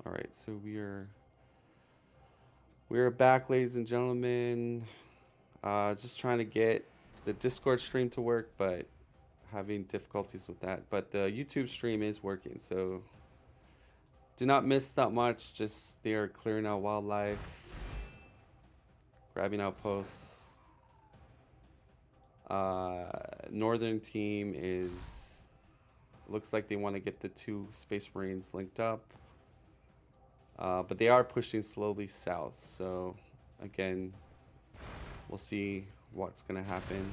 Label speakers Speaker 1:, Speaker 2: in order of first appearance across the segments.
Speaker 1: All right, so we're back, ladies and gentlemen. Just trying to get the Discord stream to work, but having difficulties with that. But the YouTube stream is working, so do not miss that much. Just they are clearing out wildlife, grabbing outposts. Northern team is looks like they want to get the two Space Marines linked up. But they are pushing slowly south, so again, we'll see what's gonna happen.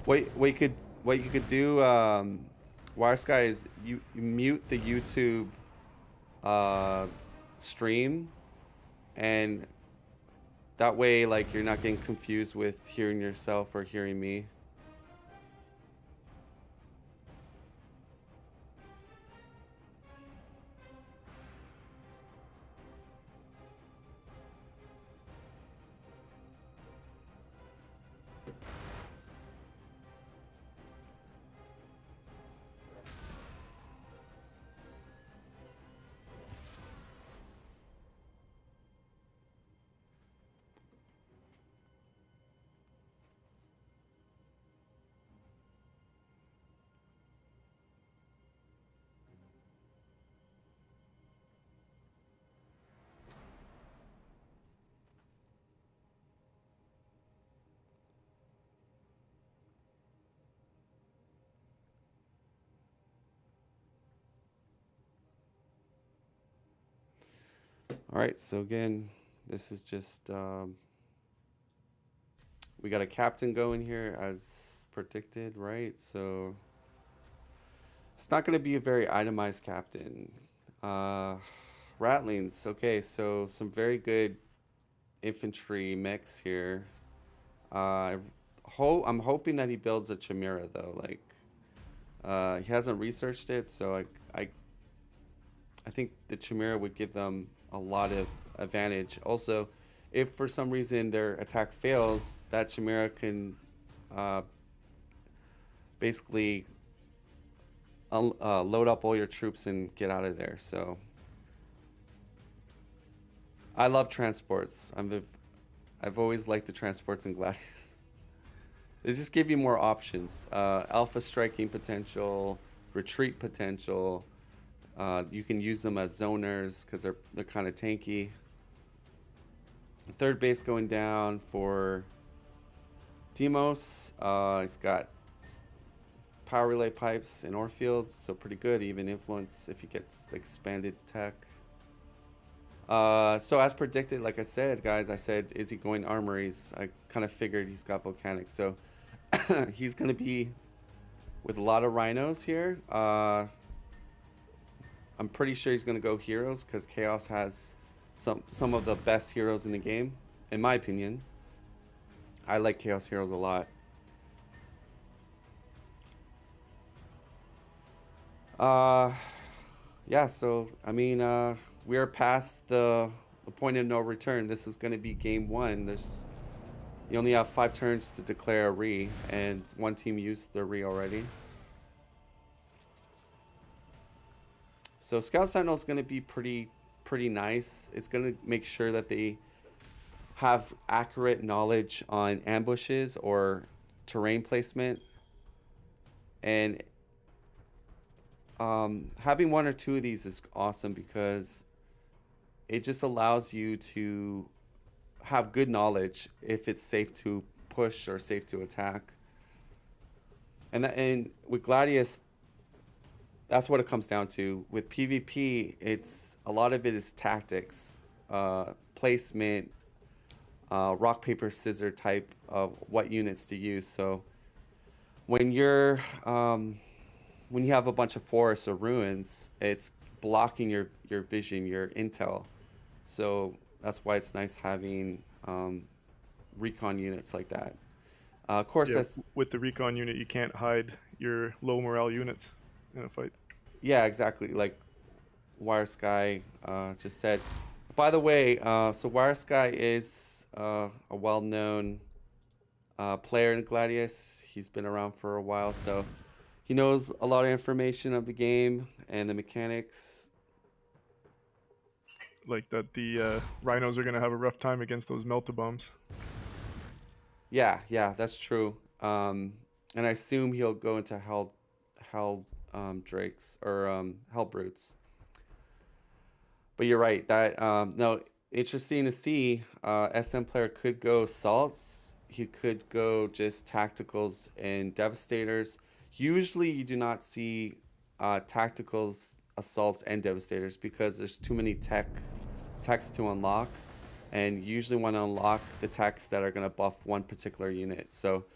Speaker 1: What you could do, Wire Sky, is you mute the YouTube stream, and that way, like, you're not getting confused with hearing yourself or hearing me. All right, so again, this is just we got a captain going here as predicted, right? So it's not going to be a very itemized captain. Ratlings, okay, so some very good infantry mix here. I'm hoping that he builds a Chimera though. Like, he hasn't researched it, so I think the Chimera would give them a lot of advantage. Also, if for some reason their attack fails, that Chimera can basically load up all your troops and get out of there. So I love transports. I've always liked the transports in Gladius. They just give you more options. Alpha striking potential, retreat potential. You can use them as zoners because they're kind of tanky. Third base going down for Deimos. He's got power relay pipes and ore fields, so pretty good. Even influence if he gets expanded tech. So as predicted, like I said, guys, I said, is he going armories? I kind of figured he's got volcanic, so he's gonna be with a lot of rhinos here. I'm pretty sure he's gonna go heroes because Chaos has some of the best heroes in the game, in my opinion. I like Chaos heroes a lot. Yeah, so I mean, we are past the point of no return. This is going to be game one. You only have 5 turns to declare a re, and one team used their re already. So Scout Sentinel is going to be pretty nice. It's going to make sure that they have accurate knowledge on ambushes or terrain placement, and having 1 or 2 of these is awesome because it just allows you to have good knowledge if it's safe to push or safe to attack. And with Gladius, that's what it comes down to. With PvP, a lot of it is tactics, placement, rock paper scissor type of what units to use. So when you have a bunch of forests or ruins, it's blocking your vision, your intel. So that's why it's nice having recon units like that. Of course,
Speaker 2: Yeah,
Speaker 1: that's
Speaker 2: with the recon unit, you can't hide your low morale units in a fight.
Speaker 1: yeah, exactly. Like Wire Sky just said, By the way, so Wiresky is a well-known player in Gladius. He's been around for a while, so he knows a lot of information of the game and the mechanics.
Speaker 2: Like that the rhinos are gonna have a rough time against those melta-bombs.
Speaker 1: Yeah, yeah, that's true. And I assume he'll go into hell drakes or hell brutes. But you're right. That no, interesting to see. SM player could go assaults. He could go just tacticals and devastators. Usually, you do not see tacticals, assaults, and devastators because there's too many techs to unlock, and you usually want to unlock the techs that are going to buff one particular unit. So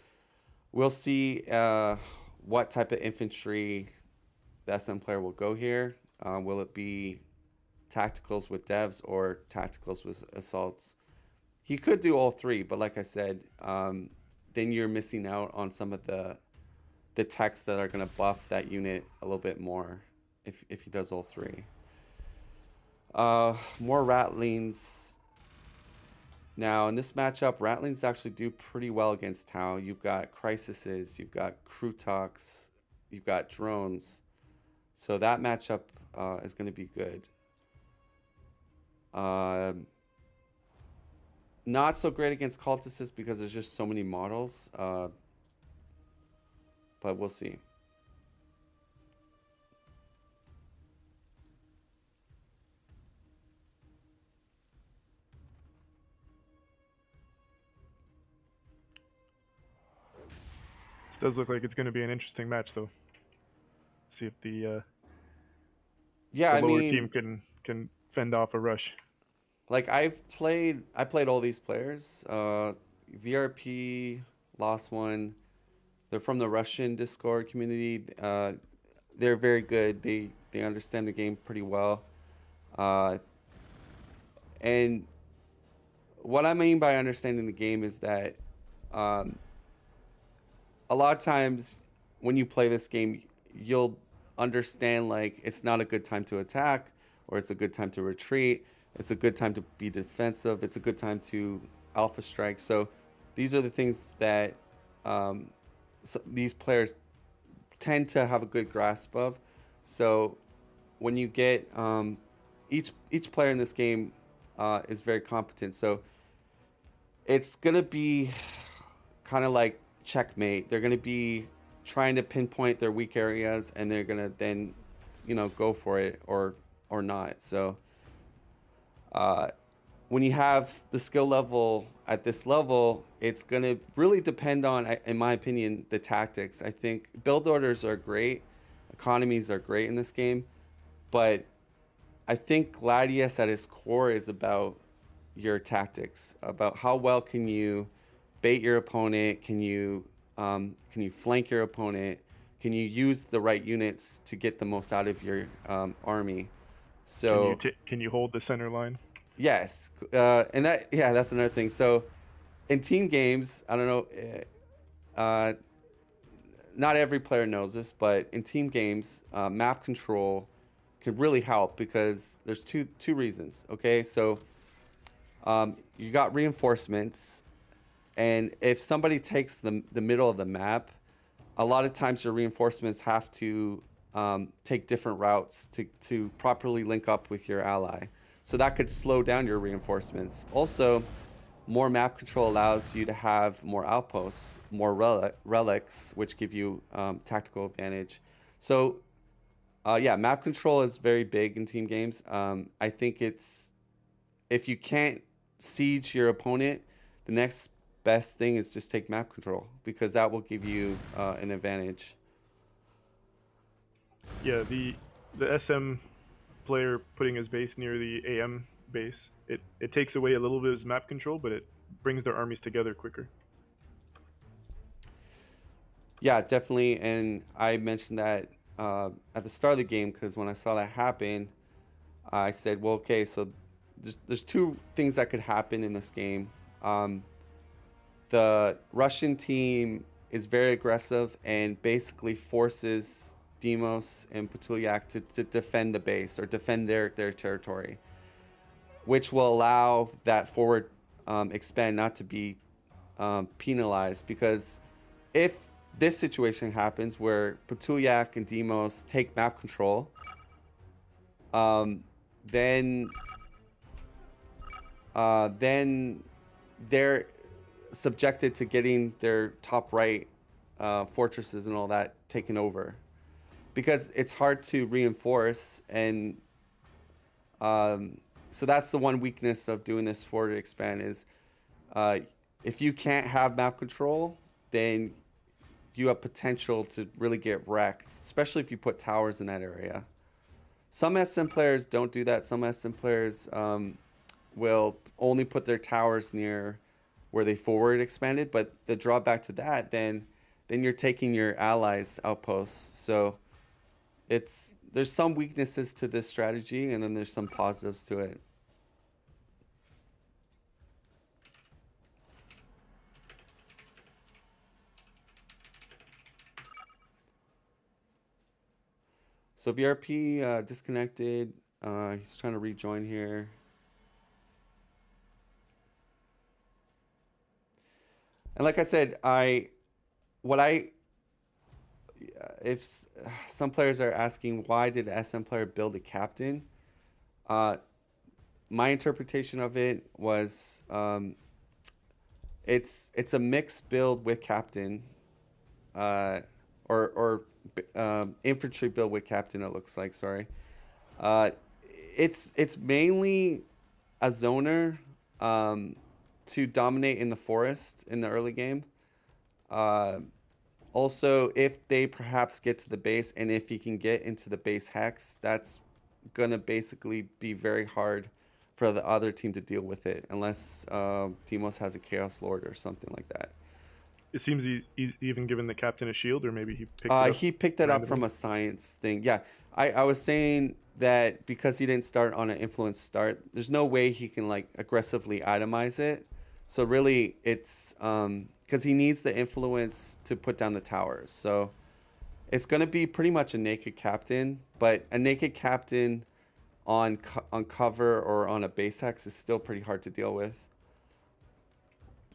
Speaker 1: we'll see what type of infantry the SM player will go here. Will it be tacticals with devs or tacticals with assaults? He could do all three, but like I said, then you're missing out on some of the techs that are going to buff that unit a little bit more if he does all three. More Ratlings. Now, in this matchup, Ratlings actually do pretty well against Tau. You've got Crisises, you've got Krutoks, you've got drones. So that matchup is going to be good. Not so great against cultists because there's just so many models. But we'll see.
Speaker 2: This does look like it's gonna be an interesting match, though. See if the
Speaker 1: Yeah,
Speaker 2: the
Speaker 1: I
Speaker 2: lower
Speaker 1: mean,
Speaker 2: team can fend off a rush.
Speaker 1: like I played all these players. VRP, LostOne. They're from the Russian Discord community. They're very good. They understand the game pretty well. Uh, and what I mean by understanding the game is that um, a lot of times when you play this game, you'll understand like it's not a good time to attack or it's a good time to retreat. It's a good time to be defensive. It's a good time to alpha strike. So these are the things that these players tend to have a good grasp of. So when you get each player in this game is very competent. So it's gonna be kind of like checkmate. They're gonna be trying to pinpoint their weak areas, and they're gonna then, go for it or not. So when you have the skill level at this level, it's going to really depend on, in my opinion, the tactics. I think build orders are great. Economies are great in this game. But I think Gladius at its core is about your tactics, about how well can you bait your opponent, can you flank your opponent, can you use the right units to get the most out of your army. So
Speaker 2: Can you hold the center line?
Speaker 1: yes, and that's another thing. So in team games, I don't know, not every player knows this, but in team games, map control can really help because there's two reasons. Okay, so you got reinforcements, and if somebody takes the middle of the map, a lot of times your reinforcements have to take different routes to properly link up with your ally. So that could slow down your reinforcements. Also, more map control allows you to have more outposts, more relics, which give you tactical advantage. So, yeah, map control is very big in team games. I think if you can't siege your opponent, the next best thing is just take map control because that will give you an advantage.
Speaker 2: Yeah, the SM player putting his base near the AM base, it takes away a little bit of his map control, but it brings their armies together quicker.
Speaker 1: Yeah, definitely. And I mentioned that at the start of the game because when I saw that happen, I said, well, okay, so there's two things that could happen in this game. The Russian team is very aggressive and basically forces Deimos and Patuljak to defend the base or defend their territory. which will allow that forward expand not to be penalized. Because if this situation happens where Patuljak and Deimos take map control, then they're subjected to getting their top right fortresses and all that taken over, because it's hard to reinforce. And so that's the one weakness of doing this forward expand is if you can't have map control, then you have potential to really get wrecked, especially if you put towers in that area. Some SM players don't do that. Some SM players will only put their towers near where they forward expanded, but the drawback to that, then you're taking your allies' outposts. So there's some weaknesses to this strategy, and then there's some positives to it. So VRP disconnected. He's trying to rejoin here. And like I said, if some players are asking why did the SM player build a captain, my interpretation of it was it's a mixed build with captain, or infantry build with captain. It looks like, sorry. It's mainly a zoner to dominate in the forest in the early game. Also, if they perhaps get to the base, and if he can get into the base hex, that's gonna basically be very hard for the other team to deal with it, unless Deimos has a Chaos Lord or something like that.
Speaker 2: It seems he's even given the captain a shield, or maybe he picked it up.
Speaker 1: He picked it up from a science thing. Yeah, I was saying that because he didn't start on an influence start, there's no way he can like aggressively itemize it. So really, it's because he needs the influence to put down the towers. So it's going to be pretty much a naked captain, but a naked captain on cover or on a base hex is still pretty hard to deal with.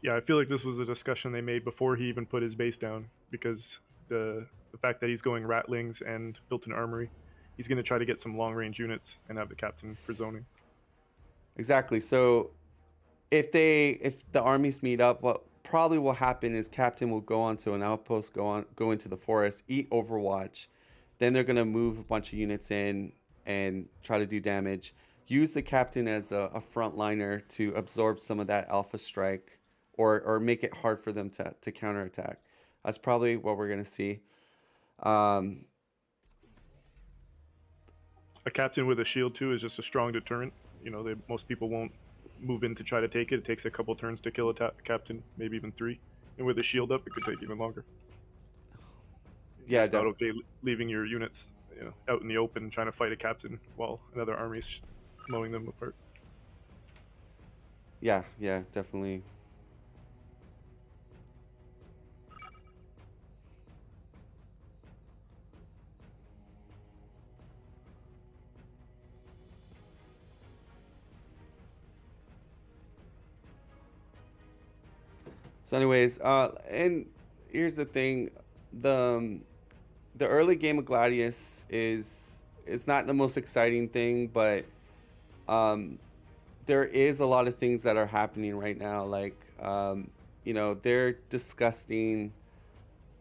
Speaker 2: Yeah, I feel like this was a discussion they made before he even put his base down, because the fact that he's going ratlings and built an armory, he's going to try to get some long range units and have the captain for zoning.
Speaker 1: Exactly. So if the armies meet up, what probably will happen is captain will go onto an outpost, go into the forest, eat Overwatch, then they're gonna move a bunch of units in and try to do damage. Use the captain as a frontliner to absorb some of that alpha strike, or make it hard for them to counterattack. That's probably what we're gonna see.
Speaker 2: A captain with a shield too is just a strong deterrent. You know, most people won't move in to try to take it. It takes a couple turns to kill a captain, maybe even 3. And with a shield up, it could take even longer.
Speaker 1: Yeah,
Speaker 2: it's not okay leaving your units, you know, out in the open trying to fight a captain while another army's mowing them apart.
Speaker 1: Yeah, definitely. So anyways, and here's the thing, the early game of Gladius it's not the most exciting thing, but there is a lot of things that are happening right now. Like you know, they're discussing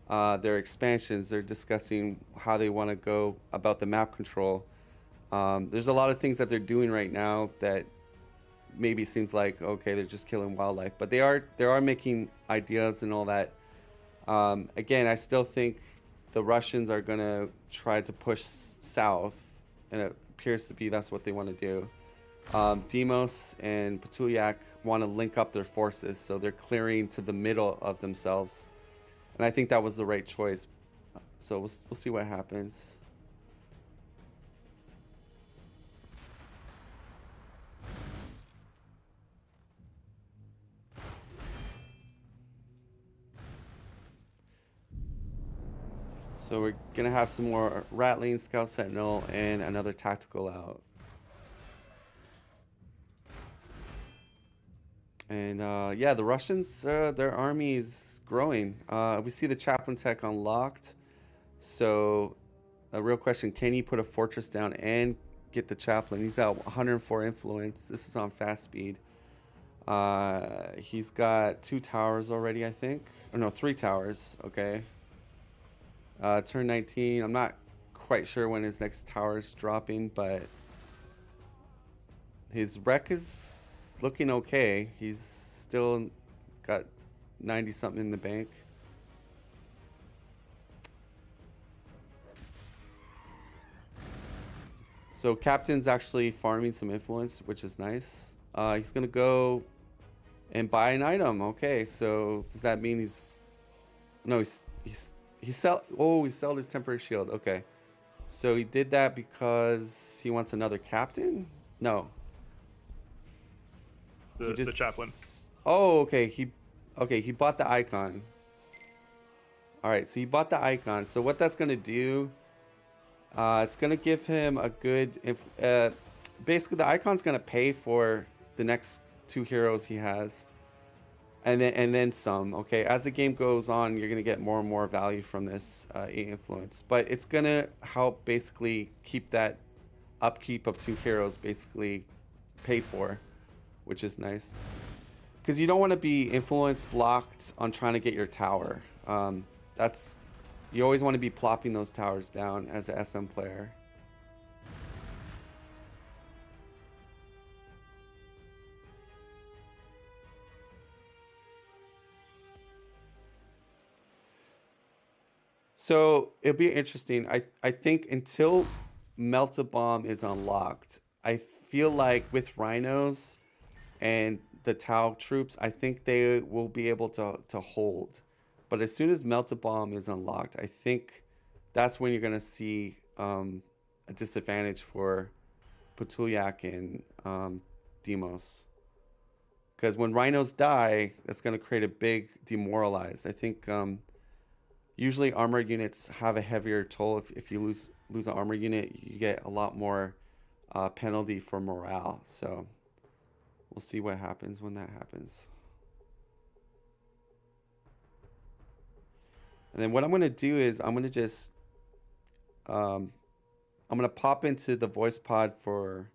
Speaker 1: their expansions. They're discussing how they want to go about the map control. There's a lot of things that they're doing right now that maybe seems like, okay, they're just killing wildlife, but they are making ideas and all that. Again, I still think the Russians are gonna try to push south, and it appears to be that's what they want to do. Deimos and Patuljak want to link up their forces, so they're clearing to the middle of themselves, and I think that was the right choice. So we'll see what happens. So we're going to have some more Ratling, Scout Sentinel, and another tactical out. And yeah, the Russians, their army is growing. We see the chaplain tech unlocked. So, a real question: can he put a fortress down and get the chaplain? He's at 104 influence. This is on fast speed. He's got 2 towers already, I think. Or no, 3 towers. Okay. Turn 19. I'm not quite sure when his next tower is dropping, but his wreck is looking okay. He's still got 90 something in the bank. So Captain's actually farming some influence, which is nice. He's gonna go and buy an item. Okay, so does that mean no, he sold his temporary shield. Okay. So he did that because he wants another captain? No.
Speaker 2: The chaplain.
Speaker 1: Oh, okay. He bought the icon. All right, so he bought the icon. So what that's gonna do? It's gonna give him a good. Basically, the icon's gonna pay for the next 2 heroes he has, and then some. Okay, as the game goes on, you're gonna get more and more value from this influence, but it's gonna help basically keep that upkeep of 2 heroes basically paid for, which is nice. Because you don't want to be influence blocked on trying to get your tower. You always want to be plopping those towers down as an SM player. So it'll be interesting. I think until Melta Bomb is unlocked, I feel like with Rhinos and the Tau troops, I think they will be able to hold. But as soon as Melta Bomb is unlocked, I think that's when you're going to see a disadvantage for Patuljak and Deimos. Because when Rhinos die, that's going to create a big demoralize. I think usually armored units have a heavier toll. If you lose an armor unit, you get a lot more penalty for morale. So we'll see what happens when that happens. And then what I'm going to do is I'm going to just I'm going to pop into the voice pod for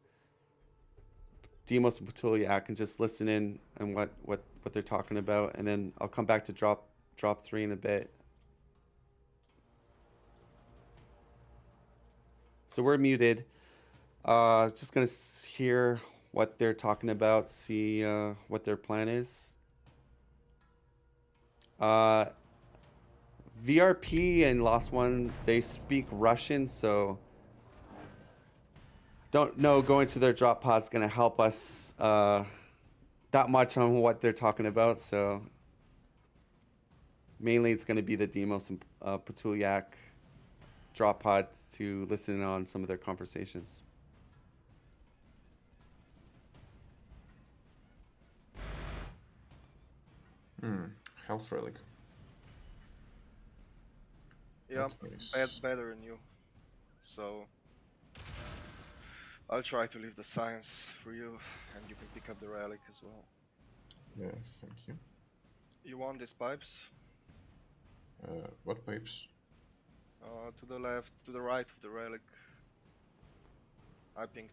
Speaker 1: Deimos and Patuljak and just listen in on what they're talking about, and then I'll come back to drop 3 in a bit. So we're muted. Just gonna hear what they're talking about, see what their plan is. VRP and LostOne, they speak Russian, so don't know going to their drop pod's gonna help us that much on what they're talking about. So mainly it's gonna be the Deimos and Patuljak drop pods to listen on some of their conversations.
Speaker 3: Health relic.
Speaker 4: Yeah,
Speaker 3: Nice.
Speaker 4: better than you. So I'll try to leave the science for you, and you can pick up the relic as well.
Speaker 3: Yeah, thank you.
Speaker 4: You want these pipes?
Speaker 3: What pipes?
Speaker 4: To the left, to the right of the relic. I pinged.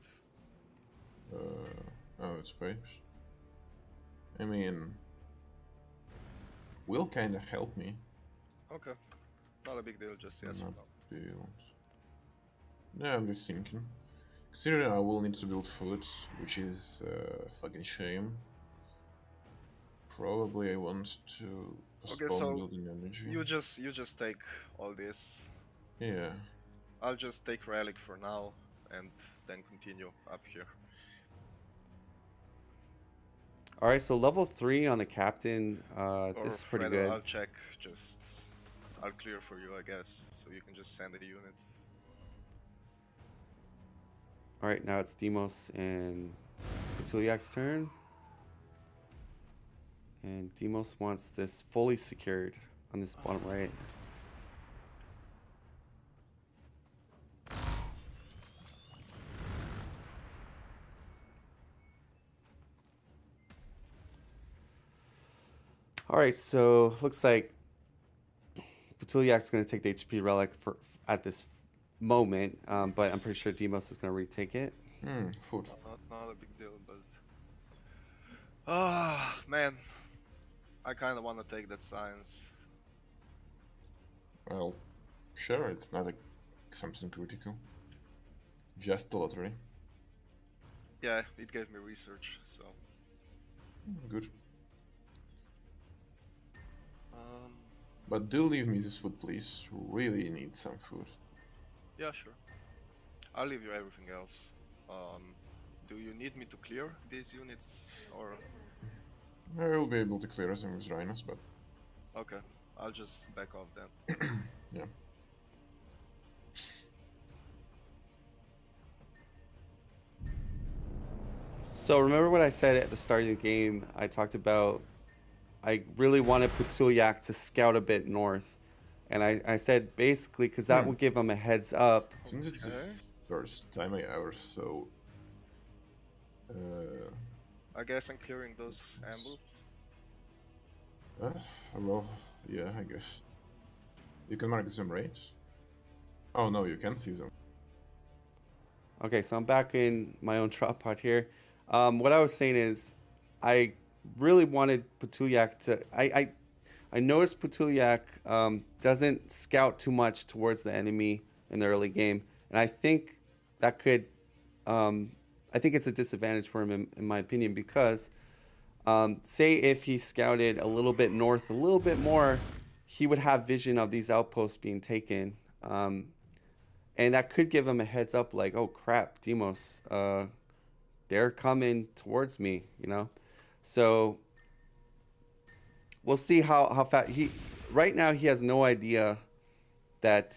Speaker 3: Oh, it's pipes. I mean, will kinda help me.
Speaker 4: Okay, not a big deal, just yes or
Speaker 3: Not
Speaker 4: no.
Speaker 3: build. Yeah, I'm just thinking. Considering I will need to build food, which is a fucking shame. Probably I want to
Speaker 4: Okay,
Speaker 3: postpone
Speaker 4: so
Speaker 3: building energy.
Speaker 4: you just take all this.
Speaker 3: Yeah.
Speaker 4: I'll just take relic for now, and then continue up here.
Speaker 1: All right, so level 3 on the captain.
Speaker 4: Or
Speaker 1: This is pretty
Speaker 4: Fredo,
Speaker 1: good.
Speaker 4: I'll check. I'll clear for you, I guess. So you can just send a unit.
Speaker 1: All right, now it's Deimos and Patuljak's turn. And Deimos wants this fully secured on this bottom right. All right, so looks like Patuljak's going to take the HP relic for at this moment, but I'm pretty sure Deimos is going to retake it.
Speaker 3: Food.
Speaker 4: Not a big deal, but ah, man, I kind of want to take that science.
Speaker 3: Well, sure, it's not something critical. Just a lottery.
Speaker 4: Yeah, it gave me research, so
Speaker 3: Good.
Speaker 4: um,
Speaker 3: But do leave me this food, please. Really need some food.
Speaker 4: yeah, sure. I'll leave you everything else. Do you need me to clear these units, or
Speaker 3: I will be able to clear them with rhinos, but
Speaker 4: okay? I'll just back off then.
Speaker 3: yeah.
Speaker 1: So remember what I said at the start of the game? I talked about I really wanted Patuljak to scout a bit north. And I said basically because that would give him a heads up.
Speaker 3: Since it's the
Speaker 4: Okay.
Speaker 3: first time I ever saw.
Speaker 4: I guess I'm clearing those ambushes.
Speaker 3: Well, yeah, I guess. You can mark them, right? Oh no, you can't see them.
Speaker 1: Okay, so I'm back in my own drop pod here. What I was saying is I really wanted Patuljak to. I noticed Patuljak doesn't scout too much towards the enemy in the early game, and I think that could. I think it's a disadvantage for him, in my opinion, because say if he scouted a little bit north, a little bit more, he would have vision of these outposts being taken, and that could give him a heads up, like, oh crap, Deimos, they're coming towards me, you know. So we'll see how fast he. Right now, he has no idea that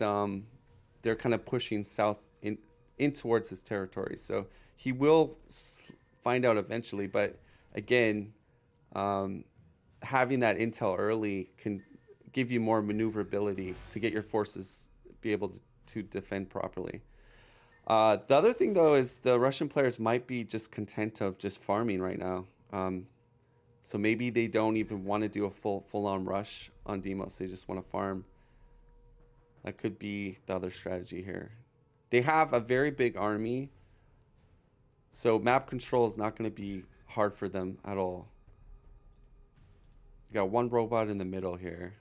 Speaker 1: they're kind of pushing south in towards his territory. So he will find out eventually. But again, having that intel early can give you more maneuverability to get your forces be able to defend properly. The other thing, though, is the Russian players might be just content of just farming right now. So maybe they don't even want to do a full-on rush on Deimos. They just want to farm. That could be the other strategy here. They have a very big army, so map control is not going to be hard for them at all. You got one robot in the middle here.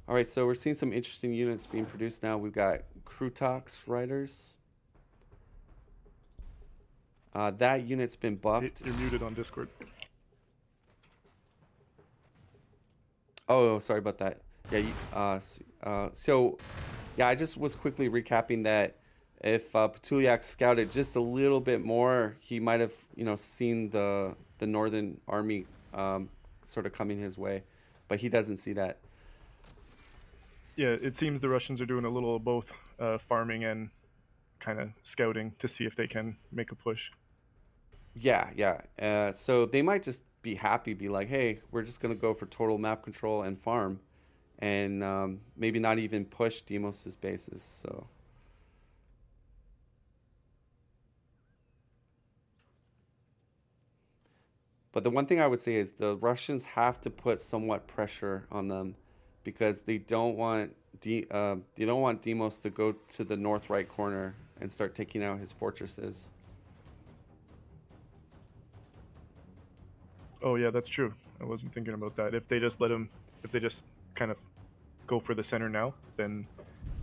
Speaker 1: All right, so we're seeing some interesting units being produced now. We've got Krutox riders. That unit's been buffed.
Speaker 2: You're muted on Discord.
Speaker 1: Oh, sorry about that. Yeah, so yeah, I just was quickly recapping that if Patuljak scouted just a little bit more, he might have, seen the northern army sort of coming his way, but he doesn't see that.
Speaker 2: Yeah, it seems the Russians are doing a little of both, farming and kind of scouting to see if they can make a push.
Speaker 1: Yeah. So they might just be happy, be like, hey, we're just going to go for total map control and farm, and maybe not even push Deimos' bases. So but the one thing I would say is the Russians have to put somewhat pressure on them, because they don't want Deimos to go to the north right corner and start taking out his fortresses.
Speaker 2: Oh yeah, that's true. I wasn't thinking about that. If they just kind of go for the center now, then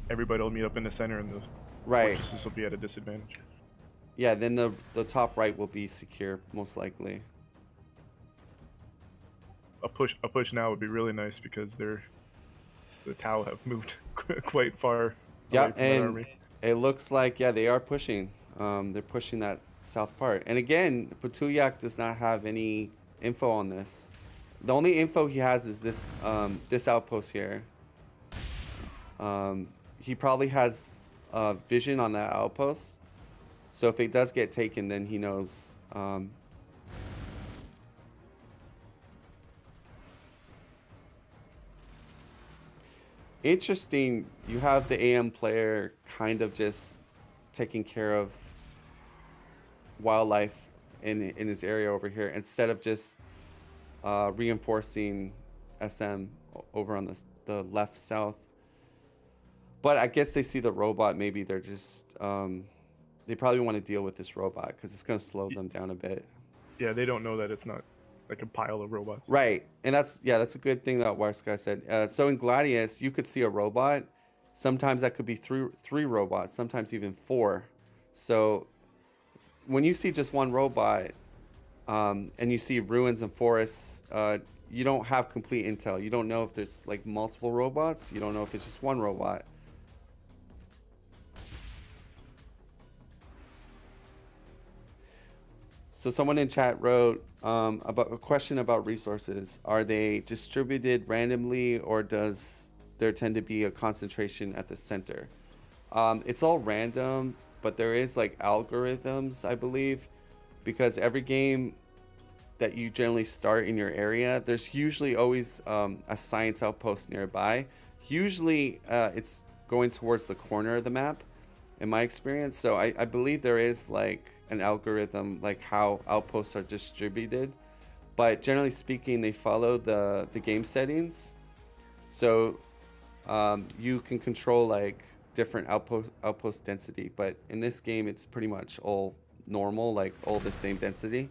Speaker 2: everybody will meet up in the center, and the
Speaker 1: Right.
Speaker 2: fortresses will be at a disadvantage.
Speaker 1: Yeah, then the top right will be secure, most likely.
Speaker 2: A push now would be really nice because the Tau have moved quite far
Speaker 1: Yeah,
Speaker 2: away from that
Speaker 1: and
Speaker 2: army.
Speaker 1: it looks like, yeah, they are pushing. They're pushing that south part. And again, Patuljak does not have any info on this. The only info he has is this this outpost here. He probably has vision on that outpost. So if it does get taken, then he knows. interesting. You have the AM player kind of just taking care of wildlife in his area over here instead of just reinforcing SM over on the left south. But I guess they see the robot. Maybe they're just they probably want to deal with this robot because it's going to slow them down a bit.
Speaker 2: Yeah, they don't know that it's not like a pile of robots.
Speaker 1: Right, and that's a good thing that Wise Guy said. So in Gladius, you could see a robot. Sometimes that could be three robots, sometimes even 4. So when you see just one robot, and you see ruins and forests, you don't have complete intel. You don't know if there's like multiple robots. You don't know if it's just one robot. So someone in chat wrote about a question about resources. Are they distributed randomly, or does there tend to be a concentration at the center? It's all random, but there is like algorithms, I believe, because every game that you generally start in your area, there's usually always a science outpost nearby. Usually it's going towards the corner of the map, in my experience. So I believe there is like an algorithm, like how outposts are distributed, but generally speaking, they follow the game settings. So you can control like different outpost density, but in this game it's pretty much all normal, like all the same density.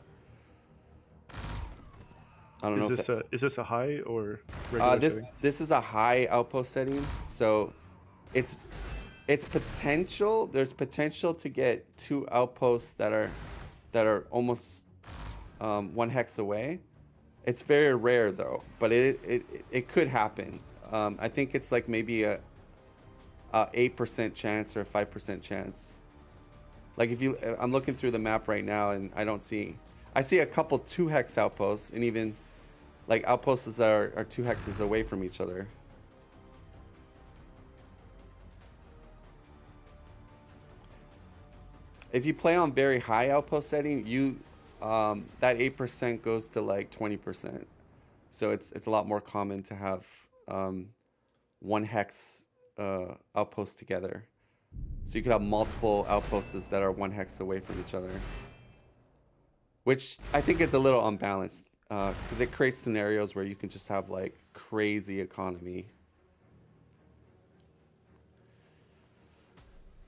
Speaker 1: I don't know.
Speaker 2: Is this a high or regular setting?
Speaker 1: This is a high outpost setting, so it's potential. There's potential to get 2 outposts that are almost 1 hex away. It's very rare though, but it could happen. I think it's like maybe a 8% chance or a 5% chance. Like I'm looking through the map right now and I see a couple 2 hex outposts, and even like outposts that are 2 hexes away from each other. If you play on very high outpost setting, that 8% goes to like 20%. So it's a lot more common to have 1 hex outposts together. So you could have multiple outposts that are 1 hex away from each other, which I think is a little unbalanced because it creates scenarios where you can just have like crazy economy.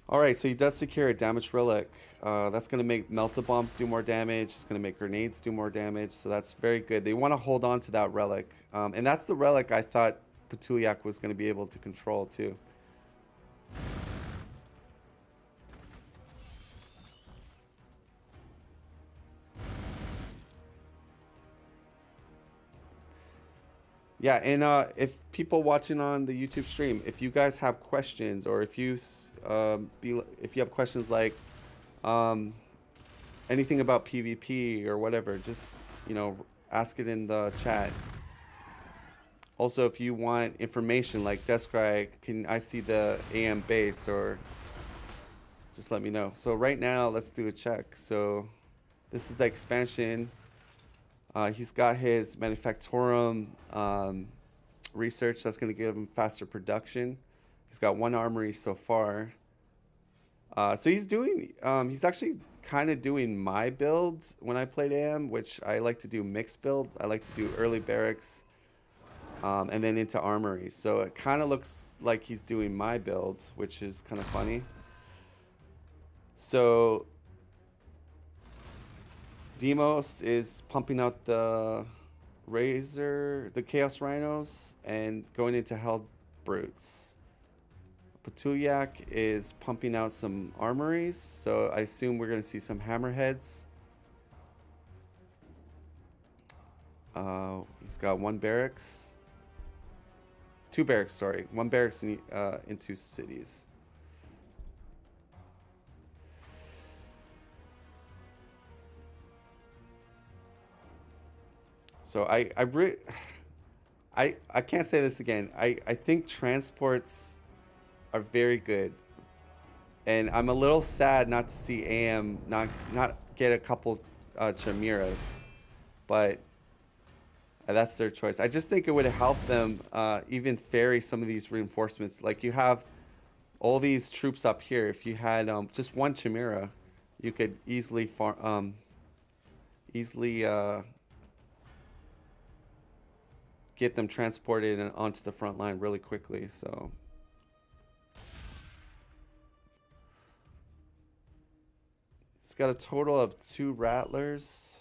Speaker 1: All right, so he does secure a damaged relic. That's going to make melta bombs do more damage. It's going to make grenades do more damage. So that's very good. They want to hold on to that relic. And that's the relic I thought Patuljak was going to be able to control too. Yeah, and if people watching on the YouTube stream, if you guys have questions, or if you have questions like anything about PvP or whatever, just ask it in the chat. Also, if you want information like Descry, can I see the AM base, or just let me know. So right now, let's do a check. So this is the expansion. He's got his Manufactorum research that's going to give him faster production. He's got 1 armory so far. So he's doing, he's actually kind of doing my build when I played AM, which I like to do mixed builds. I like to do early barracks and then into armory. So it kind of looks like he's doing my build, which is kind of funny. So Deimos is pumping out the Chaos Rhinos, and going into Hell Brutes. Patuljak is pumping out some armories, so I assume we're going to see some Hammerheads. He's got 1 barracks. 2 barracks, sorry. 1 barracks in 2 cities. So I can't say this again. I think transports are very good, and I'm a little sad not to see AM not get a couple chimeras, but that's their choice. I just think it would help them even ferry some of these reinforcements. Like you have all these troops up here. If you had just one Chimera, you could easily get them transported and onto the front line really quickly. So it's got a total of 2 Rattlers.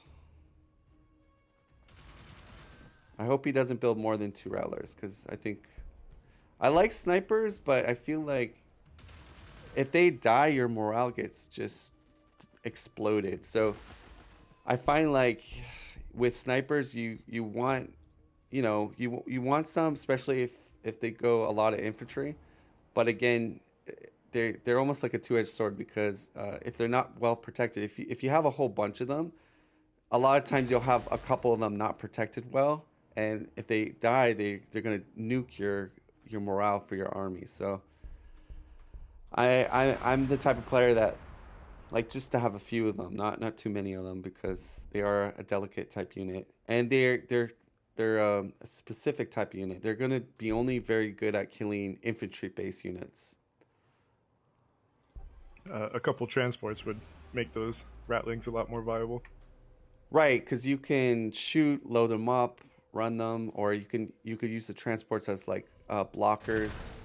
Speaker 1: I hope he doesn't build more than 2 Rattlers, because I like snipers, but I feel like if they die, your morale gets just exploded. So I find like with snipers, you want, you want some, especially if they go a lot of infantry. But again, they're almost like a two-edged sword, because if they're not well protected, if you have a whole bunch of them, a lot of times you'll have a couple of them not protected well, and if they die, they're gonna nuke your morale for your army. So I'm the type of player that like just to have a few of them, not too many of them, because they are a delicate type unit, and they're a specific type of unit. They're gonna be only very good at killing infantry base units.
Speaker 2: A couple transports would make those Ratlings a lot more viable.
Speaker 1: Right, because you can shoot, load them up, run them, or you could use the transports as like blockers.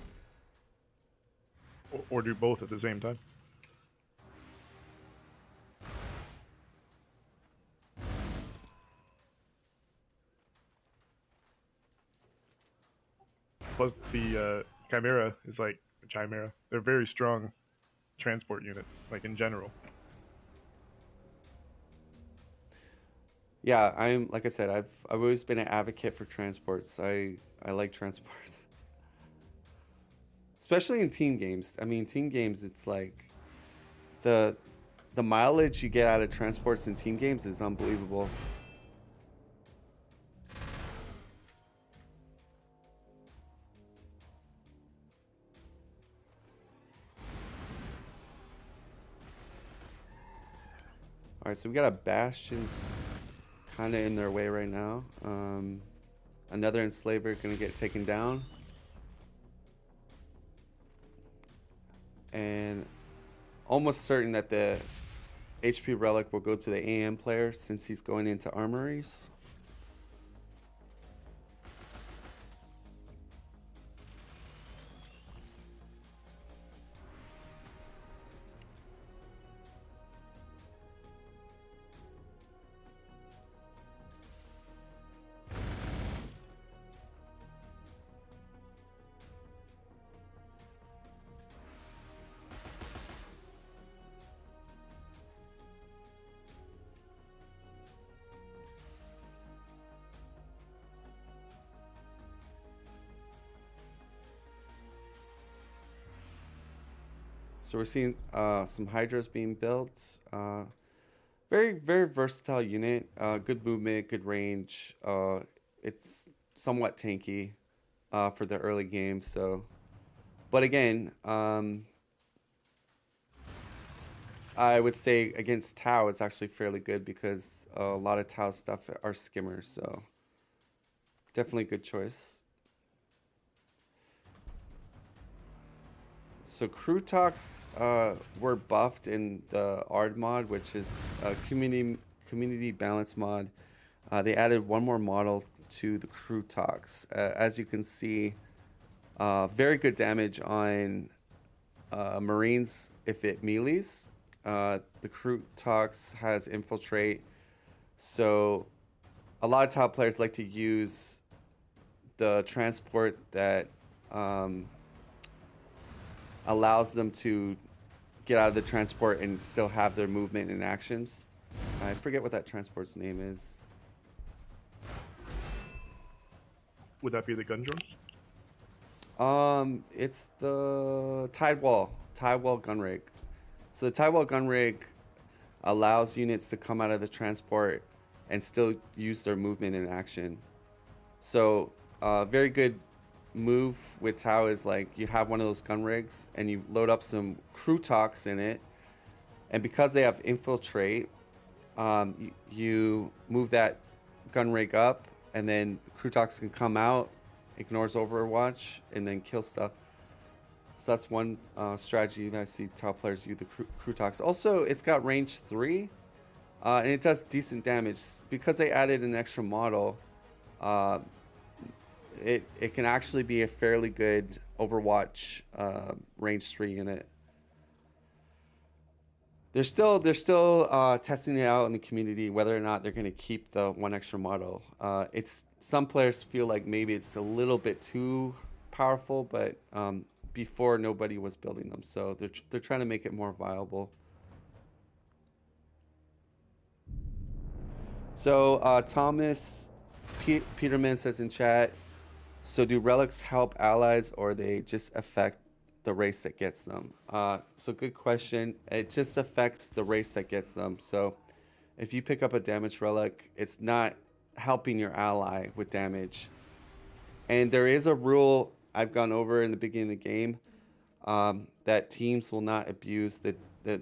Speaker 2: Or do both at the same time. Plus, the Chimera is like a Chimera. They're a very strong transport unit, like in general.
Speaker 1: Yeah, like I said, I've always been an advocate for transports. I like transports. Especially in team games. I mean, team games, it's like the mileage you get out of transports in team games is unbelievable. All right, so we got a Bastions kind of in their way right now. Another Enslaver going to get taken down. And almost certain that the HP Relic will go to the AM player, since he's going into armories. So we're seeing some Hydras being built. Very, very versatile unit. Good movement, good range. It's somewhat tanky for the early game. So, but again, I would say against Tau, it's actually fairly good, because a lot of Tau stuff are skimmers. So definitely a good choice. So crew talks were buffed in the ARD mod, which is a community balance mod. They added one more model to the crew talks. As you can see, very good damage on Marines if it melees. The crew talks has infiltrate, so a lot of top players like to use the transport that allows them to get out of the transport and still have their movement and actions. I forget what that transport's name is.
Speaker 2: Would that be the gun drone?
Speaker 1: It's the Tidewall gun rig. So the Tidewall gun rig allows units to come out of the transport and still use their movement and action. So very good move with Tau is like you have one of those gun rigs and you load up some crew talks in it, and because they have infiltrate, you move that gun rig up and then Krutox can come out, ignores Overwatch, and then kill stuff. So that's one strategy that I see top players use the Krutox. Also, it's got range 3, and it does decent damage. Because they added an extra model, it can actually be a fairly good Overwatch range 3 unit. They're still testing it out in the community whether or not they're going to keep the one extra model. It's some players feel like maybe it's a little bit too powerful, but before nobody was building them, so they're trying to make it more viable. So Thomas Peterman says in chat, so do relics help allies or they just affect the race that gets them? So good question. It just affects the race that gets them. So if you pick up a damage relic, it's not helping your ally with damage. And there is a rule I've gone over in the beginning of the game, that teams will not abuse the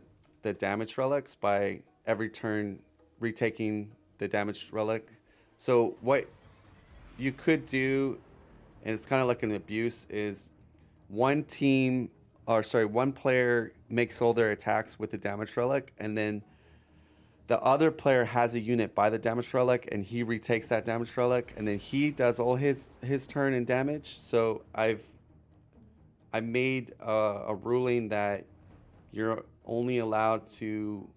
Speaker 1: damage relics by every turn retaking the damage relic. So what you could do, and it's kind of like an abuse, is one player makes all their attacks with the damage relic, and then the other player has a unit by the damage relic, and he retakes that damage relic, and then he does all his turn in damage. So I made a ruling that you're only allowed to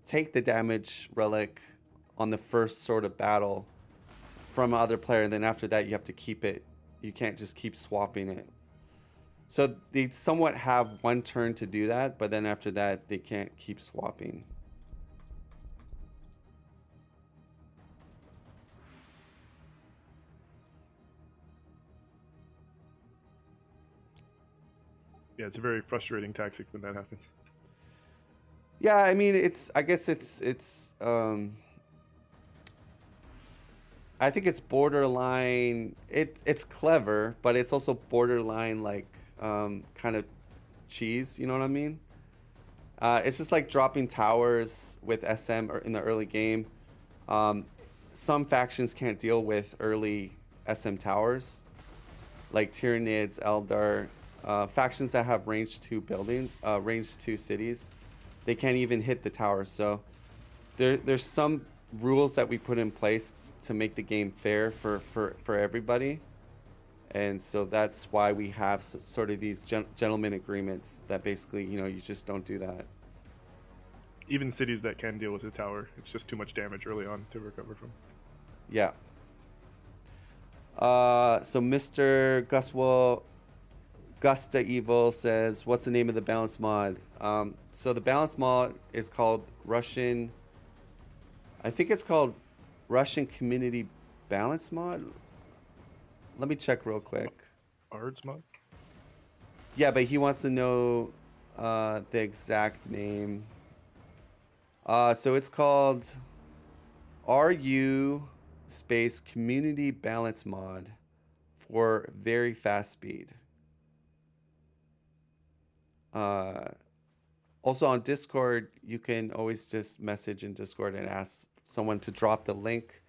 Speaker 1: take the damage relic on the first sort of battle from other player, and then after that you have to keep it. You can't just keep swapping it. So they somewhat have one turn to do that, but then after that they can't keep swapping.
Speaker 2: Yeah, it's a very frustrating tactic when that happens.
Speaker 1: Yeah, I mean, I guess it's I think it's borderline. It's clever, but it's also borderline like kind of cheese. You know what I mean? It's just like dropping towers with SM in the early game. Some factions can't deal with early SM towers, like Tyranids, Eldar, factions that have range 2 range 2 cities. They can't even hit the tower. So there's some rules that we put in place to make the game fair for everybody, and so that's why we have sort of these gentleman agreements that basically, you know, you just don't do that.
Speaker 2: Even cities that can deal with the tower, it's just too much damage early on to recover from.
Speaker 1: Yeah. So Mr. Gusta Evil says, what's the name of the balance mod? So the balance mod is called Russian, I think it's called Russian Community Balance mod. Let me check real quick.
Speaker 2: ARDS mod?
Speaker 1: Yeah, but he wants to know the exact name. So it's called RU space Community Balance mod for very fast speed. Also on Discord, you can always just message in Discord and ask someone to drop the link,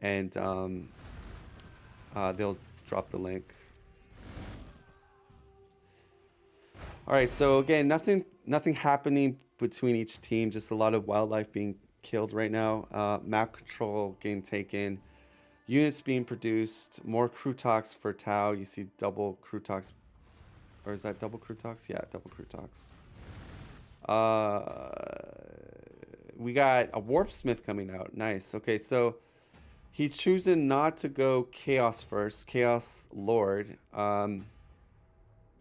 Speaker 1: and they'll drop the link. All right, so again, nothing happening between each team, just a lot of wildlife being killed right now. Map control getting taken, units being produced, more Krutox for Tau. You see double Krutox, or is that double Krutox? Yeah, double Krutox. We got a Warpsmith coming out. Nice. Okay, so he's choosing not to go Chaos first, Chaos Lord.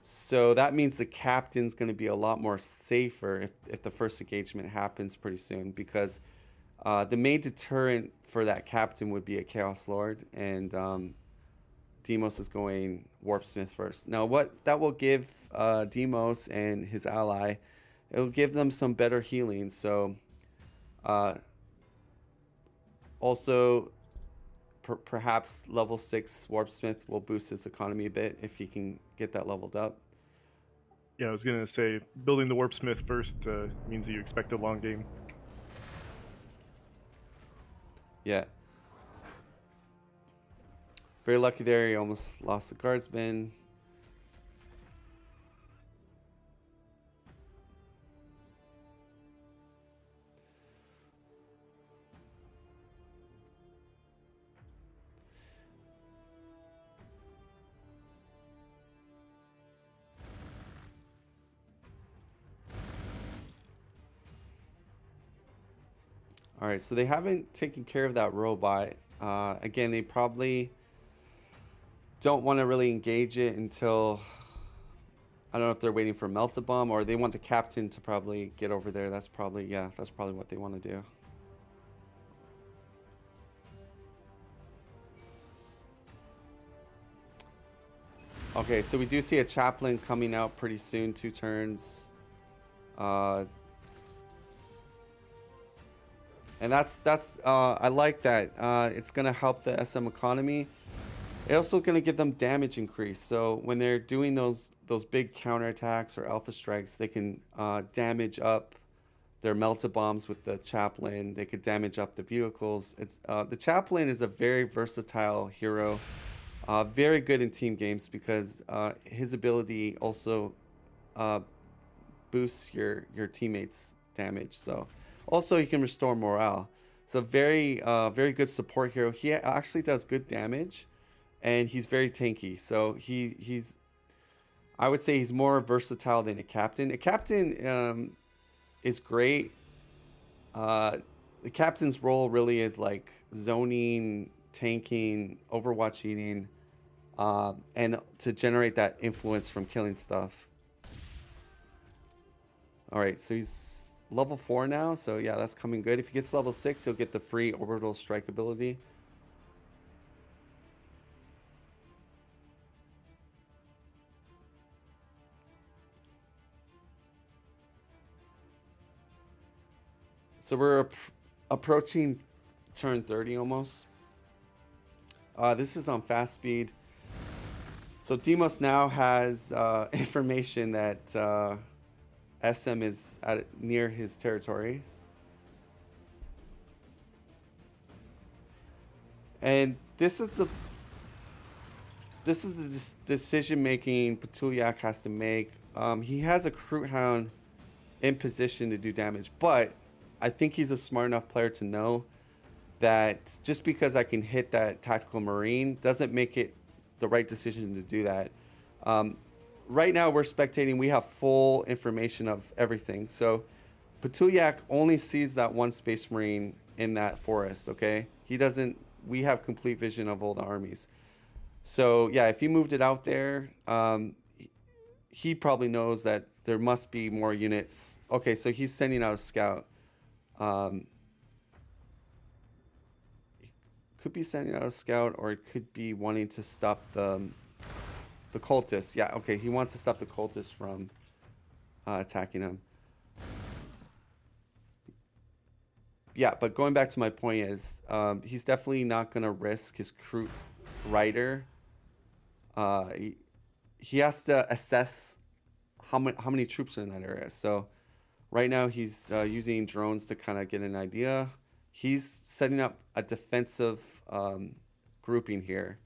Speaker 1: So that means the captain's going to be a lot more safer if the first engagement happens pretty soon, because the main deterrent for that captain would be a Chaos Lord, and Deimos is going Warpsmith first. Now, what that will give Deimos and his ally, it'll give them some better healing. So also perhaps level 6 Warpsmith will boost his economy a bit if he can get that leveled up.
Speaker 2: Yeah, I was going to say, building the Warpsmith first means that you expect a long game.
Speaker 1: Yeah. Very lucky there. He almost lost the guardsman. All right, so they haven't taken care of that robot. Again, they probably don't want to really engage it until, I don't know if they're waiting for Melt-A-Bomb, or they want the captain to probably get over there. That's probably, yeah, that's probably what they want to do. Okay, so we do see a chaplain coming out pretty soon, 2 turns. And that's I like that. It's gonna help the SM economy. It's also gonna give them damage increase. So when they're doing those big counterattacks or alpha strikes, they can damage up their Melt-A-Bombs with the chaplain. They could damage up the vehicles. It's the chaplain is a very versatile hero, very good in team games because his ability also boosts your teammates' damage. So. Also, he can restore morale. So very good support hero. He actually does good damage, and he's very tanky. So he's I would say he's more versatile than a captain. A captain is great. The captain's role really is like zoning, tanking, overwatch eating, and to generate that influence from killing stuff. All right, so he's level 4 now, so yeah, that's coming good. If he gets level 6, he'll get the free orbital strike ability. So we're approaching turn 30 almost. This is on fast speed. So Deimos now has information that SM is near his territory. And this is the decision making Patuljak has to make. He has a Crute Hound in position to do damage, but I think he's a smart enough player to know that just because I can hit that Tactical Marine doesn't make it the right decision to do that. Right now we're spectating, we have full information of everything. So Patuljak only sees that one Space Marine in that forest, okay? He doesn't, we have complete vision of all the armies. So yeah, if he moved it out there, he probably knows that there must be more units. Okay, so he's sending out a scout. He could be sending out a scout, or it could be wanting to stop the cultists. Yeah, okay, he wants to stop the cultists from attacking him. Yeah, but going back to my point is, he's definitely not going to risk his Crute Rider. He has to assess how many troops are in that area. So right now he's using drones to kind of get an idea. He's setting up a defensive grouping here,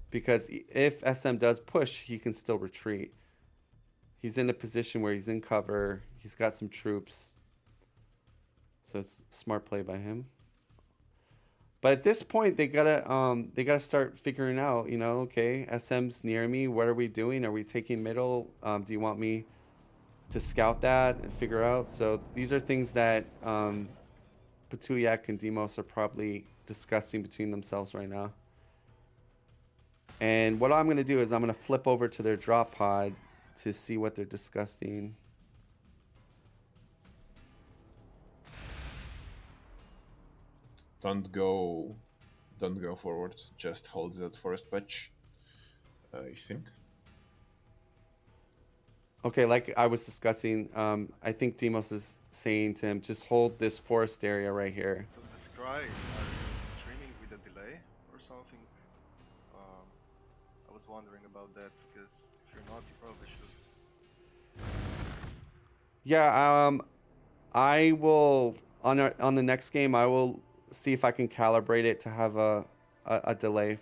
Speaker 1: because if SM does push, he can still retreat. He's in a position where he's in cover. He's got some troops. So it's smart play by him. But at this point, they gotta start figuring out, you know, okay, SM's near me. What are we doing? Are we taking middle? Do you want me to scout that and figure out? So these are things that Patuljak and Deimos are probably discussing between themselves right now. And what I'm going to do is I'm going to flip over to their drop pod to see what they're discussing.
Speaker 3: Don't go forward. Just hold that forest patch, I think.
Speaker 1: Okay, like I was discussing, I think Deimos is saying to him, just hold this forest area right here.
Speaker 4: So the Scry, are you streaming with a delay or something? I was wondering about that, because if you're not, you probably should.
Speaker 1: Yeah, I will, on the next game, I will see if I can calibrate it to have a delay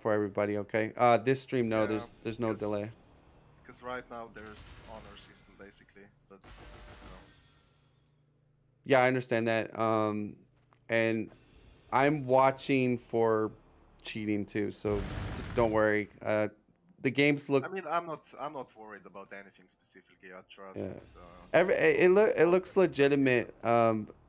Speaker 1: for everybody. Okay. This stream, no,
Speaker 4: Yeah,
Speaker 1: there's no delay.
Speaker 4: Because right now there's honor system basically, but
Speaker 1: Yeah, I understand that. And I'm watching for cheating too, so don't worry. The games look.
Speaker 4: I mean, I'm not worried about anything specifically. I trust.
Speaker 1: Yeah. It looks legitimate.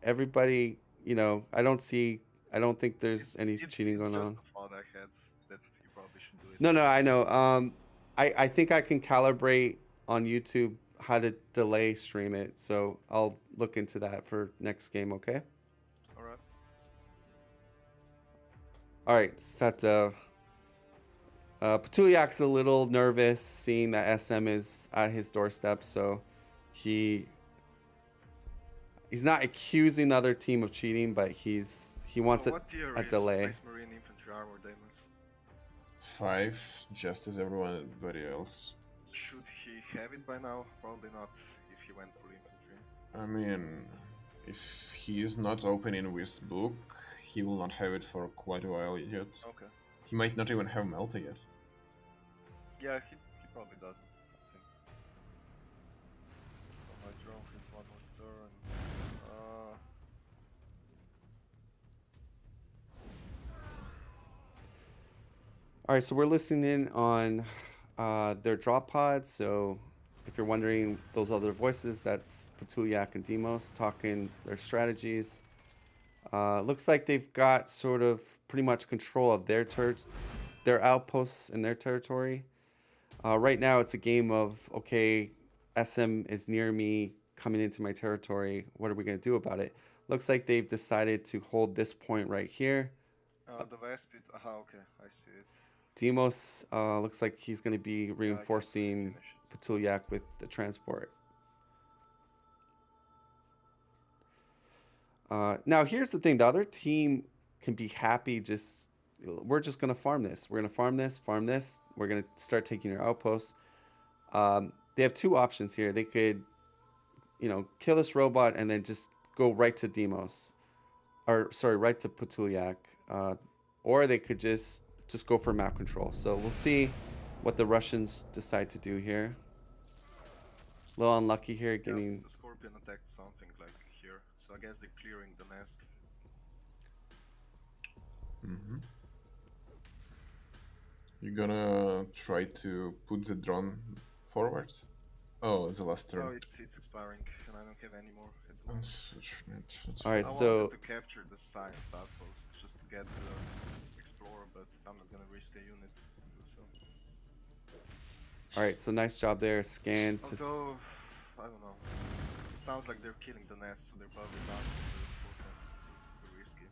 Speaker 1: Everybody, I don't think there's any cheating going
Speaker 4: just
Speaker 1: on.
Speaker 4: a thought I had that you probably should do it.
Speaker 1: No, I know. I think I can calibrate on YouTube how to delay stream it, so I'll look into that for next game. Okay.
Speaker 4: All right.
Speaker 1: All right, Seta. Patuljak's a little nervous seeing that SM is at his doorstep, so he's not accusing the other team of cheating, but he wants
Speaker 4: What tier
Speaker 1: a
Speaker 4: is
Speaker 1: delay.
Speaker 4: Space Marine Infantry Armor, Deimos?
Speaker 3: 5, just as everybody else.
Speaker 4: Should he have it by now? Probably not, if he went full infantry.
Speaker 3: I mean, if he is not opening with book, he will not have it for quite a while yet.
Speaker 4: Okay.
Speaker 3: He might not even have Melta yet.
Speaker 4: Yeah, he probably doesn't, I think. So my drone has one more turn.
Speaker 1: All right, so we're listening in on their drop pods. So if you're wondering those other voices, that's Patuljak and Deimos talking their strategies. Looks like they've got sort of pretty much control of their outposts in their territory. Right now, it's a game of, okay, SM is near me, coming into my territory. What are we going to do about it? Looks like they've decided to hold this point right here.
Speaker 4: The west bit, okay, I see it.
Speaker 1: Deimos looks like he's going to be reinforcing Patuljak with the transport. Now, here's the thing. The other team can be happy we're just going to farm this. We're going to farm this. We're going to start taking your outposts. They have two options here. They could, kill this robot and then just go right to Deimos. Right to Patuljak. Or they could just go for map control. So we'll see what the Russians decide to do here. A little unlucky here getting...
Speaker 4: Yeah, the Scorpion attacked something like here. So I guess they're clearing the nest.
Speaker 3: Mm-hmm. You're gonna try to put the drone forward? Oh, the last turn.
Speaker 4: Oh, it's expiring, and I don't have any more at the moment.
Speaker 3: Unfortunate.
Speaker 1: All right,
Speaker 4: I
Speaker 1: so...
Speaker 4: wanted to capture the science outpost just to get the Explorer, but I'm not gonna risk a unit to do so.
Speaker 1: All right, so nice job there. Scan to...
Speaker 4: Although, I don't know. It sounds like they're killing the nest, so they're probably not the Scorpions, so it's too risky.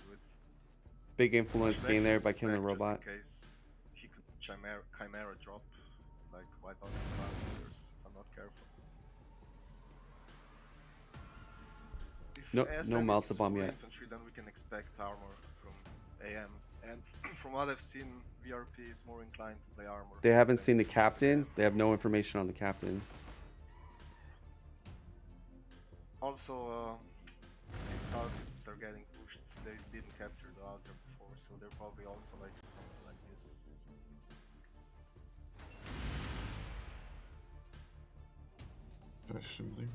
Speaker 4: Do it.
Speaker 1: Big influence
Speaker 4: Should
Speaker 1: gain there
Speaker 4: actually
Speaker 1: by killing the
Speaker 4: back
Speaker 1: robot.
Speaker 4: Just in case he could Chimera drop, like wipe out the Gladius if I'm not careful. If
Speaker 1: No
Speaker 4: SM
Speaker 1: Malta
Speaker 4: is
Speaker 1: bomb
Speaker 4: full
Speaker 1: yet.
Speaker 4: infantry, then we can expect armor from AM. And from what I've seen, VRP is more inclined to play armor.
Speaker 1: They haven't seen the captain. They have no information on the captain.
Speaker 4: Also, these cultists are getting pushed. They didn't capture the altar before, so they're probably also like something like this.
Speaker 3: Possibly.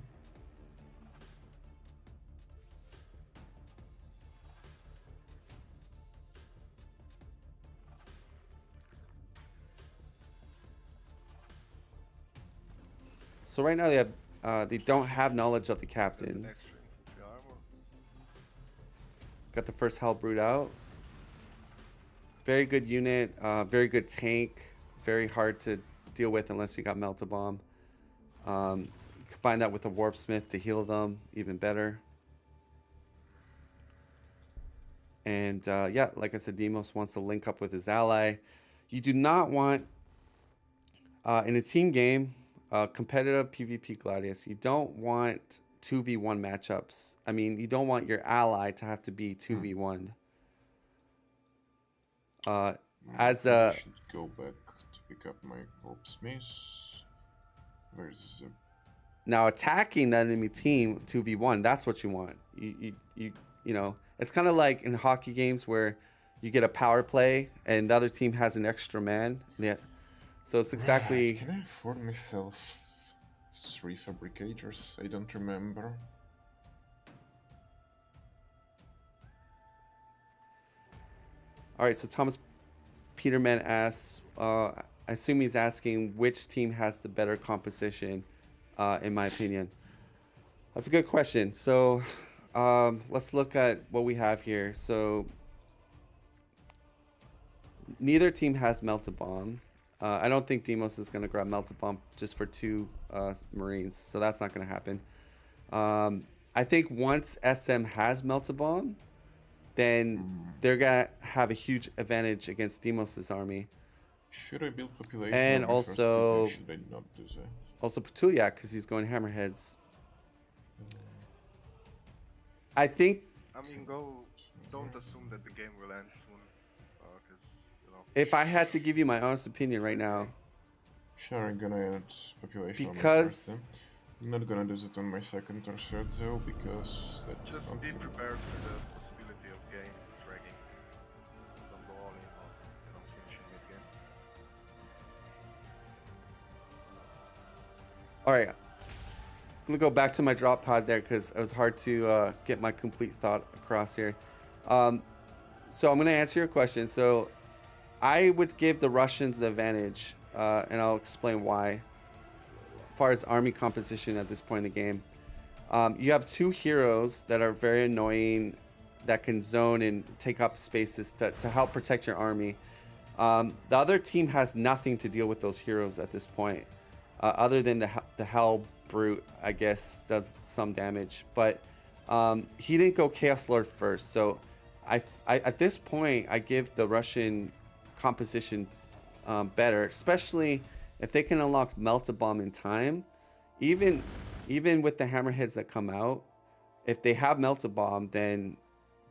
Speaker 1: So right now they don't have knowledge of the captains.
Speaker 4: Extra infantry armor.
Speaker 1: Got the first Hell Brood out. Very good unit, very good tank. Very hard to deal with unless you got Melta Bomb. Combine that with a Warp Smith to heal them, even better. And yeah, like I said, Deimos wants to link up with his ally. You do not want, in a team game, competitive PvP Gladius, you don't want 2v1 matchups. I mean, you don't want your ally to have to be 2v1. As a...
Speaker 3: I should go back to pick up my Warp Smith. Where's the...
Speaker 1: Now attacking that enemy team 2v1, that's what you want. You know, it's kind of like in hockey games where you get a power play, and the other team has an extra man. Yeah, so it's exactly.
Speaker 3: Can I afford myself 3 fabricators? I don't remember.
Speaker 1: All right, so Thomas Peterman asks, I assume he's asking which team has the better composition, in my opinion. That's a good question. So let's look at what we have here. So neither team has Melta Bomb. I don't think Deimos is going to grab Melta Bomb just for 2 Marines, so that's not going to happen. I think once SM has Melta Bomb, then they're going to have a huge advantage against Deimos' army.
Speaker 3: Should I build population?
Speaker 1: And
Speaker 3: on my first
Speaker 1: also,
Speaker 3: city, should I not do that?
Speaker 1: also Patuljak, because he's going Hammerheads. I think
Speaker 4: I mean, don't assume that the game will end soon, because you know.
Speaker 1: if I had to give you my honest opinion right now,
Speaker 3: Sure, I'm gonna add population on my
Speaker 1: because
Speaker 3: first. I'm not gonna do it on my second or third though, because that's
Speaker 4: Just
Speaker 3: not
Speaker 4: be
Speaker 3: good.
Speaker 4: prepared for the possibility of game dragging. Don't go all in on, finishing mid game.
Speaker 1: all right, I'm gonna go back to my drop pod there because it was hard to get my complete thought across here. So I'm gonna answer your question. So I would give the Russians the advantage, and I'll explain why. As far as army composition at this point in the game, you have 2 heroes that are very annoying, that can zone and take up spaces to help protect your army. The other team has nothing to deal with those heroes at this point, other than the Hell Brute, I guess, does some damage. But he didn't go Chaos Lord first, so I at this point I give the Russian composition better, especially if they can unlock Melta Bomb in time. Even with the Hammerheads that come out, if they have Melta Bomb, then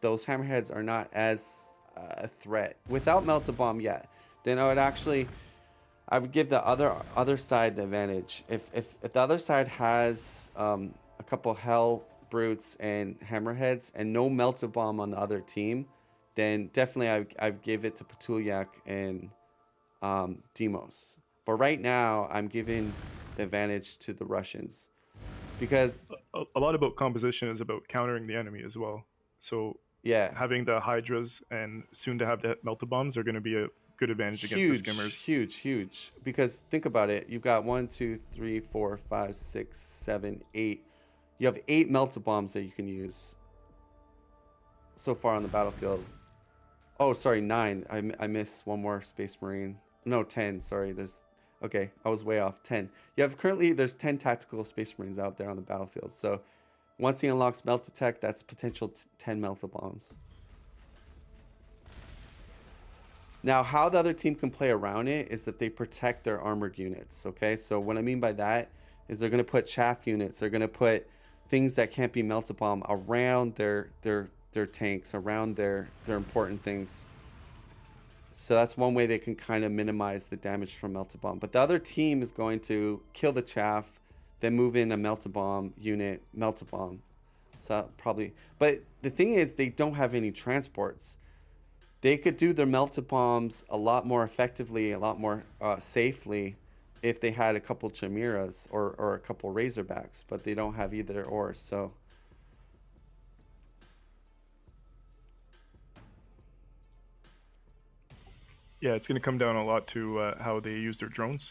Speaker 1: those Hammerheads are not as a threat. Without Melta Bomb yet, then I would give the other side the advantage. If the other side has a couple Hell Brutes and Hammerheads and no Melta Bomb on the other team, then definitely I'd give it to Patuljak and Deimos. But right now, I'm giving the advantage to the Russians because
Speaker 2: A lot about composition is about countering the enemy as well. So
Speaker 1: yeah,
Speaker 2: having the Hydras and soon to have the Melta Bombs are going to be a good advantage against the skimmers.
Speaker 1: huge. Because think about it, you've got 1, 2, 3, 4, 5, 6, 7, 8. You have 8 Melta Bombs that you can use so far on the battlefield. Oh, sorry, 9. I missed one more Space Marine. No, 10. Sorry, okay, I was way off. 10. There's 10 tactical Space Marines out there on the battlefield. So once he unlocks Melta Tech, that's potential 10 Melta Bombs. Now, how the other team can play around it is that they protect their armored units. Okay, so what I mean by that is they're going to put chaff units. They're going to put things that can't be Melta Bomb around their tanks, around their important things. So that's one way they can kind of minimize the damage from Melta Bomb. But the other team is going to kill the chaff, then move in a Melta Bomb unit, Melta Bomb. So probably, but the thing is, they don't have any transports. They could do their Melta Bombs a lot more effectively, a lot more safely, if they had a couple Chimeras or a couple Razorbacks. But they don't have either or. So.
Speaker 2: Yeah, it's going to come down a lot to how they use their drones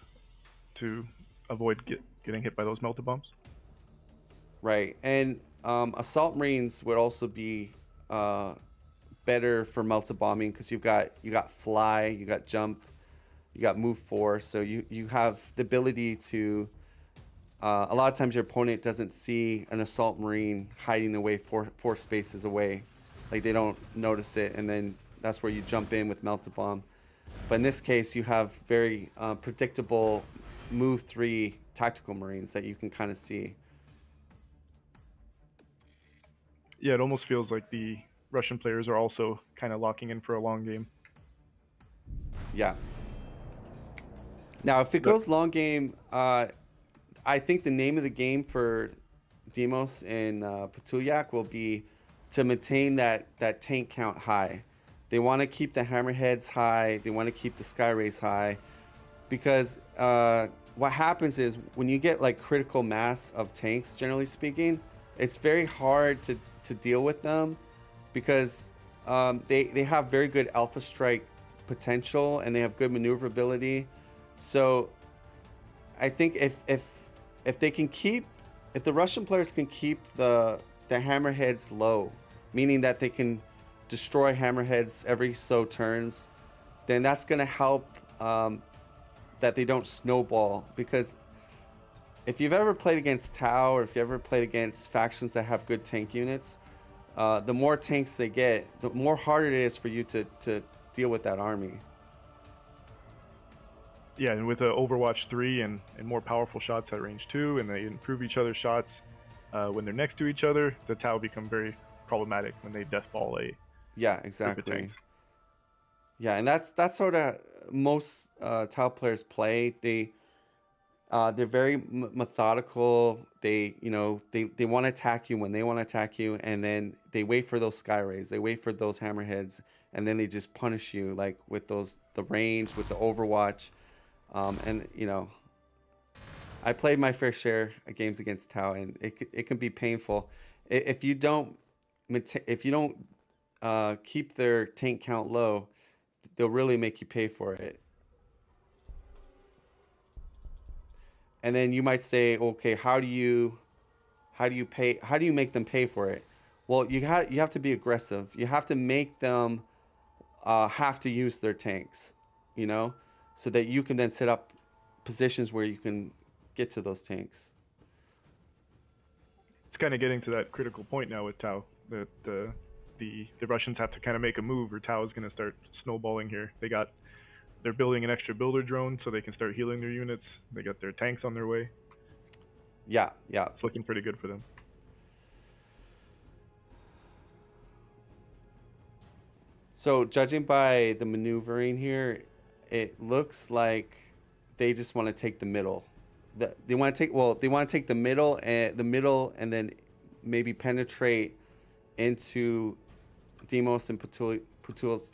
Speaker 2: to avoid getting hit by those Melta Bombs.
Speaker 1: Right, and Assault Marines would also be better for Melta Bombing because you got Fly, you got Jump, you got Move Force, so you have the ability to. A lot of times your opponent doesn't see an Assault Marine hiding away four spaces away, like they don't notice it, and then that's where you jump in with Melta Bomb. But in this case, you have very predictable Move 3 tactical Marines that you can kind of see.
Speaker 2: Yeah, it almost feels like the Russian players are also kind of locking in for a long game.
Speaker 1: Yeah. Now, if it goes long game, I think the name of the game for Deimos and Patuljak will be to maintain that tank count high. They want to keep the hammerheads high. They want to keep the sky rays high, because what happens is when you get like critical mass of tanks, generally speaking, it's very hard to deal with them, because they have very good alpha strike potential and they have good maneuverability. So I think if they can keep, if the Russian players can keep the hammerheads low, meaning that they can destroy hammerheads every so turns, then that's going to help that they don't snowball. Because if you've ever played against Tau, or if you ever played against factions that have good tank units, the more tanks they get, the more harder it is for you to deal with that army.
Speaker 2: Yeah, and with Overwatch 3 and more powerful shots at range 2, and they improve each other's shots when they're next to each other, the Tau become very problematic when they deathball a
Speaker 1: Yeah,
Speaker 2: group of
Speaker 1: exactly.
Speaker 2: tanks.
Speaker 1: Yeah, and that's sort of most Tau players play. They're very methodical. They they want to attack you when they want to attack you, and then they wait for those sky rays. They wait for those hammerheads, and then they just punish you, like with the range, with the Overwatch, and I played my fair share of games against Tau, and it can be painful if you don't keep their tank count low. They'll really make you pay for it. And then you might say, okay, how do you make them pay for it? Well, you have to be aggressive. You have to make them have to use their tanks, so that you can then set up positions where you can get to those tanks.
Speaker 2: It's kind of getting to that critical point now with Tau, that the Russians have to kind of make a move, or Tau is going to start snowballing here. They're building an extra builder drone so they can start healing their units. They got their tanks on their way.
Speaker 1: Yeah.
Speaker 2: It's looking pretty good for them.
Speaker 1: So judging by the maneuvering here, it looks like they just want to take the middle. They want to take the middle, and then maybe penetrate into Deimos and Patulj's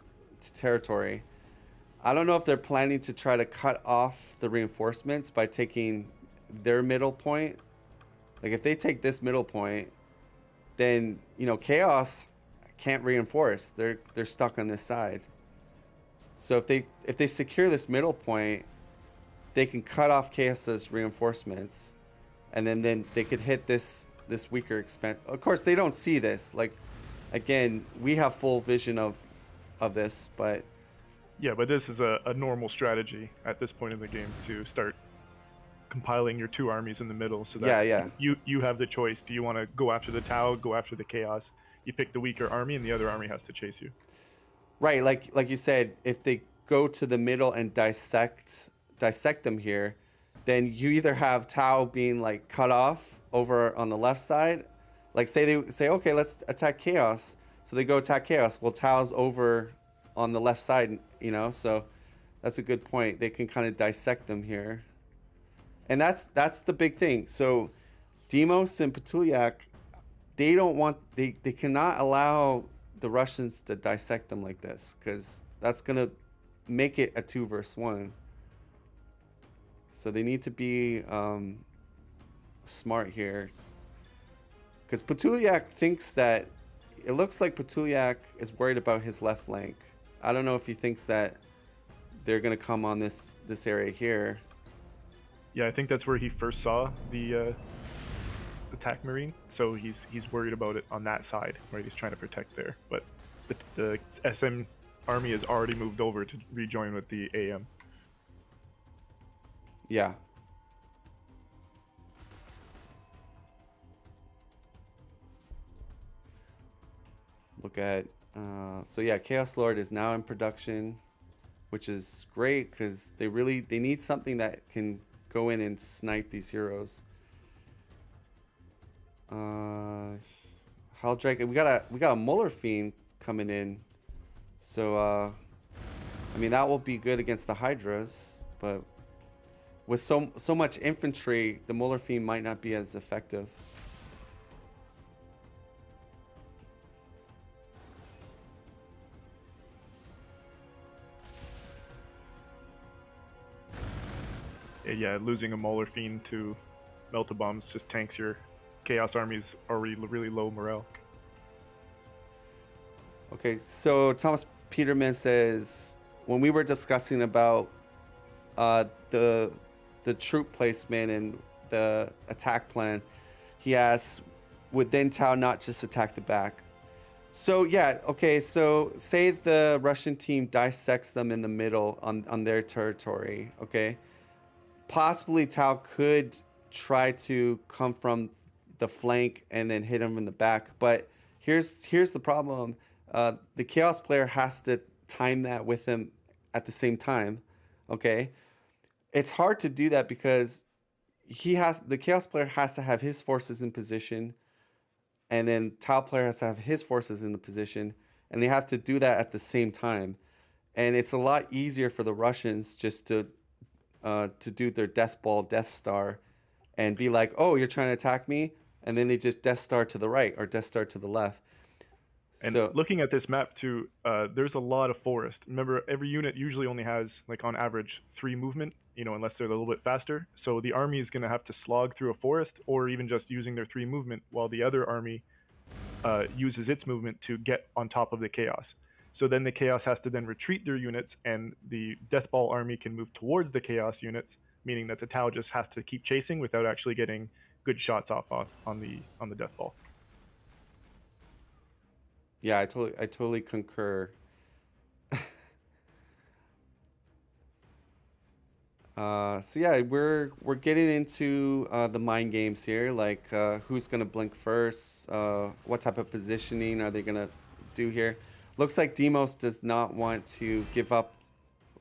Speaker 1: territory. I don't know if they're planning to try to cut off the reinforcements by taking their middle point. Like if they take this middle point, then Chaos can't reinforce. They're stuck on this side. So if they secure this middle point, they can cut off Chaos's reinforcements, and then they could hit this weaker expansion. Of course, they don't see this. Like, again, we have full vision of this, but
Speaker 2: yeah, but this is a normal strategy at this point in the game, to start compiling your two armies in the middle, so that you have the choice. Do you want to go after the Tau, go after the Chaos? You pick the weaker army, and the other army has to chase you.
Speaker 1: Right, like you said, if they go to the middle and dissect them here, then you either have Tau being like cut off over on the left side. Like they say, okay, let's attack Chaos. So they go attack Chaos. Well, Tau's over on the left side, so that's a good point. They can kind of dissect them here. And that's the big thing. So Deimos and Patuljak, they cannot allow the Russians to dissect them like this, because that's gonna make it a 2 versus 1. So they need to be smart here, because Patuljak thinks that, it looks like Patuljak is worried about his left flank. I don't know if he thinks that they're gonna come on this area here.
Speaker 2: Yeah, I think that's where he first saw the attack marine, so he's worried about it on that side where he's trying to protect there. But the SM army has already moved over to rejoin with the AM.
Speaker 1: Yeah. Look at so yeah, Chaos Lord is now in production, which is great, because they need something that can go in and snipe these heroes. Haldrake, we got a Muller Fiend coming in, so I mean, that will be good against the Hydras, but with so much infantry, the Muller Fiend might not be as effective.
Speaker 2: Yeah, losing a Mauler Fiend to Melta Bombs just tanks your Chaos Army's already really low morale.
Speaker 1: Okay, so Thomas Peterman says when we were discussing about uh, the the troop placement and the attack plan, he asks, would then Tau not just attack the back? So yeah, okay. So say the Russian team dissects them in the middle on their territory. Okay, possibly Tau could try to come from the flank and then hit him in the back. But here's the problem. The Chaos player has to time that with him at the same time. Okay, it's hard to do that because the Chaos player has to have his forces in position, and then Tau player has to have his forces in the position, and they have to do that at the same time. And it's a lot easier for the Russians just to do their Death Ball, Death Star, and be like, "Oh, you're trying to attack me," and then they just Death Star to the right or Death Star to the left.
Speaker 2: And
Speaker 1: So
Speaker 2: looking at this map too, there's a lot of forest. Remember, every unit usually only has, like on average, 3 movement, unless they're a little bit faster. So the army is going to have to slog through a forest, or even just using their 3 movement, while the other army uses its movement to get on top of the Chaos. So then the Chaos has to then retreat their units, and the Death Ball army can move towards the Chaos units, meaning that the Tau just has to keep chasing without actually getting good shots off on the Death Ball.
Speaker 1: yeah, I totally concur. So yeah, we're getting into the mind games here, like who's gonna blink first, what type of positioning are they gonna do here. Looks like Deimos does not want to give up,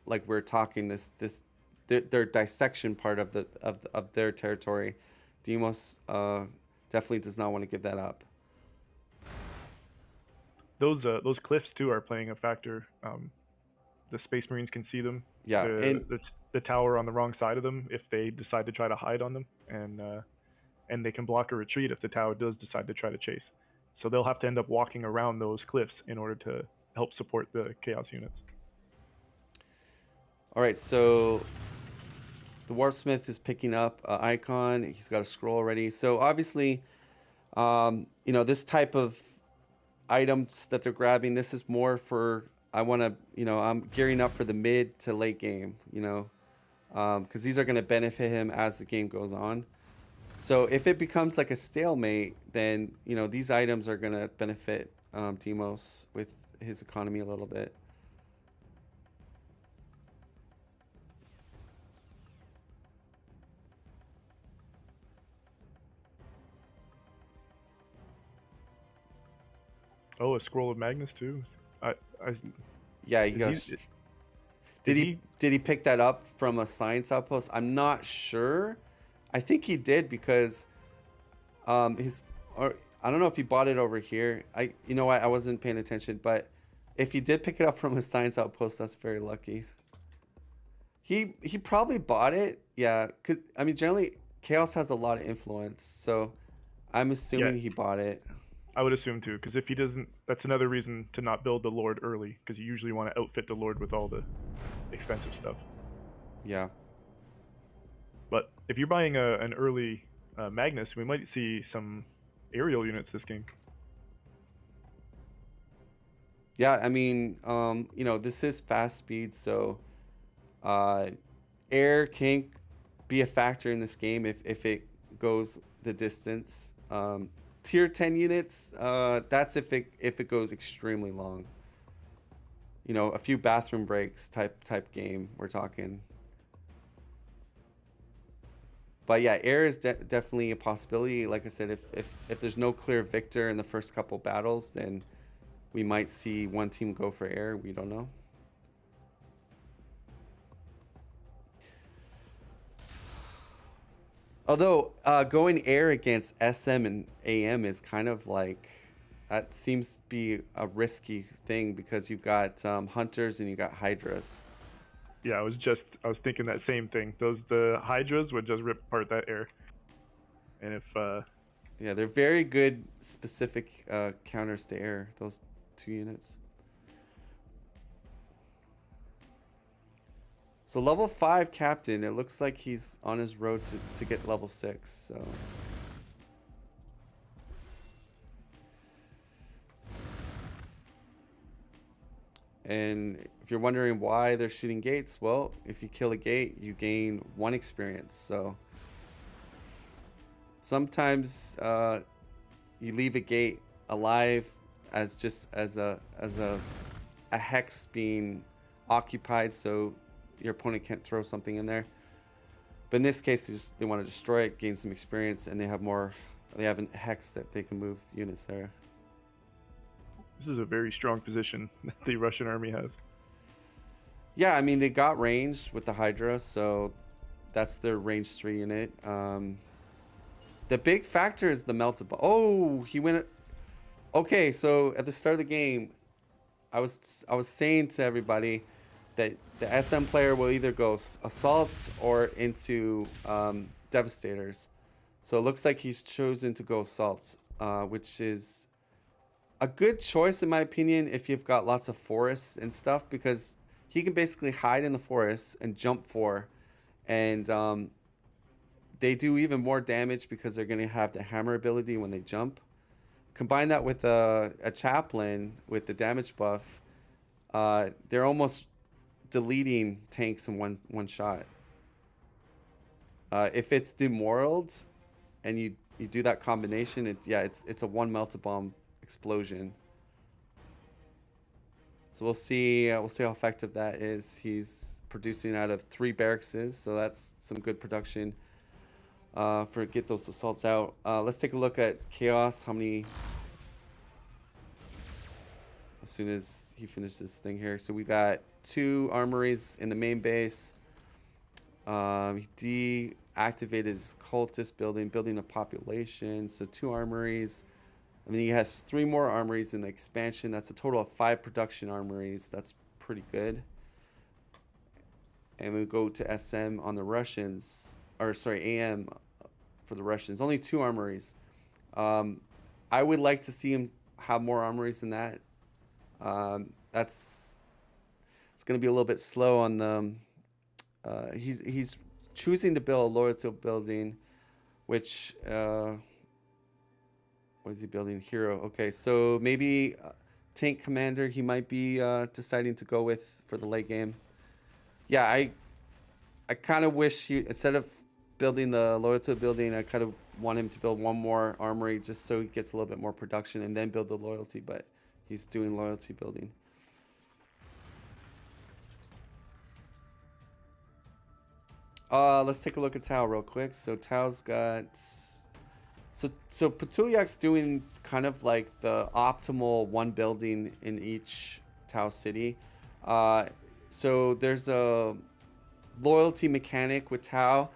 Speaker 1: like we're talking their dissection part of their territory. Deimos definitely does not want to give that up.
Speaker 2: Those cliffs too are playing a factor. The Space Marines can see them.
Speaker 1: Yeah, and
Speaker 2: The tower on the wrong side of them if they decide to try to hide on them, and they can block a retreat if the tower does decide to try to chase. So they'll have to end up walking around those cliffs in order to help support the Chaos units.
Speaker 1: all right, so the Warpsmith is picking up icon. He's got a scroll already. So obviously, this type of items that they're grabbing, this is more for, I'm gearing up for the mid to late game, because these are going to benefit him as the game goes on. So if it becomes like a stalemate, then, these items are going to benefit Deimos with his economy a little bit.
Speaker 2: Oh, a scroll of Magnus too.
Speaker 1: Yeah, did he pick that up from a science outpost? I'm not sure. I think he did because I don't know if he bought it over here. I wasn't paying attention, but if he did pick it up from a science outpost, that's very lucky. He probably bought it. Yeah, cuz generally Chaos has a lot of influence, so I'm assuming he bought it.
Speaker 2: I would assume too, because if he doesn't, that's another reason to not build the Lord early, because you usually want to outfit the Lord with all the expensive stuff.
Speaker 1: Yeah.
Speaker 2: But if you're buying an early Magnus, we might see some aerial units this game.
Speaker 1: Yeah, this is fast speed, so air can be a factor in this game if it goes the distance. Tier 10 units, that's if it goes extremely long. A few bathroom breaks type game we're talking. But yeah, air is definitely a possibility. Like I said, if there's no clear victor in the first couple battles, then we might see one team go for air. We don't know. Although going air against SM and AM is kind of like, that seems to be a risky thing because you've got hunters and you got hydras.
Speaker 2: Yeah, I was thinking that same thing. The hydras would just rip apart that air. And if
Speaker 1: yeah, they're very good specific counters to air, those 2 units. So level 5 captain, it looks like he's on his road to get level 6, so. And if you're wondering why they're shooting gates, well, if you kill a gate, you gain 1 experience. So sometimes you leave a gate alive as just as a hex being occupied, so your opponent can't throw something in there. But in this case, they want to destroy it, gain some experience, and they have a hex that they can move units there.
Speaker 2: This is a very strong position that the Russian army has.
Speaker 1: Yeah, I mean, they got range with the Hydra, so that's their range 3 unit. The big factor is the melted ball. Oh, he went. Okay, so at the start of the game, I was saying to everybody that the SM player will either go assaults or into devastators. So it looks like he's chosen to go assaults, which is a good choice in my opinion if you've got lots of forests and stuff, because he can basically hide in the forest and jump 4, and they do even more damage because they're going to have the hammer ability when they jump. Combine that with a chaplain with the damage buff, they're almost deleting tanks in one shot. If it's demoraled and you do that combination, it's a 1 melted bomb explosion. So we'll see how effective that is. He's producing out of 3 barracks, so that's some good production for get those assaults out. Let's take a look at chaos. How many? As soon as he finishes this thing here, so we got 2 armories in the main base. He deactivated his cultist building a population, so 2 armories. And then he has 3 more armories in the expansion. That's a total of 5 production armories. That's pretty good. And we go to SM on the Russians, or sorry, AM for the Russians. Only 2 armories. I would like to see him have more armories than that. It's going to be a little bit slow on the. He's choosing to build a loyalty building, which. What is he building? Hero. Okay, so maybe tank commander he might be deciding to go with for the late game. Yeah, I kind of wish he, instead of building the loyalty building, I kind of want him to build 1 more armory just so he gets a little bit more production and then build the loyalty, but he's doing loyalty building. Let's take a look at Tau real quick. So Tau's got... So Patuljak's doing kind of like the optimal 1 building in each Tau city. So there's a loyalty mechanic with Tau.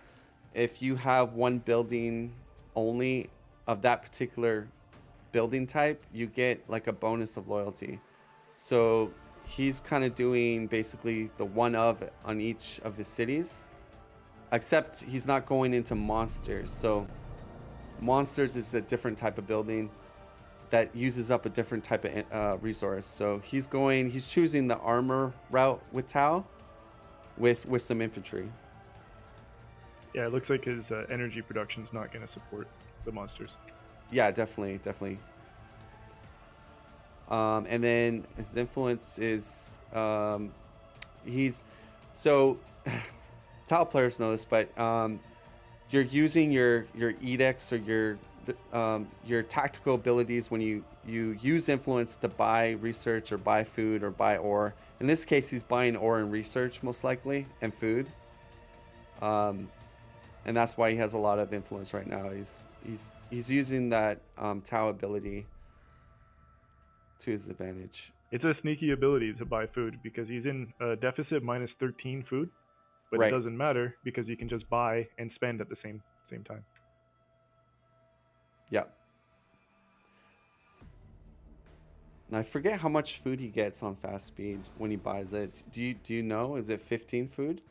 Speaker 1: If you have 1 building only of that particular building type, you get like a bonus of loyalty. So he's kind of doing basically the 1 of on each of his cities, except he's not going into monsters. So monsters is a different type of building that uses up a different type of resource. So he's choosing the armor route with Tau with some infantry.
Speaker 2: Yeah, it looks like his energy production is not going to support the monsters.
Speaker 1: Yeah, definitely. And then his influence is so Tau players know this, but you're using your edicts or your tactical abilities when you use influence to buy research or buy food or buy ore. In this case, he's buying ore and research most likely, and food. And that's why he has a lot of influence right now. He's using that Tau ability to his advantage.
Speaker 2: It's a sneaky ability to buy food because he's in a deficit minus 13 food. But
Speaker 1: Right.
Speaker 2: It doesn't matter because you can just buy and spend at the same time.
Speaker 1: Yeah. Now I forget how much food he gets on fast speed when he buys it. Do you know? Is it 15 food?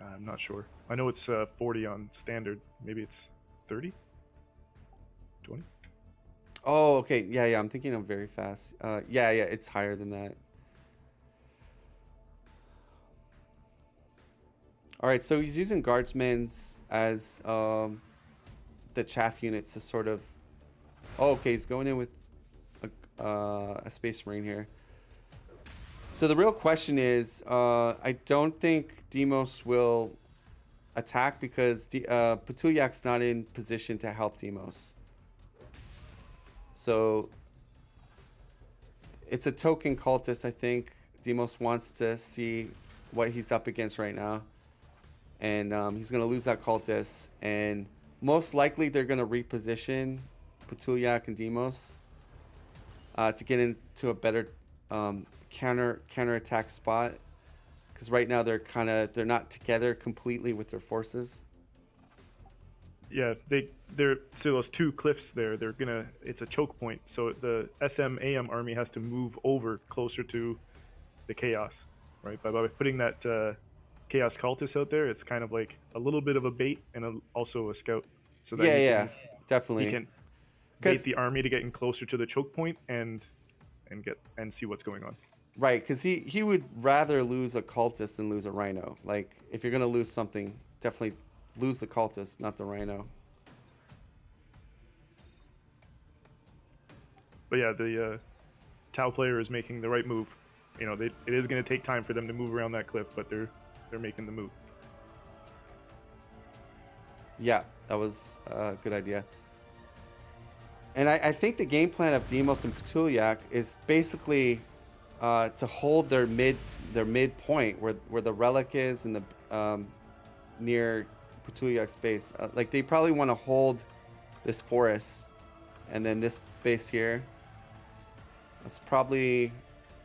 Speaker 2: I'm not sure. I know it's 40 on standard. Maybe it's 30? 20?
Speaker 1: Oh, okay. Yeah. I'm thinking of very fast. Yeah. It's higher than that. All right, so he's using guardsmen's as the chaff units to sort of. Oh, okay, he's going in with a space marine here. So the real question is, I don't think Deimos will attack because Patuljak's not in position to help Deimos. So it's a token cultist, I think. Deimos wants to see what he's up against right now. And he's going to lose that cultist. And most likely they're going to reposition Patuljak and Deimos to get into a better counter attack spot. Because right now they're not together completely with their forces.
Speaker 2: Yeah, so those two cliffs there, it's a choke point. So the SM/AM army has to move over closer to the chaos, right? By putting that chaos cultist out there, it's kind of like a little bit of a bait and also a scout. So that
Speaker 1: definitely.
Speaker 2: He can bait the army to get in closer to the choke point and see what's going on.
Speaker 1: Right, because he would rather lose a cultist than lose a rhino. Like, if you're going to lose something, definitely lose the cultist, not the rhino.
Speaker 2: But yeah, the Tau player is making the right move. You know, it is going to take time for them to move around that cliff, but they're making the move.
Speaker 1: Yeah, that was a good idea. And I think the game plan of Deimos and Patuljak is basically to hold their mid point where the relic is and the near Patuljak's base. Like, they probably want to hold this forest and then this base here. That's probably,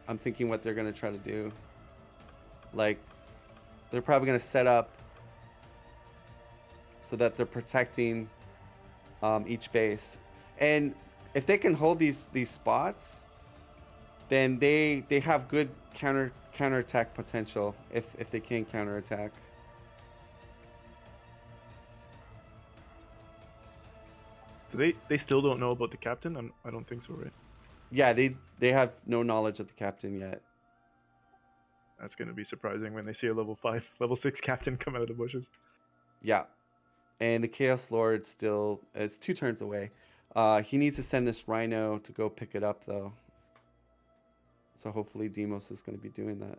Speaker 1: I'm thinking, what they're going to try to do. Like, they're probably going to set up so that they're protecting each base. And if they can hold these spots, then they have good counterattack potential if they can counterattack.
Speaker 2: So they still don't know about the captain? I don't think so, right?
Speaker 1: Yeah, they have no knowledge of the captain yet.
Speaker 2: That's going to be surprising when they see a level 5, level 6 captain come out of the bushes.
Speaker 1: Yeah. And the Chaos Lord still is 2 turns away. He needs to send this Rhino to go pick it up, though. So hopefully Deimos is going to be doing that.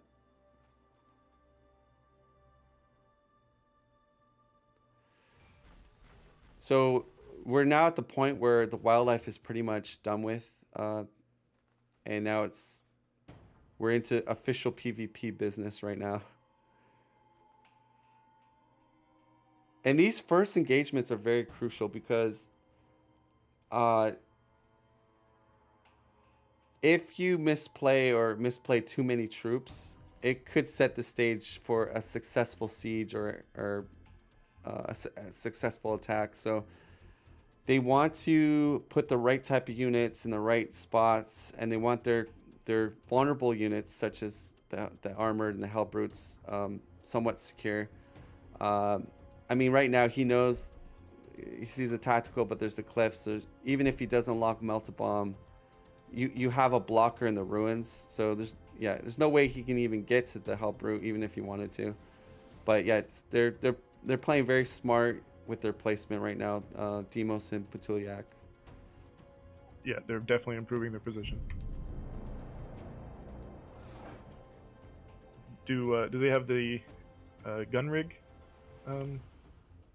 Speaker 1: So we're now at the point where the wildlife is pretty much done with. And now we're into official PvP business right now. And these first engagements are very crucial because if you misplay too many troops, it could set the stage for a successful siege or a successful attack. So they want to put the right type of units in the right spots, and they want their vulnerable units, such as the armored and the hell brutes, somewhat secure. I mean, right now he sees a tactical, but there's a cliff. So even if he doesn't lock Melt-A-Bomb, you have a blocker in the ruins. So there's no way he can even get to the hell brute, even if he wanted to. But yeah, they're playing very smart with their placement right now, Deimos and Patuljak.
Speaker 2: Yeah, they're definitely improving their position. Do they have the gun rig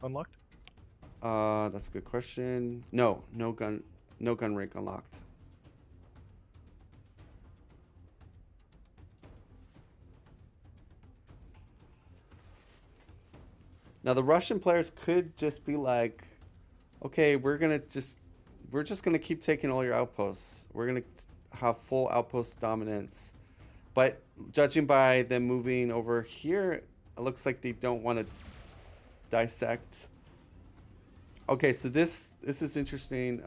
Speaker 2: unlocked?
Speaker 1: That's a good question. No gun rig unlocked. Now the Russian players could just be like, okay, we're just gonna keep taking all your outposts. We're gonna have full outpost dominance. But judging by them moving over here, it looks like they don't want to dissect. Okay, so this is interesting.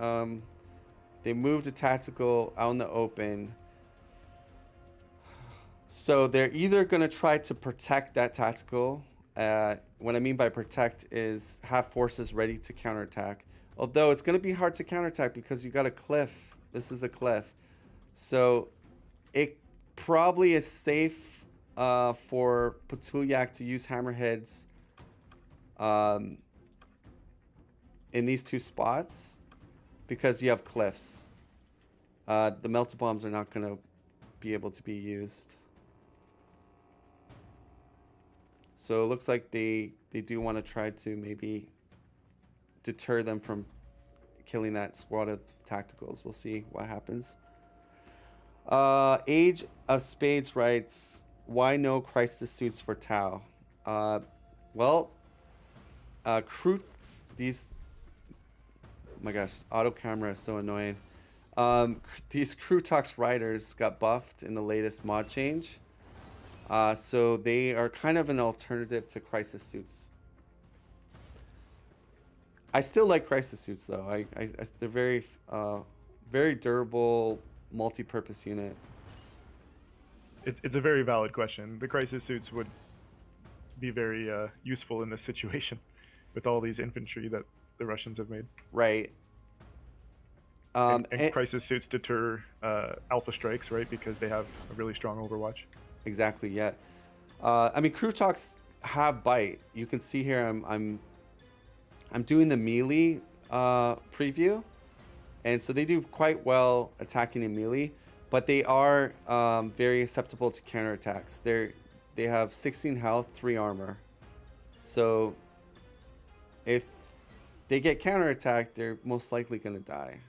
Speaker 1: They moved a tactical out in the open. So they're either going to try to protect that tactical. What I mean by protect is have forces ready to counterattack. Although it's going to be hard to counterattack because you got a cliff. This is a cliff. So it probably is safe for Patuljak to use hammerheads um, in these two spots because you have cliffs. The melted bombs are not going to be able to be used. So it looks like they do want to try to maybe deter them from killing that squad of tacticals. We'll see what happens. Age of Spades writes, why no crisis suits for Tau? Well, crew, these, oh my gosh, auto camera is so annoying. These Crew Talks riders got buffed in the latest mod change. So they are kind of an alternative to crisis suits. I still like crisis suits though. They're very, very durable, multi-purpose unit.
Speaker 2: It's a very valid question. The crisis suits would be very useful in this situation with all these infantry that the Russians have made.
Speaker 1: Right.
Speaker 2: And crisis suits deter alpha strikes, right? Because they have a really strong overwatch.
Speaker 1: Exactly. Yeah. I mean, Crew Talks have bite. You can see here. I'm doing the melee preview, and so they do quite well attacking in melee, but they are very susceptible to counterattacks. They have 16 health, 3 armor. So if they get counterattacked, they're most likely going to die.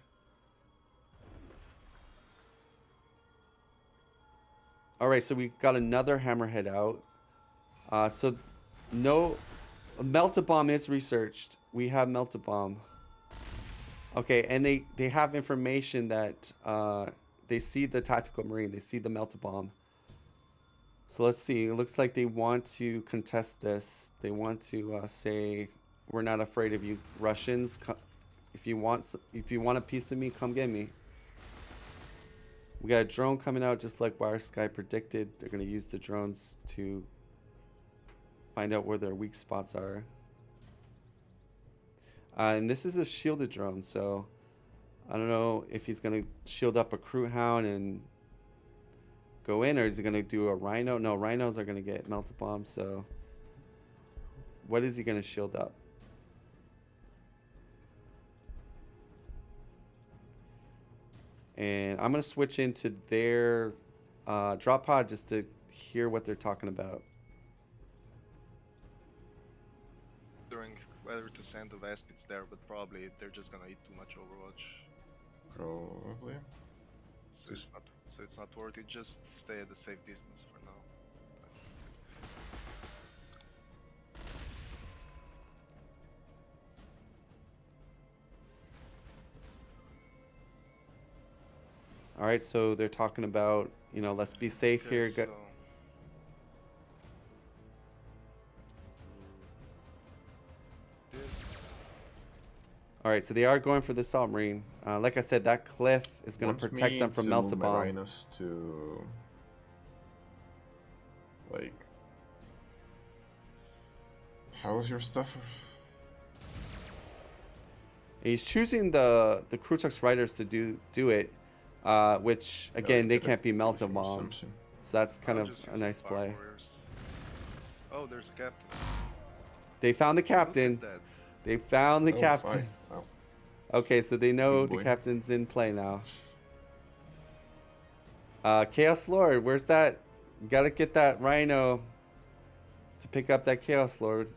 Speaker 1: All right, so we got another hammerhead out. So no, melted bomb is researched. We have melted bomb. Okay, and they have information that they see the tactical marine. They see the melted bomb. So let's see. It looks like they want to contest this. They want to say, "We're not afraid of you, Russians. If you want a piece of me, come get me." We got a drone coming out just like Wire Sky predicted. They're going to use the drones to find out where their weak spots are. And this is a shielded drone, so I don't know if he's going to shield up a crew hound and go in, or is he going to do a rhino? No, rhinos are going to get melted bombs, so what is he going to shield up? And I'm going to switch into their drop pod just to hear what they're talking about.
Speaker 4: Wondering whether to send the Vespids there, but probably they're just gonna eat too much Overwatch.
Speaker 3: Probably.
Speaker 4: So it's not worth it. Just stay at the safe distance for now.
Speaker 1: All right, so they're talking about, you know, let's be safe here.
Speaker 4: So
Speaker 1: All right, so they are going for the assault marine. Like I said, that cliff is going to protect them from melted bomb.
Speaker 3: Rhinos to like, how's your stuff?
Speaker 1: He's choosing the Crew Talks riders to do it, which again they can't be melted bomb. So that's kind of a nice play.
Speaker 4: Warriors. Oh, there's a captain.
Speaker 1: They found the captain.
Speaker 4: Look at that.
Speaker 1: They found the captain.
Speaker 3: Wow.
Speaker 1: Okay, so they know
Speaker 3: Big
Speaker 1: the
Speaker 3: boy.
Speaker 1: captain's in play now. Chaos Lord, where's that? Gotta get that rhino to pick up that Chaos Lord.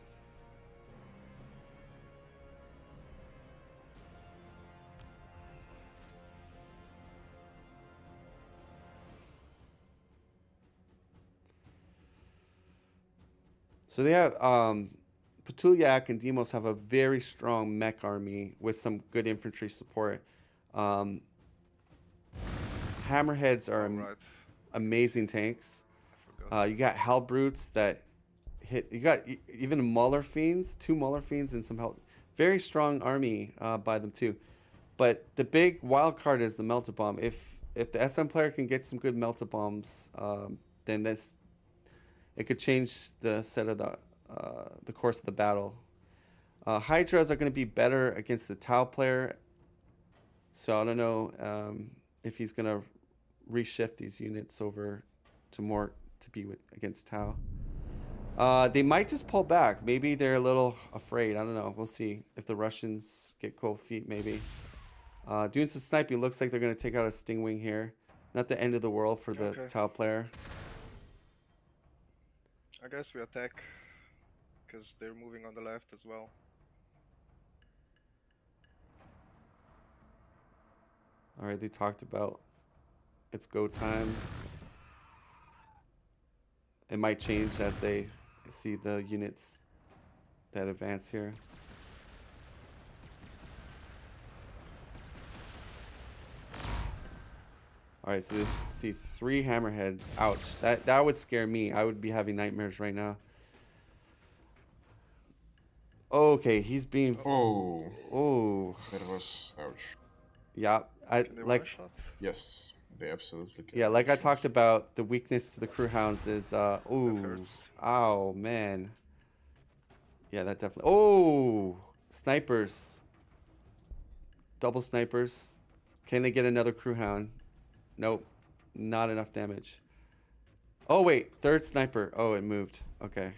Speaker 1: So they have Patuljak and Deimos have a very strong mech army with some good infantry support. Hammerheads are
Speaker 4: Right.
Speaker 1: amazing tanks.
Speaker 4: I forgot.
Speaker 1: You got Hell Brutes that hit. You got even Muller Fiends, 2 Muller Fiends, and some help. Very strong army by them too. But the big wild card is the melted bomb. If the SM player can get some good melted bombs, then it could change the set of the course of the battle. Hydras are going to be better against the Tau player, so I don't know if he's going to reshift these units over to be against Tau. They might just pull back. Maybe they're a little afraid. I don't know. We'll see if the Russians get cold feet. Maybe. Doing some sniping. Looks like they're gonna take out a Stingwing here. Not the end of the world for the
Speaker 5: Okay.
Speaker 1: Tau player.
Speaker 5: I guess we attack because they're moving on the left as well.
Speaker 1: All right, they talked about it's go time. It might change as they see the units that advance here. All right, so they see 3 hammerheads. Ouch. That would scare me. I would be having nightmares right now. Okay, he's being.
Speaker 3: Oh,
Speaker 1: Oh,
Speaker 3: that was ouch.
Speaker 1: yeah. I
Speaker 5: Can they
Speaker 1: like.
Speaker 5: one-shot?
Speaker 3: Yes, they absolutely can.
Speaker 1: Yeah, like I talked about, the weakness to the crew hounds is ooh,
Speaker 5: hurts.
Speaker 1: ow, man. Yeah, that definitely. Oh, snipers. Double snipers. Can they get another crew hound? Nope, not enough damage. Oh wait, third sniper. Oh, it moved. Okay.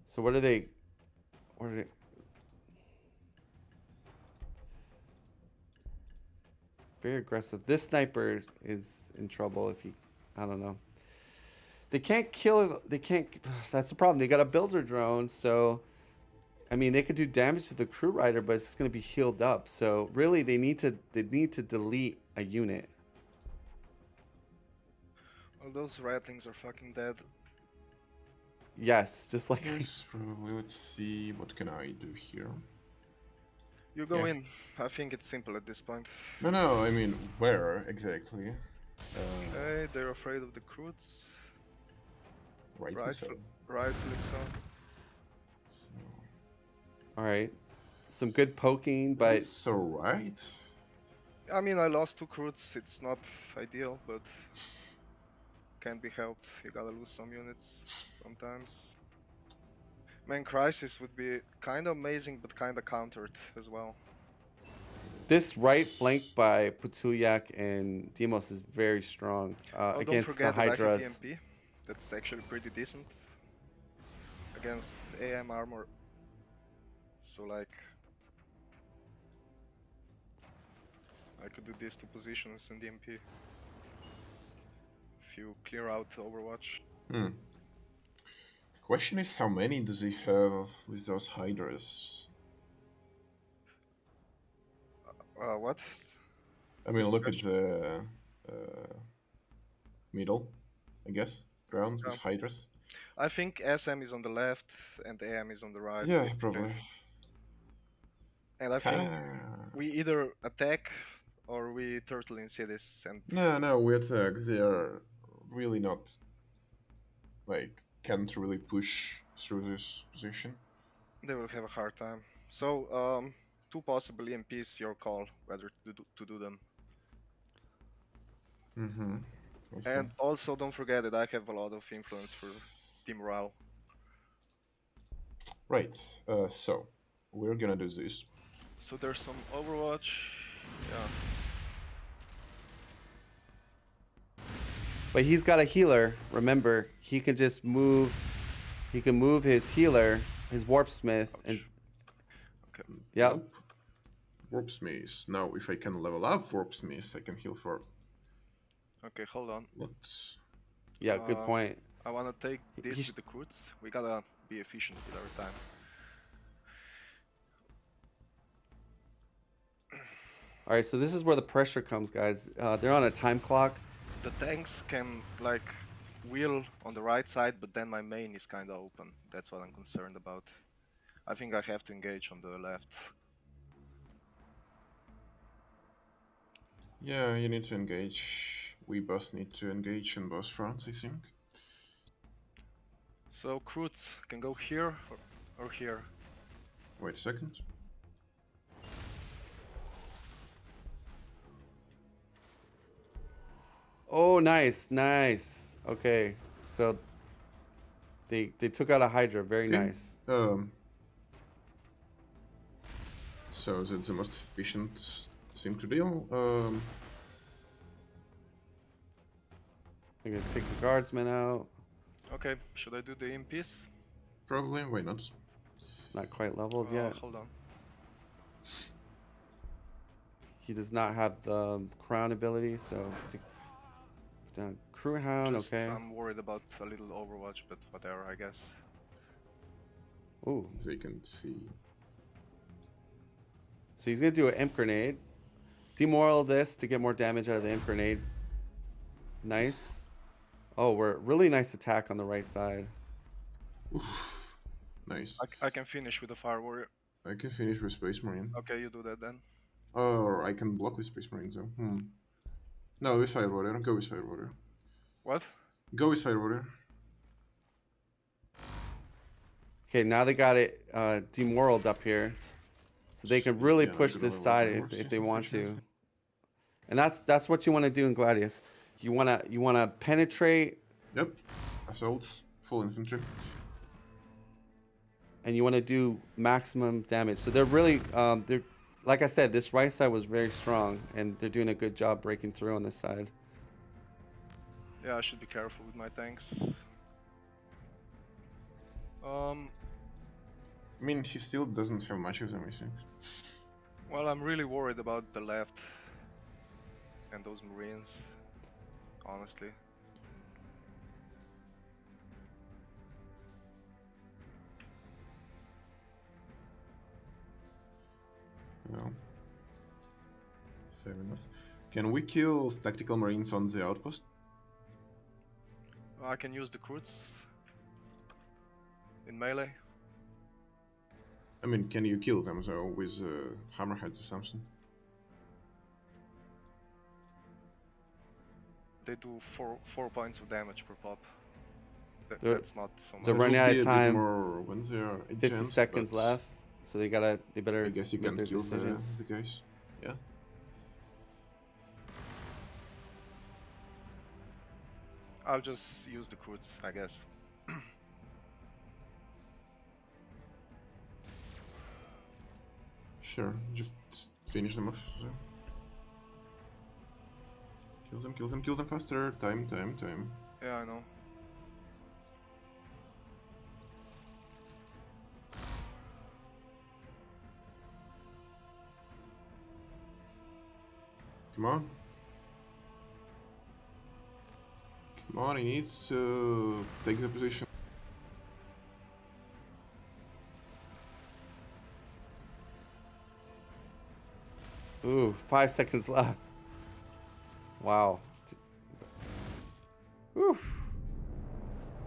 Speaker 1: So what are they? What are they? Very aggressive. This sniper is in trouble if he, I don't know. They can't kill, they can't, that's the problem. They got a builder drone, so, I mean, they could do damage to the crew rider, but it's just going to be healed up. So really they need to delete a unit.
Speaker 5: Well, those ratlings are fucking dead.
Speaker 1: Yes, just like,
Speaker 3: Yes, probably. Let's see, what can I do here?
Speaker 5: You go
Speaker 3: Yeah.
Speaker 5: in. I think it's simple at this point.
Speaker 3: No, I mean, where exactly?
Speaker 5: Okay, they're afraid of the Croods.
Speaker 3: Rightly so.
Speaker 5: Rightfully so.
Speaker 1: all right. Some good poking, but
Speaker 3: It's alright.
Speaker 5: I mean, I lost 2 Croods. It's not ideal, but can't be helped. You gotta lose some units sometimes. Man, Crisis would be kinda amazing, but kinda countered as well.
Speaker 1: this right flank by Patuljak and Deimos is very strong
Speaker 5: Oh, don't
Speaker 1: against the
Speaker 5: forget that I have
Speaker 1: Hydras.
Speaker 5: EMP. That's actually pretty decent against AM armor. So like, I could do these 2 positions and EMP. If you clear out Overwatch.
Speaker 3: Hmm. Question is, how many does he have with those Hydras?
Speaker 5: What?
Speaker 3: I mean, look at the middle, I guess, ground with
Speaker 5: Yeah.
Speaker 3: Hydras.
Speaker 5: I think SM is on the left and AM is on the right.
Speaker 3: Yeah, probably.
Speaker 5: And I think
Speaker 3: Ah.
Speaker 5: we either attack or we turtle in cities and
Speaker 3: No, we attack. They are really not, like, can't really push through this position.
Speaker 5: they will have a hard time. So, 2 possible EMPs, your call whether to do them.
Speaker 3: Mm-hmm.
Speaker 5: And also don't forget that I have a lot of influence for team morale.
Speaker 3: Right, so we're gonna do this.
Speaker 5: So there's some Overwatch. Yeah.
Speaker 1: But he's got a healer. Remember, he can just move. He can move his healer, his warp smith, and
Speaker 5: Okay.
Speaker 1: yep.
Speaker 3: Nope. Warp Smith. Now, if I can level up Warp Smith, I can heal for
Speaker 5: Okay, hold on.
Speaker 3: lots.
Speaker 1: Yeah, good point.
Speaker 5: I wanna take this
Speaker 1: He's-
Speaker 5: with the Croods. We gotta be efficient with our time.
Speaker 1: All right, so this is where the pressure comes, guys. They're on a time clock.
Speaker 5: The tanks can like wheel on the right side, but then my main is kinda open. That's what I'm concerned about. I think I have to engage on the left.
Speaker 3: Yeah, you need to engage. We both need to engage on both fronts, I think.
Speaker 5: So Croods can go here or here.
Speaker 3: Wait a second.
Speaker 1: Oh, nice, nice. Okay, so they took out a Hydra. Very
Speaker 3: Okay.
Speaker 1: nice.
Speaker 3: So that's the most efficient thing to do.
Speaker 1: They're gonna take the guardsmen out.
Speaker 5: Okay, should I do the EMPs?
Speaker 3: Probably. Why not?
Speaker 1: Not quite leveled yet.
Speaker 5: Hold on.
Speaker 1: He does not have the crown ability, so to put down crew hound.
Speaker 5: Just,
Speaker 1: Okay.
Speaker 5: I'm worried about a little Overwatch, but whatever, I guess.
Speaker 1: Ooh.
Speaker 3: They can see.
Speaker 1: So he's gonna do an imp grenade. Demoral this to get more damage out of the imp grenade. Nice. Oh, we're really nice attack on the right side.
Speaker 3: Oof. Nice.
Speaker 5: I can finish with the Fire Warrior.
Speaker 3: I can finish with Space Marine.
Speaker 5: Okay, you do that then.
Speaker 3: Or I can block with Space Marine, though. No, with Fire Warrior. Go with Fire Warrior.
Speaker 5: What?
Speaker 3: Go with Fire Warrior.
Speaker 1: Okay, now they got it demoraled up here, so they can really
Speaker 3: Yeah,
Speaker 1: push
Speaker 3: good
Speaker 1: this
Speaker 3: level
Speaker 1: side
Speaker 3: armor
Speaker 1: if they want to.
Speaker 3: concentration.
Speaker 1: And that's what you want to do in Gladius. You wanna penetrate,
Speaker 3: Yep. Assaults. Full infantry.
Speaker 1: and you want to do maximum damage. So they're really they're like I said, this right side was very strong, and they're doing a good job breaking through on this side.
Speaker 5: Yeah, I should be careful with my tanks.
Speaker 3: I mean, he still doesn't have much of them, I think.
Speaker 5: Well, I'm really worried about the left and those Marines, honestly.
Speaker 3: No. Fair enough. Can we kill tactical marines on the outpost?
Speaker 5: I can use the Kroots in melee.
Speaker 3: I mean, can you kill them though with hammerheads or something?
Speaker 5: They do 4 points of damage per pop.
Speaker 1: They're-
Speaker 5: That's not so much.
Speaker 1: they're
Speaker 3: It
Speaker 1: running
Speaker 3: would
Speaker 1: out
Speaker 3: be
Speaker 1: of
Speaker 3: a bit
Speaker 1: time.
Speaker 3: more when they are
Speaker 1: 50
Speaker 3: advanced,
Speaker 1: seconds
Speaker 3: but
Speaker 1: left, so they better
Speaker 3: I guess you
Speaker 1: make
Speaker 3: can't
Speaker 1: their
Speaker 3: kill
Speaker 1: decisions.
Speaker 3: the guys. Yeah.
Speaker 5: I'll just use the Kroots, I guess.
Speaker 3: Sure, just finish them off. So. Kill them faster. Time.
Speaker 5: Yeah, I know.
Speaker 3: Come on. Come on, he needs to take the position.
Speaker 1: Ooh, 5 seconds left. Wow. Ooh.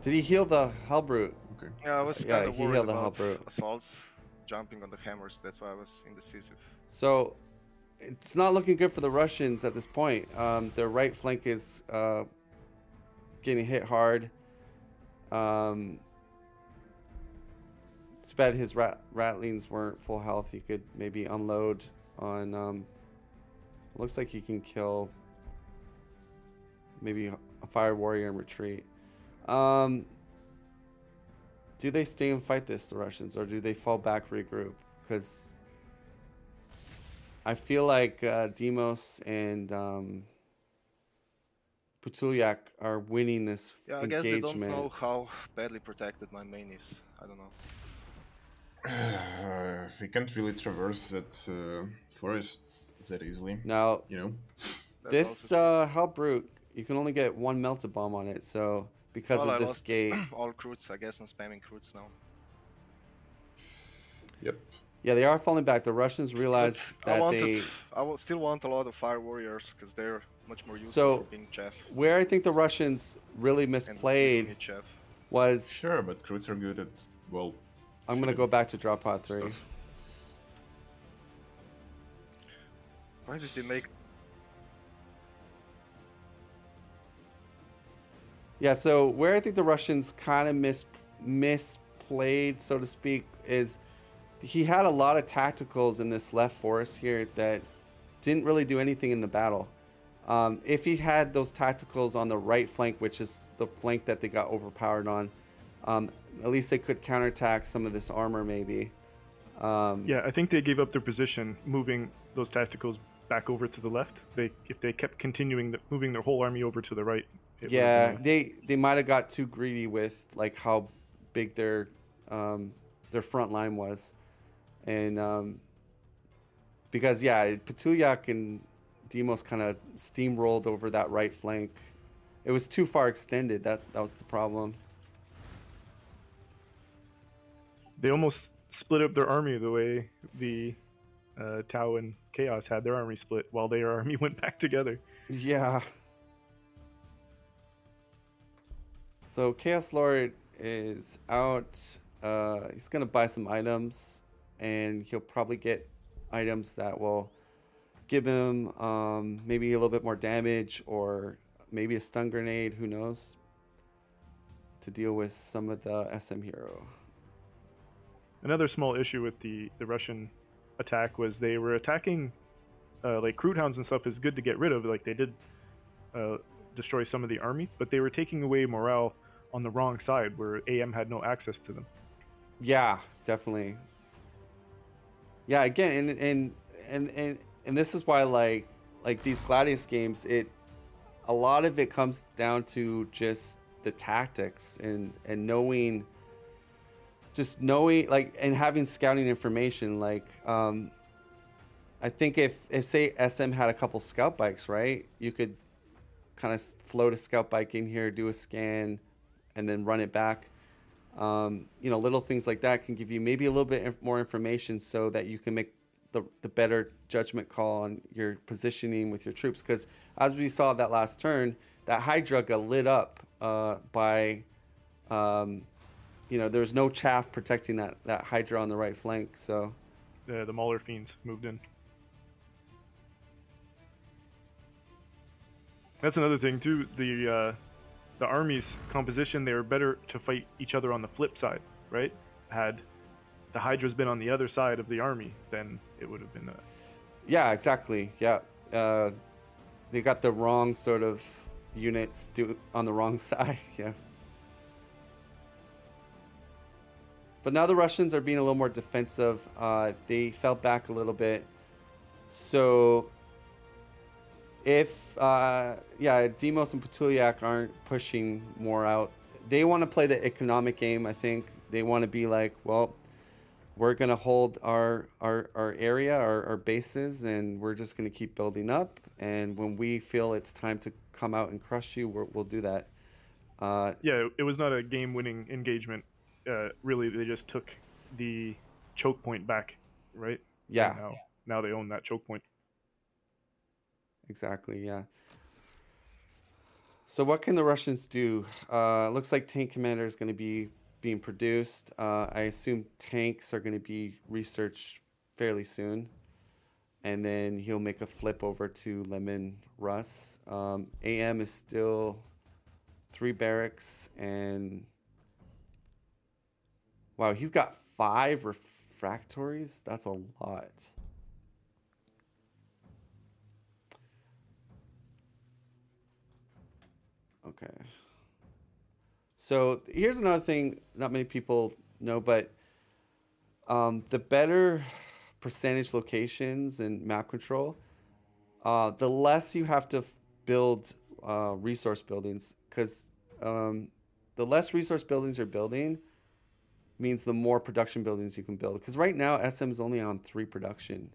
Speaker 1: Did he heal the Hellbrute?
Speaker 3: Okay.
Speaker 5: Yeah, I was
Speaker 1: Yeah,
Speaker 5: kind of
Speaker 1: he
Speaker 5: worried
Speaker 1: healed the
Speaker 5: about
Speaker 1: Hellbrute.
Speaker 5: assaults, jumping on the hammers. That's why I was indecisive.
Speaker 1: So, it's not looking good for the Russians at this point. Their right flank is getting hit hard. It's bad his ratlings weren't full health. He could maybe unload on. Looks like he can kill maybe a fire warrior and retreat. Do they stay and fight this, the Russians, or do they fall back, regroup? Because I feel like Deimos and Patuljak are winning this
Speaker 5: Yeah, I guess they
Speaker 1: engagement.
Speaker 5: don't know how badly protected my main is. I don't know.
Speaker 3: We can't really traverse that forest that easily.
Speaker 1: Now,
Speaker 3: You know.
Speaker 5: That's
Speaker 1: this
Speaker 5: also
Speaker 1: Hellbrute, you can only get one melted bomb on it, so because
Speaker 5: Well,
Speaker 1: of
Speaker 5: I
Speaker 1: this
Speaker 5: lost
Speaker 1: gate.
Speaker 5: all Kroots, I guess I'm spamming Kroots now.
Speaker 3: Yep.
Speaker 1: Yeah, they are falling back. The Russians realize
Speaker 5: But
Speaker 1: that
Speaker 5: I will still want a lot of Fire Warriors because they're much more useful
Speaker 1: So,
Speaker 5: for being Chef.
Speaker 1: where I think the Russians really
Speaker 5: And we
Speaker 1: misplayed
Speaker 5: don't need Chef.
Speaker 1: was
Speaker 3: Sure, but Kroots are good at, well,
Speaker 1: I'm gonna go back to drop pod 3.
Speaker 3: stuff.
Speaker 5: Why did they make...
Speaker 1: Yeah, so where I think the Russians kind of misplayed, so to speak, is he had a lot of tacticals in this left forest here that didn't really do anything in the battle. If he had those tacticals on the right flank, which is the flank that they got overpowered on, at least they could counterattack some of this armor maybe.
Speaker 2: Yeah, I think they gave up their position, moving those tacticals back over to the left. If they kept continuing moving their whole army over to the right, it
Speaker 1: Yeah,
Speaker 2: would've been
Speaker 1: they might have got too greedy with like how big their front line was, and because yeah, Patuljak and Deimos kind of steamrolled over that right flank. It was too far extended. That was the problem.
Speaker 2: they almost split up their army the way the Tau and Chaos had their army split while their army went back together.
Speaker 1: Yeah. So Chaos Lord is out. He's gonna buy some items, and he'll probably get items that will give him maybe a little bit more damage, or maybe a stun grenade. Who knows? To deal with some of the SM hero.
Speaker 2: Another small issue with the Russian attack was they were attacking like crude hounds and stuff is good to get rid of. Like they did destroy some of the army, but they were taking away morale on the wrong side where AM had no access to them.
Speaker 1: Yeah, definitely. Yeah, again, and this is why like these Gladius games, a lot of it comes down to just the tactics and knowing like, and having scouting information. Like I think if say SM had a couple scout bikes, right, you could kind of float a scout bike in here, do a scan, and then run it back. Little things like that can give you maybe a little bit more information so that you can make the better judgment call on your positioning with your troops. Because as we saw that last turn, that Hydra got lit up by, there's no chaff protecting that Hydra on the right flank. So
Speaker 2: The Mauler Fiends moved in. That's another thing too. The army's composition, they were better to fight each other on the flip side, right? Had the Hydra's been on the other side of the army, then it would have been
Speaker 1: yeah, exactly. Yeah, they got the wrong sort of units on the wrong side. Yeah. But now the Russians are being a little more defensive. They fell back a little bit. So if Deimos and Patuljak aren't pushing more out, they want to play the economic game. I think they want to be like, well, we're gonna hold our area, our bases, and we're just gonna keep building up. And when we feel it's time to come out and crush you, we'll do that.
Speaker 2: Yeah, it was not a game-winning engagement. Really, they just took the choke point back, right?
Speaker 1: Yeah.
Speaker 2: And now they own that choke point.
Speaker 1: Exactly, yeah. So what can the Russians do? Looks like tank commander is going to be being produced. I assume tanks are going to be researched fairly soon. And then he'll make a flip over to Lemon Russ. AM is still 3 barracks, and wow, he's got 5 refractories. That's a lot. Okay. So here's another thing not many people know, but the better percentage locations and map control, the less you have to build resource buildings, because the less resource buildings you're building means the more production buildings you can build. Because right now SM is only on 3 production,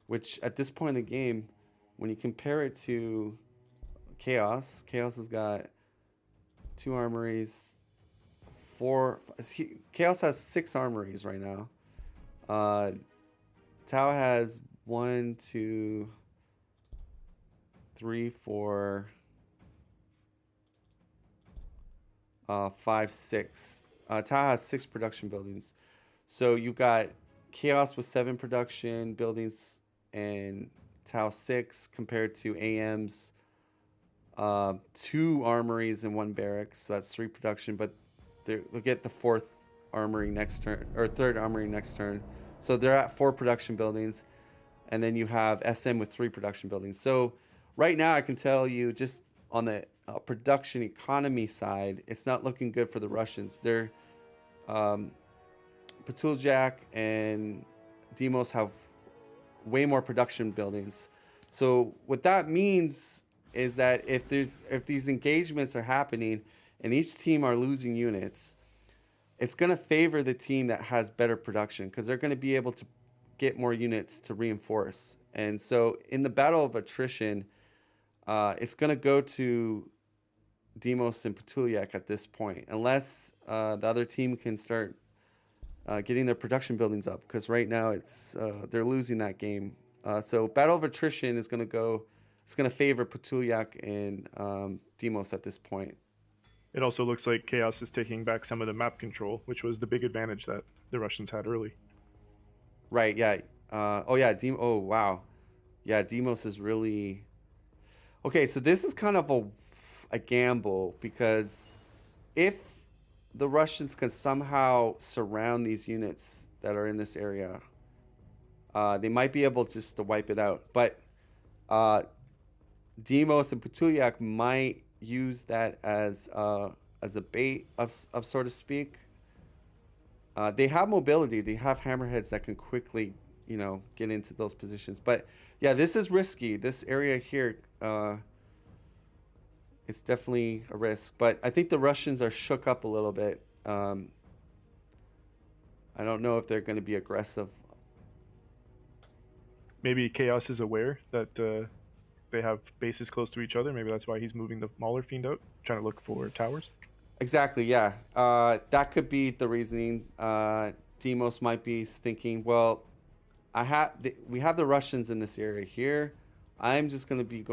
Speaker 1: which at this point in the game, when you compare it to Chaos has got 2 armories, 4. Chaos has 6 armories right now. Tau has 1, 2, 3, 4, 5, 6. Tau has 6 production buildings. So you've got Chaos with 7 production buildings and Tau 6 compared to AM's 2 armories and 1 barracks. So that's 3 production, but they'll get the 4th armory next turn, or 3rd armory next turn. So they're at 4 production buildings, and then you have SM with 3 production buildings. So right now I can tell you, just on the production economy side, it's not looking good for the Russians. They're Patuljak and Deimos have way more production buildings. So what that means is that if these engagements are happening and each team are losing units, it's going to favor the team that has better production because they're going to be able to get more units to reinforce. And so in the battle of attrition, it's going to go to Deimos and Patuljak at this point, unless the other team can start getting their production buildings up. Because right now they're losing that game. So battle of attrition is going to go. It's going to favor Patuljak and Deimos at this point.
Speaker 2: It also looks like Chaos is taking back some of the map control, which was the big advantage that the Russians had early.
Speaker 1: Right. Yeah. Oh wow. Yeah. Deimos is really. Okay. So this is kind of a gamble because if the Russians can somehow surround these units that are in this area, they might be able just to wipe it out. But Deimos and Patuljak might use that as a bait of so to speak. They have mobility. They have hammerheads that can quickly, get into those positions. But yeah, this is risky. This area here, it's definitely a risk. But I think the Russians are shook up a little bit. I don't know if they're going to be aggressive.
Speaker 2: Maybe Chaos is aware that they have bases close to each other. Maybe that's why he's moving the Mauler Fiend out, trying to look for towers.
Speaker 1: Exactly, yeah. That could be the reasoning. Deimos might be thinking, well, we have the Russians in this area here. I'm just going to be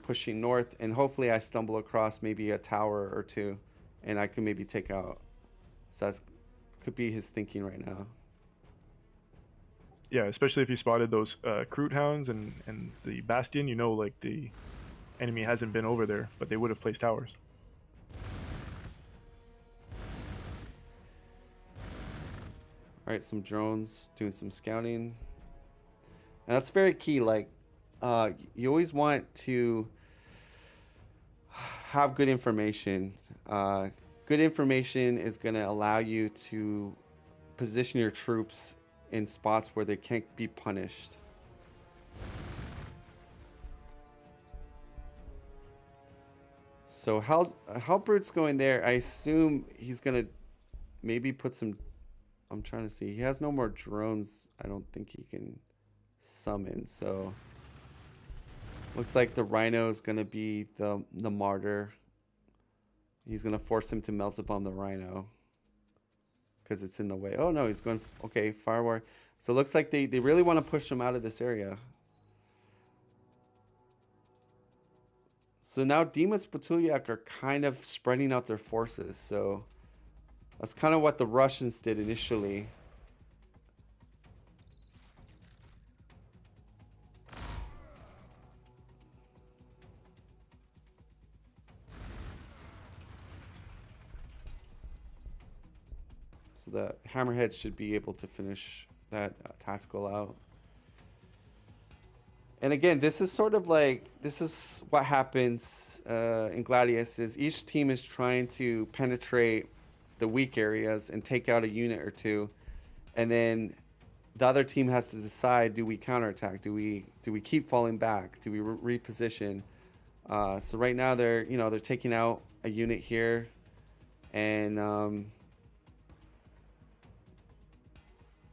Speaker 1: pushing north, and hopefully I stumble across maybe a tower or two, and I can maybe take out. So that could be his thinking right now.
Speaker 2: Yeah, especially if you spotted those Kroot Hounds and the Bastion, like the enemy hasn't been over there, but they would have placed towers.
Speaker 1: All right, some drones doing some scouting. And that's very key. Like, you always want to have good information. Good information is going to allow you to position your troops in spots where they can't be punished. So Halbert's going there. I assume he's going to maybe put some... I'm trying to see. He has no more drones. I don't think he can summon. So looks like the Rhino is going to be the martyr. He's going to force him to melt upon the Rhino because it's in the way. Oh no, he's going... Okay, Fire War. So it looks like they really want to push him out of this area. So now Deimos Patuljak are kind of spreading out their forces. So that's kind of what the Russians did initially. So the Hammerhead should be able to finish that tactical out. And again, this is sort of like, this is what happens in Gladius, is each team is trying to penetrate the weak areas and take out a unit or two, and then the other team has to decide: do we counterattack? Do we keep falling back? Do we reposition? So right now they're taking out a unit here, and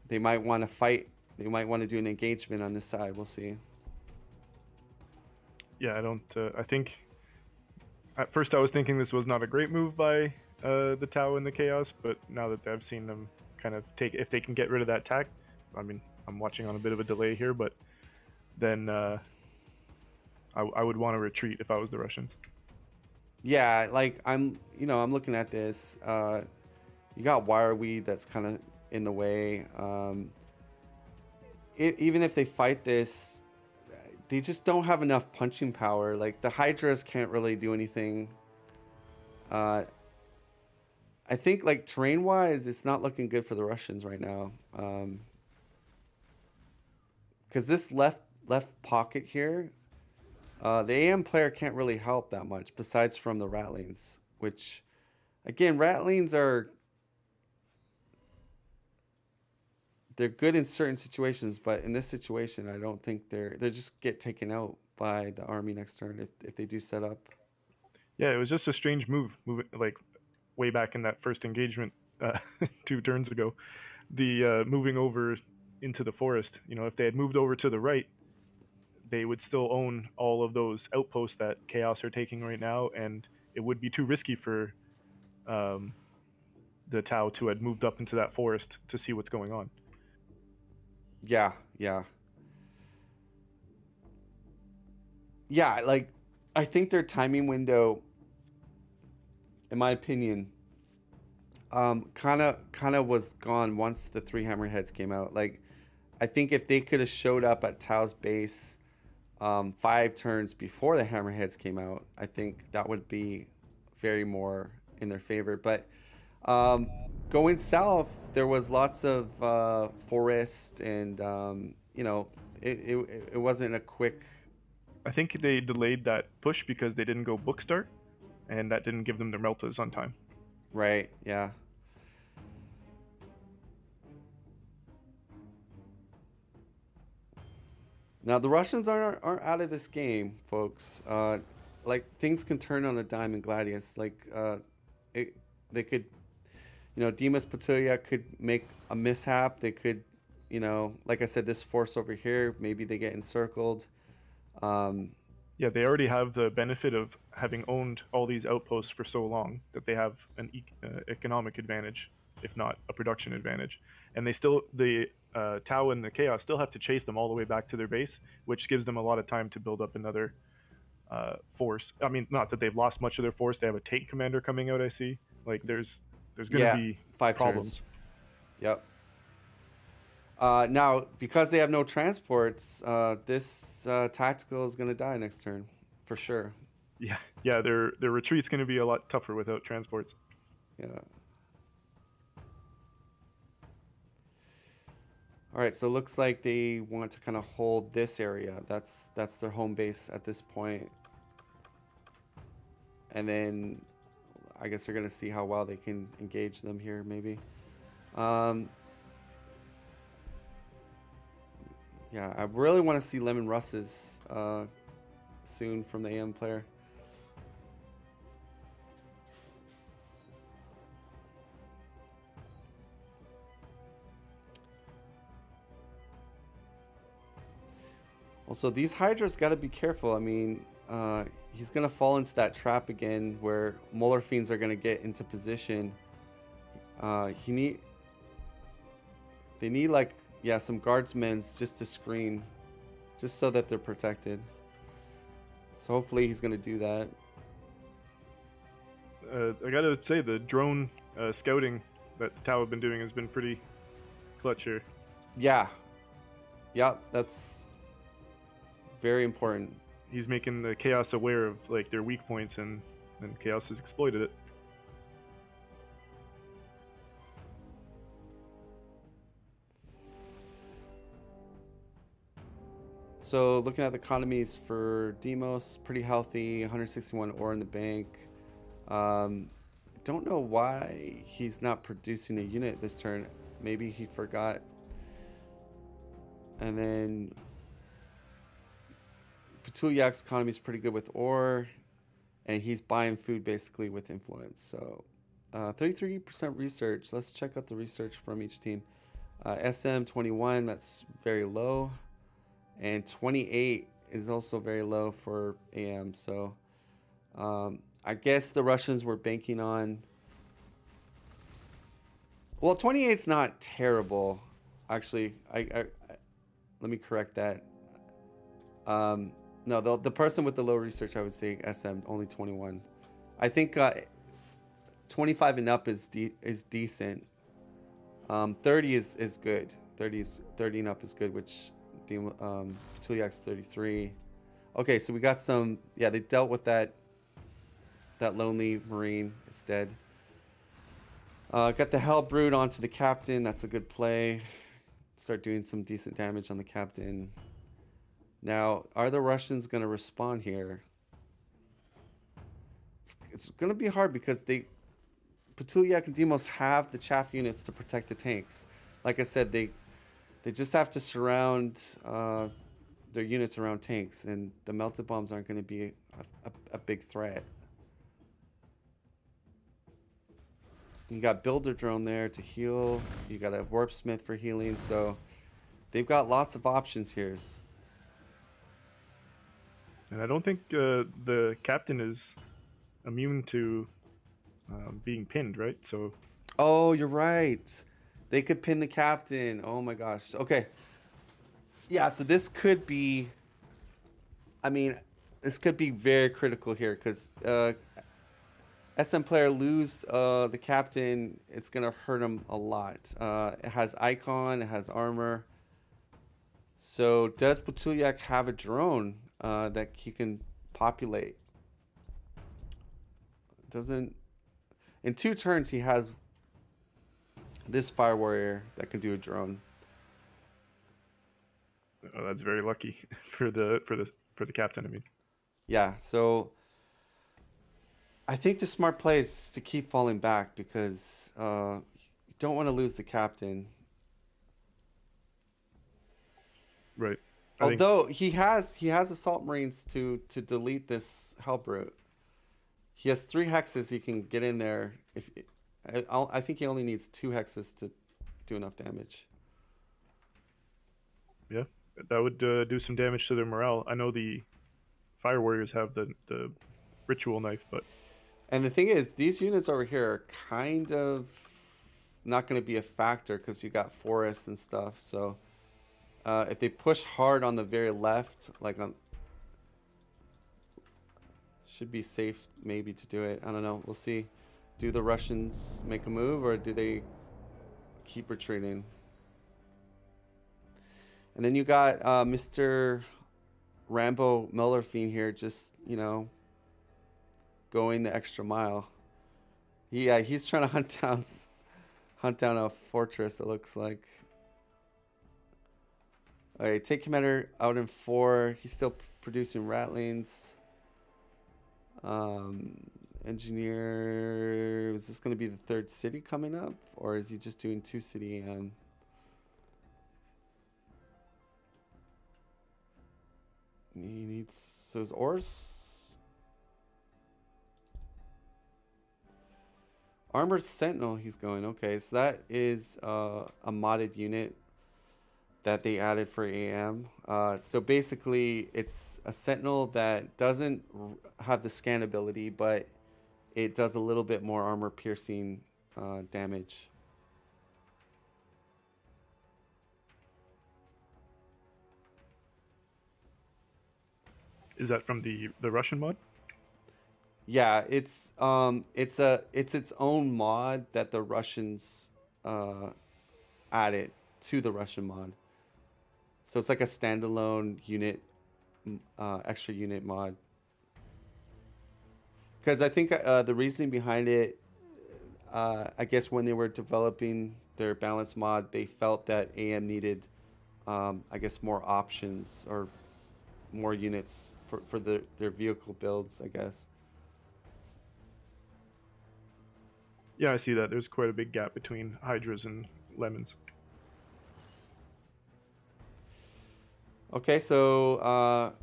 Speaker 1: they might want to fight. They might want to do an engagement on this side. We'll see.
Speaker 2: Yeah, I think at first I was thinking this was not a great move by the Tau and the Chaos, but now that I've seen them kind of if they can get rid of that tack, I mean, I'm watching on a bit of a delay here, but then I would want to retreat if I was the Russians.
Speaker 1: Yeah, like I'm looking at this. You got Wireweed that's kind of in the way. Even if they fight this, they just don't have enough punching power. Like the Hydras can't really do anything. I think like terrain wise, it's not looking good for the Russians right now. Because this left pocket here, the AM player can't really help that much besides from the Ratlings, which again, Ratlings they're good in certain situations, but in this situation, I don't think they just get taken out by the army next turn if they do set up.
Speaker 2: Yeah, it was just a strange move, like way back in that first engagement 2 turns ago. The moving over into the forest. You know, if they had moved over to the right, they would still own all of those outposts that Chaos are taking right now, and it would be too risky for the Tau to have moved up into that forest to see what's going on.
Speaker 1: Yeah. Like I think their timing window, in my opinion, kind of was gone once the 3 hammerheads came out. Like, I think if they could have showed up at Tau's base 5 turns before the hammerheads came out, I think that would be very more in their favor. But going south, there was lots of forest, and you know, it wasn't a quick.
Speaker 2: I think they delayed that push because they didn't go book start, and that didn't give them their meltas on time.
Speaker 1: Right. Yeah. Now the Russians aren't out of this game, folks. Like, things can turn on a dime in Gladius. Like, they could, you know, Deimos Patuljak could make a mishap. They could, you know, like I said, this force over here, maybe they get encircled.
Speaker 2: Yeah, they already have the benefit of having owned all these outposts for so long that they have an economic advantage, if not a production advantage. And they still, the Tau and the Chaos still have to chase them all the way back to their base, which gives them a lot of time to build up another force. I mean, not that they've lost much of their force. They have a tank commander coming out, I see. Like, there's going to be
Speaker 1: 5
Speaker 2: problems.
Speaker 1: turns. Yep. Now, because they have no transports, this tactical is going to die next turn, for sure.
Speaker 2: Yeah, their retreat's going to be a lot tougher without transports.
Speaker 1: Yeah. All right, so it looks like they want to kind of hold this area. That's their home base at this point. And then I guess they're going to see how well they can engage them here, maybe. Yeah, I really want to see Lemon Russes soon from the AM player. Also, these Hydras got to be careful. I mean, he's going to fall into that trap again where Molar Fiends are going to get into position. They need, like, yeah, some guardsmen just to screen, just so that they're protected. So hopefully he's going to do that.
Speaker 2: I gotta say, the drone scouting that the Tau have been doing has been pretty clutch here.
Speaker 1: Yeah. Yep, that's very important.
Speaker 2: He's making the Chaos aware of, like, their weak points, and Chaos has exploited it.
Speaker 1: So looking at the economies for Deimos, pretty healthy, 161 ore in the bank. Don't know why he's not producing a unit this turn. Maybe he forgot. And then Patuljak's economy is pretty good with ore, and he's buying food basically with influence. So 33% research. Let's check out the research from each team. SM 21, that's very low. And 28 is also very low for AM. So I guess the Russians were banking on... Well, 28's not terrible. Actually, I let me correct that. No, the person with the low research, I would say SM, only 21. I think 25 and up is decent. 30 is good. 30 and up is good, which... Patuljak's 33. Okay, so we got some. Yeah, they dealt with that lonely marine. It's dead. Got the Hell Brood onto the captain. That's a good play. Start doing some decent damage on the captain. Now, are the Russians going to respond here? It's going to be hard because Patuljak and Deimos have the chaff units to protect the tanks. Like I said, they just have to surround their units around tanks, and the melted bombs aren't going to be a big threat. You got builder drone there to heal. You got a warp smith for healing, so they've got lots of options here.
Speaker 2: And I don't think the captain is immune to being pinned, right? So
Speaker 1: Oh, you're right. They could pin the captain. Oh my gosh. Okay. Yeah, so this could be, I mean, this could be very critical here because SM player lose the captain, it's going to hurt him a lot. It has icon, it has armor. So does Patuljak have a drone that he can populate? Doesn't. In 2 turns, he has this fire warrior that can do a drone.
Speaker 2: that's very lucky for the captain. I mean,
Speaker 1: Yeah, so I think the smart play is to keep falling back because you don't want to lose the captain.
Speaker 2: right.
Speaker 1: Although he has assault marines to delete this hellbrute. He has 3 hexes he can get in there. I think he only needs 2 hexes to do enough damage.
Speaker 2: Yeah, that would do some damage to their morale. I know the fire warriors have the ritual knife, but
Speaker 1: And the thing is, these units over here are kind of not going to be a factor because you got forests and stuff. So if they push hard on the very left, like on, should be safe maybe to do it. I don't know. We'll see. Do the Russians make a move or do they keep retreating? And then you got Mr. Rambo Mellerfiend here, just, you know, going the extra mile. Yeah, he's trying to hunt down a fortress, it looks like. Alright, take commander out in 4. He's still producing ratlings. Engineer, is this going to be the 3rd city coming up, or is he just doing 2 city AM? He needs, so his ores. Armored Sentinel he's going. Okay, so that is a modded unit that they added for AM. So basically it's a Sentinel that doesn't have the scan ability, but it does a little bit more armor piercing damage.
Speaker 2: is that from the Russian mod?
Speaker 1: Yeah, it's its own mod that the Russians added to the Russian mod. So it's like a standalone unit, extra unit mod. Because I think the reasoning behind it, I guess when they were developing their balance mod, they felt that AM needed, I guess, more options or more units for their vehicle builds, I guess.
Speaker 2: Yeah, I see that. There's quite a big gap between Hydras and Lemons.
Speaker 1: Okay, so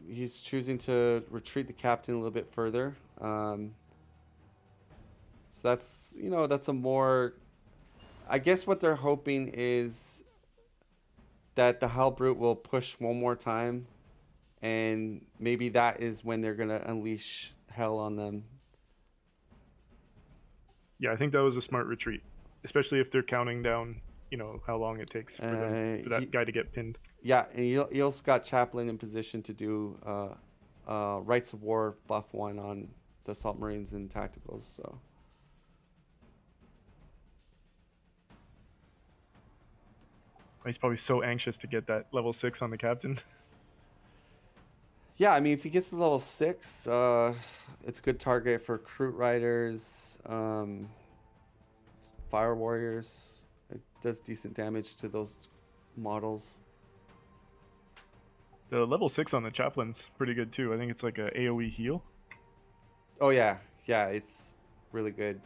Speaker 1: he's choosing to retreat the captain a little bit further. So that's, you know, that's a more, I guess what they're hoping is that the Hellbrute will push one more time, and maybe that is when they're going to unleash hell on them.
Speaker 2: Yeah, I think that was a smart retreat, especially if they're counting down, you know, how long it takes for that guy to get pinned.
Speaker 1: Yeah, and he also got Chaplain in position to do Rights of War buff 1 on the Assault Marines and Tacticals, so.
Speaker 2: He's probably so anxious to get that level 6 on the captain.
Speaker 1: Yeah, I mean, if he gets to level 6, it's a good target for Recruit Riders, Fire Warriors. It does decent damage to those models.
Speaker 2: The level 6 on the Chaplain's pretty good too. I think it's like a AoE heal.
Speaker 1: Oh yeah, yeah, it's really good.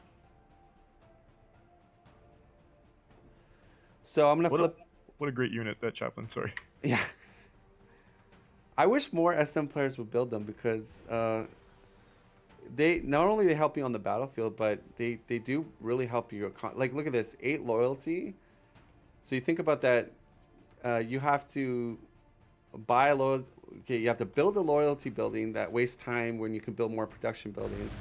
Speaker 1: So I'm gonna flip.
Speaker 2: What a great unit, that Chaplain, sorry.
Speaker 1: Yeah. I wish more SM players would build them because they not only they help you on the battlefield, but they do really help you. Like look at this, 8 loyalty. So you think about that, you have to buy a loyalty. Okay, you have to build a loyalty building that wastes time when you can build more production buildings.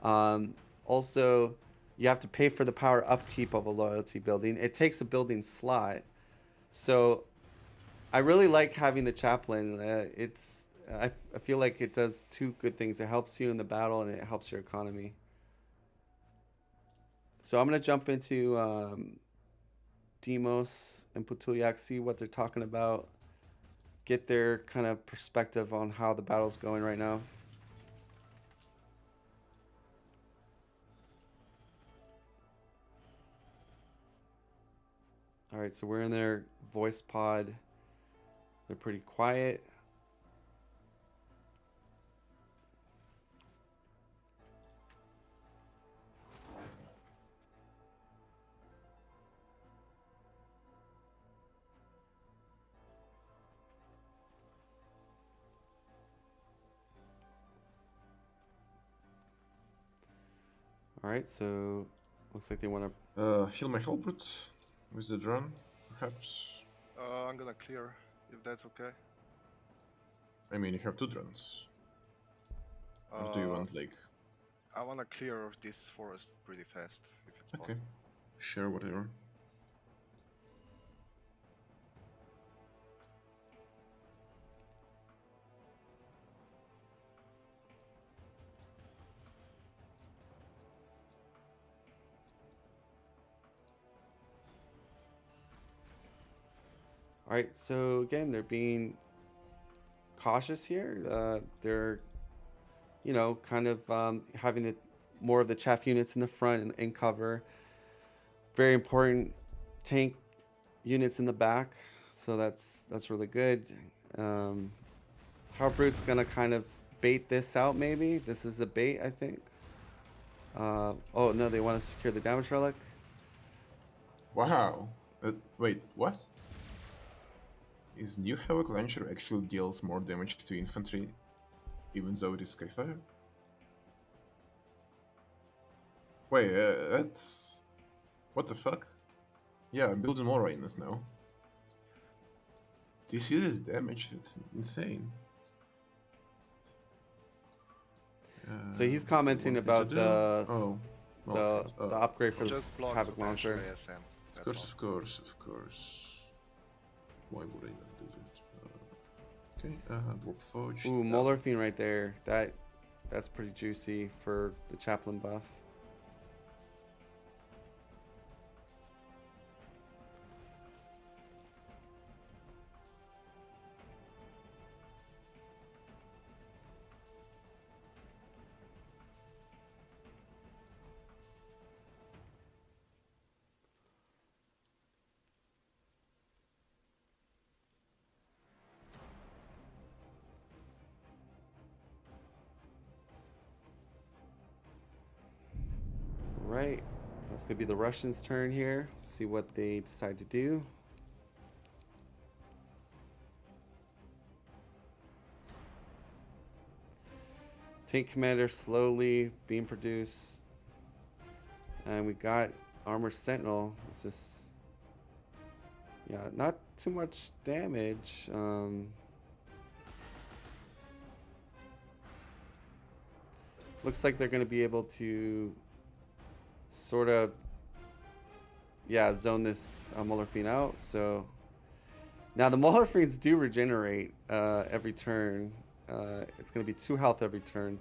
Speaker 1: Also, you have to pay for the power upkeep of a loyalty building. It takes a building slot. So I really like having the chaplain. I feel like it does 2 good things. It helps you in the battle and it helps your economy. So I'm gonna jump into Deimos and Patuljak, see what they're talking about, get their kind of perspective on how the battle's going right now. All right, so we're in their voice pod. They're pretty quiet. All right, so looks like they want to.
Speaker 3: Heal my Halberd with the drone, perhaps.
Speaker 5: I'm gonna clear, if that's okay.
Speaker 3: I mean, you have 2 drones. Or do you want like?
Speaker 5: I wanna clear this forest pretty fast, if it's
Speaker 3: Okay,
Speaker 5: possible.
Speaker 3: sure, whatever.
Speaker 1: All right, so again, they're being cautious here. They're, you know, kind of having more of the chaff units in the front and cover. Very important tank units in the back, so that's really good. Halbert's gonna kind of bait this out. Maybe this is a bait, I think. Oh no, they want to secure the damage relic.
Speaker 3: Wow. Wait, what? Is new Havoc Launcher actually deals more damage to infantry, even though it is Skyfire? Wait, that's... What the fuck? Yeah, I'm building more Rhinos now. Do you see this damage? It's insane.
Speaker 1: So he's commenting about the upgrade for the
Speaker 5: Just block
Speaker 1: Havoc
Speaker 5: potential
Speaker 1: launcher.
Speaker 5: ASM.
Speaker 3: Of
Speaker 5: That's all.
Speaker 3: of course. Why would I not do that? Okay, drop Forge.
Speaker 1: Ooh, Molorphine right there. That's pretty juicy for the chaplain buff. Right, that's gonna be the Russians' turn here. See what they decide to do. Tank commander slowly being produced, and we got armor sentinel. It's just, yeah, not too much damage. Looks like they're gonna be able to sort of, yeah, zone this Molorphine out. So now the Molorphines do regenerate every turn. It's going to be 2 health every turn,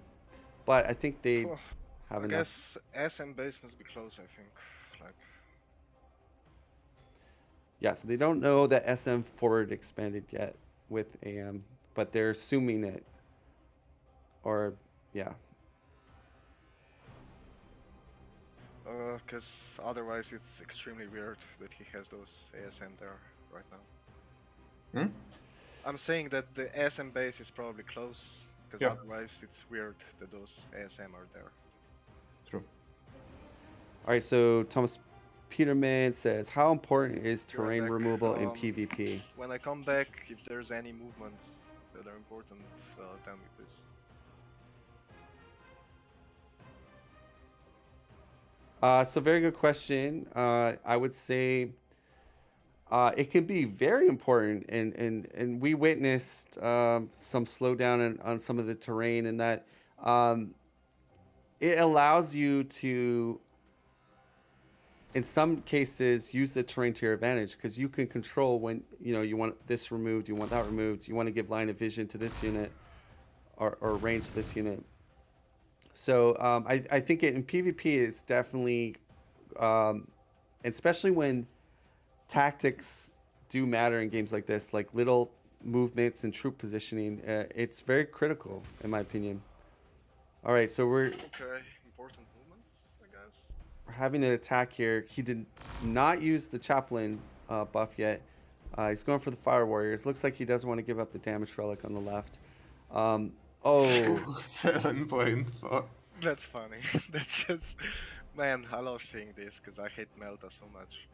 Speaker 1: but I think they
Speaker 5: Phew,
Speaker 1: have
Speaker 5: I
Speaker 1: enough.
Speaker 5: guess SM base must be close, I think. Like,
Speaker 1: Yeah, so they don't know that SM forward expanded yet with AM, but they're assuming it. Or, yeah.
Speaker 5: because otherwise it's extremely weird that he has those ASM there right now.
Speaker 3: Hmm?
Speaker 5: I'm saying that the ASM base is probably close, because
Speaker 3: Yeah.
Speaker 5: otherwise it's weird that those ASM are there.
Speaker 3: True.
Speaker 1: All right, so Thomas Peterman says, how important is
Speaker 5: Be right
Speaker 1: terrain
Speaker 5: back.
Speaker 1: removal in PvP?
Speaker 5: When I come back, if there's any movements, The other important, tell me please.
Speaker 1: So very good question. I would say it can be very important, and we witnessed some slowdown on some of the terrain, and that it allows you to, in some cases, use the terrain to your advantage, because you can control when you want this removed, you want that removed, you want to give line of vision to this unit, or range to this unit. So I think in PvP it's definitely, especially when tactics do matter in games like this, like little movements and troop positioning, it's very critical in my opinion. All right, so we're
Speaker 5: Okay, important movements, I guess.
Speaker 1: having an attack here. He did not use the chaplain buff yet. He's going for the fire warriors. Looks like he doesn't want to give up the damage relic on the left. Oh,
Speaker 3: 7.4.
Speaker 5: That's funny. That's just, man, I love seeing this because I hate Melta so much.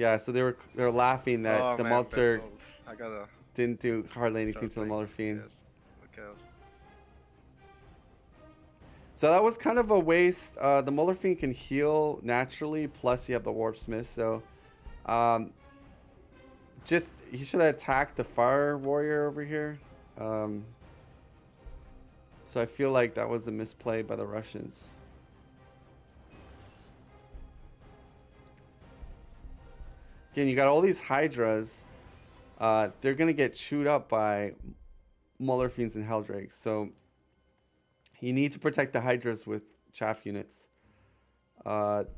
Speaker 1: yeah. So they're laughing that
Speaker 5: Oh
Speaker 1: the
Speaker 5: man, that's
Speaker 1: Malter
Speaker 5: gold. I gotta
Speaker 1: didn't do hardly anything
Speaker 5: start
Speaker 1: to the
Speaker 5: playing
Speaker 1: Muller Fiend.
Speaker 5: Yes, the chaos.
Speaker 1: So that was kind of a waste. The Muller Fiend can heal naturally, plus you have the Warp Smith. So, just he should have attacked the Fire Warrior over here. So I feel like that was a misplay by the Russians. Again, you got all these Hydras. They're gonna get chewed up by Muller Fiends and Helldrakes. So you need to protect the Hydras with chaff units.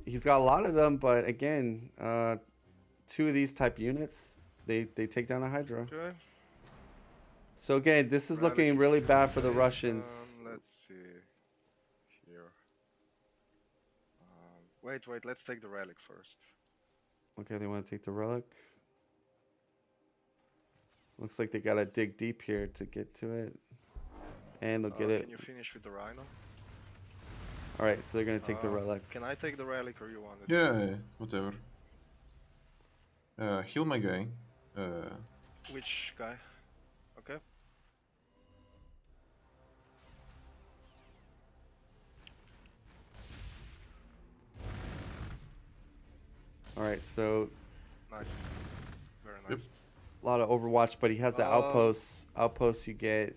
Speaker 1: He's got a lot of them, but again, 2 of these type units, they take down a Hydra.
Speaker 5: Okay.
Speaker 1: So again, this is
Speaker 5: Relic
Speaker 1: looking really bad for the
Speaker 5: taken.
Speaker 1: Russians.
Speaker 5: Let's see here. Wait, let's take the relic first.
Speaker 1: Okay, they want to take the relic. Looks like they gotta dig deep here to get to it. And they'll get it.
Speaker 5: Can you finish with the Rhino?
Speaker 1: Alright, so they're gonna take the relic.
Speaker 5: Can I take the relic or you want it?
Speaker 3: Yeah, whatever. Heal my guy.
Speaker 5: Which guy? Okay.
Speaker 1: Alright, so
Speaker 5: Nice. Very nice.
Speaker 3: Yep.
Speaker 1: a lot of Overwatch, but he has the outposts. Outposts you get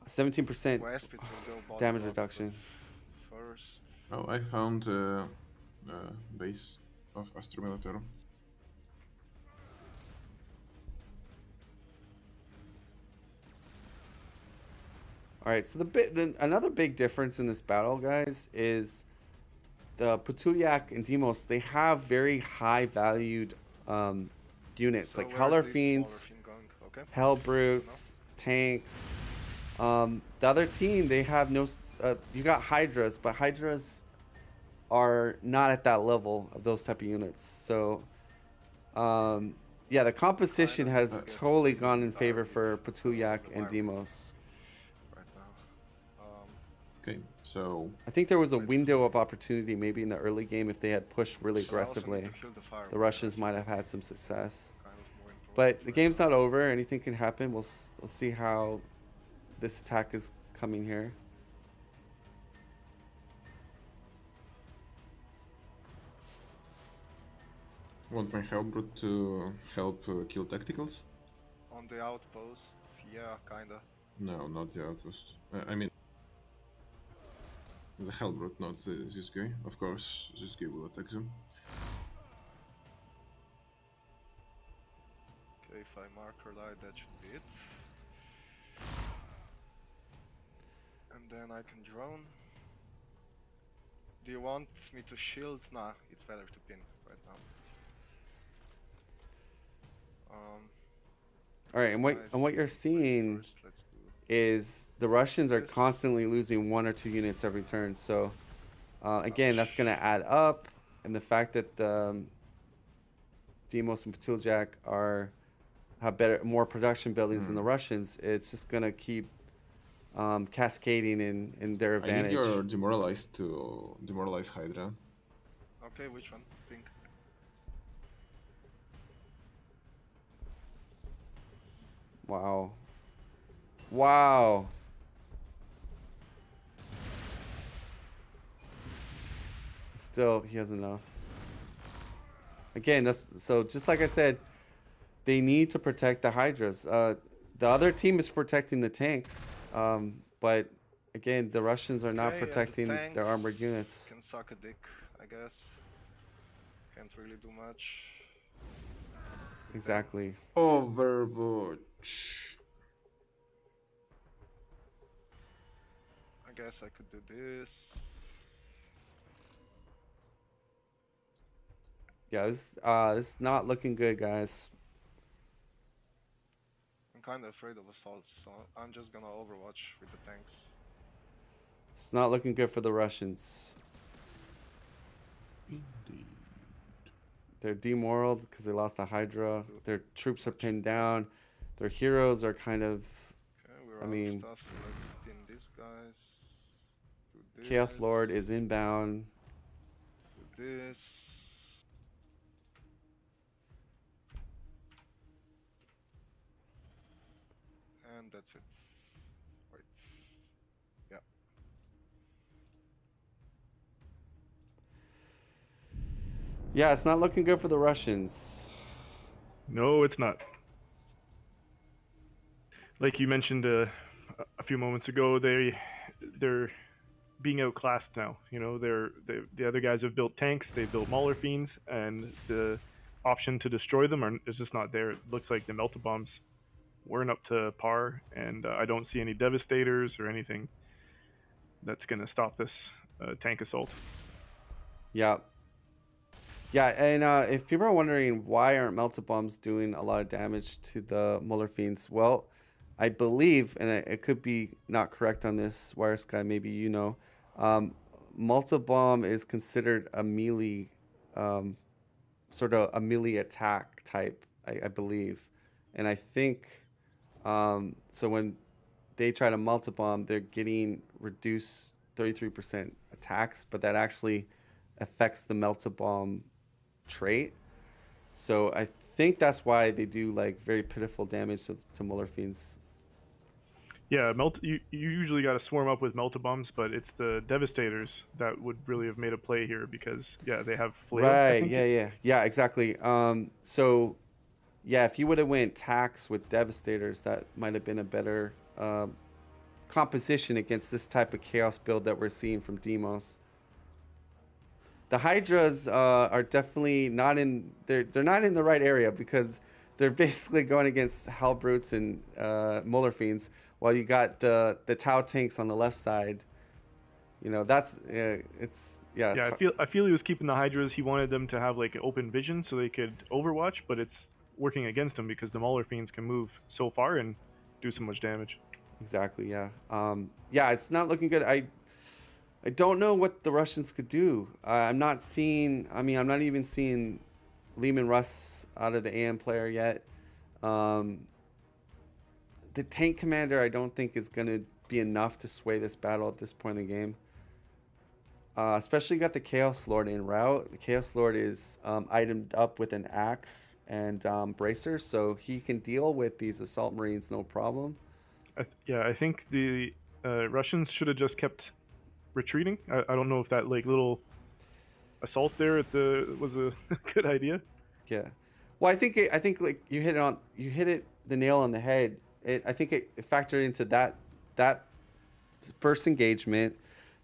Speaker 1: 17%
Speaker 5: West, it will go bottom
Speaker 1: damage
Speaker 5: up,
Speaker 1: reduction.
Speaker 5: but First.
Speaker 3: Oh, I found base of Astro Militarum.
Speaker 1: Alright, so another big difference in this battle, guys, is the Patuljak and Deimos. They have very high valued units,
Speaker 5: So
Speaker 1: like
Speaker 5: where's
Speaker 1: Howler
Speaker 5: this
Speaker 1: Fiends,
Speaker 5: smaller fiend going? Okay.
Speaker 1: Hell Brutes, tanks. The other team, they have no. You got Hydras, but Hydras are not at that level of those type of units. So, yeah, the composition
Speaker 5: Kinda
Speaker 1: has
Speaker 5: get
Speaker 1: totally gone in
Speaker 5: target
Speaker 1: favor for
Speaker 5: the
Speaker 1: Patuljak and
Speaker 5: environment
Speaker 1: Deimos.
Speaker 5: Right now.
Speaker 3: Okay, so
Speaker 1: I think there was a window of opportunity maybe in the early game if they had pushed really
Speaker 5: So I also need
Speaker 1: aggressively.
Speaker 5: to heal the fire
Speaker 1: The
Speaker 5: warrior,
Speaker 1: Russians
Speaker 5: so
Speaker 1: might have
Speaker 5: that's
Speaker 1: had some success.
Speaker 5: kind of more important
Speaker 1: But the
Speaker 5: right
Speaker 1: game's
Speaker 5: now.
Speaker 1: not over. Anything can happen. We'll see how this attack is coming here.
Speaker 3: want my Hellbrute to help kill tacticals?
Speaker 5: On the outpost, yeah, kinda.
Speaker 3: No, not the outpost. I mean, the Hellbrute, not this guy. Of course, this guy will attack them.
Speaker 5: Okay, if I mark her light, that should be it. And then I can drone. Do you want me to shield? Nah, it's better to pin right now.
Speaker 1: All right,
Speaker 5: these
Speaker 1: and
Speaker 5: guys
Speaker 1: what you're
Speaker 5: wait
Speaker 1: seeing
Speaker 5: first, let's do
Speaker 1: is the Russians are
Speaker 5: this.
Speaker 1: constantly losing 1 or 2 units every turn. So again, that's going to add up, and the fact that the Deimos and Patuljak have more production buildings than the Russians, it's just going to keep cascading in their
Speaker 3: I
Speaker 1: advantage.
Speaker 3: need your demoralized to demoralize Hydra.
Speaker 5: Okay, which one? Pink.
Speaker 1: Wow. Wow. Still, he has enough. Again, that's so. Just like I said, they need to protect the Hydras. The other team is protecting the tanks, but again, the Russians are not
Speaker 5: Okay,
Speaker 1: protecting
Speaker 5: the
Speaker 1: their armored
Speaker 5: tanks
Speaker 1: units.
Speaker 5: can suck a dick, I guess. Can't really do much.
Speaker 1: Exactly.
Speaker 3: Overwatch.
Speaker 5: I guess I could do this.
Speaker 1: Yeah, this is not looking good, guys.
Speaker 5: I'm kind of afraid of assaults, so I'm just gonna overwatch with the tanks.
Speaker 1: It's not looking good for the Russians.
Speaker 3: Indeed.
Speaker 1: They're demoralized because they lost the Hydra. Their troops are pinned down. Their heroes are kind of
Speaker 5: Okay, we're
Speaker 1: I
Speaker 5: out
Speaker 1: mean,
Speaker 5: of stuff, so let's pin these guys. Do
Speaker 1: Chaos Lord
Speaker 5: this,
Speaker 1: is inbound.
Speaker 5: Do this. And that's it. Wait. Yeah.
Speaker 1: Yeah, it's not looking good for the Russians.
Speaker 2: No, it's not. Like you mentioned a few moments ago, they're being outclassed now. You know, the other guys have built tanks, they've built Mauler Fiends, and the option to destroy them is just not there. It looks like the melta bombs weren't up to par, and I don't see any devastators or anything that's going to stop this tank assault.
Speaker 1: Yeah. Yeah, and if people are wondering why aren't Melta Bombs doing a lot of damage to the Muller Fiends, well, I believe, and it could be not correct on this, Wire Sky, maybe you know, Multi Bomb is considered a melee, sort of a melee attack type, I believe. And I think, so when they try to Multi Bomb, they're getting reduced 33% attacks, but that actually affects the Melta Bomb trait. So I think that's why they do like very pitiful damage to Muller Fiends.
Speaker 2: Yeah, you usually got to swarm up with melta bombs, but it's the devastators that would really have made a play here because yeah, they have flail.
Speaker 1: Right. Yeah. Exactly. So yeah, if you would have went tax with devastators, that might have been a better composition against this type of chaos build that we're seeing from Deimos. The Hydras are definitely not in. They're not in the right area because they're basically going against Halbrutes and Muller Fiends, while you got the Tau tanks on the left side. You know, that's it's yeah.
Speaker 2: Yeah, I feel he was keeping the Hydras. He wanted them to have like open vision so they could overwatch, but it's working against them because the Mauler Fiends can move so far and do so much damage.
Speaker 1: Exactly. Yeah. Yeah. It's not looking good. I don't know what the Russians could do. I'm not seeing. I mean, I'm not even seeing Lehman Russ out of the AM player yet. The tank commander, I don't think is going to be enough to sway this battle at this point in the game. Especially got the Chaos Lord en route. The Chaos Lord is itemed up with an axe and bracer, so he can deal with these assault marines no problem.
Speaker 2: I think the Russians should have just kept retreating. I don't know if that like little assault there was a good idea.
Speaker 1: Yeah. Well, I think like you hit it the nail on the head. I think it factored into that first engagement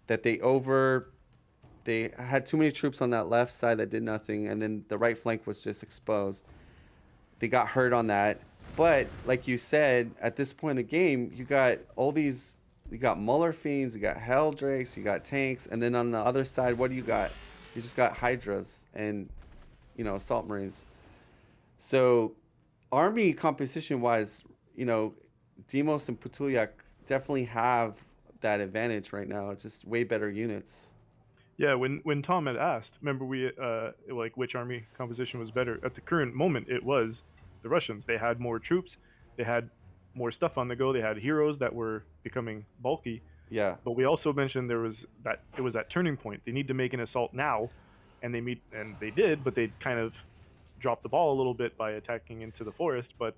Speaker 1: that they had too many troops on that left side that did nothing, and then the right flank was just exposed. They got hurt on that. But like you said, at this point in the game, you got all these. You got Muller Fiends, you got Hell Drakes, you got tanks, and then on the other side, what do you got? You just got Hydras and, you know, Assault Marines. So, army composition-wise, you know, Deimos and Patuljak definitely have that advantage right now. It's just way better units.
Speaker 2: Yeah, when Tom had asked, remember we like which army composition was better? At the current moment, it was the Russians. They had more troops, they had more stuff on the go. They had heroes that were becoming bulky.
Speaker 1: Yeah.
Speaker 2: But we also mentioned it was that turning point. They need to make an assault now, and they did, but they kind of dropped the ball a little bit by attacking into the forest. But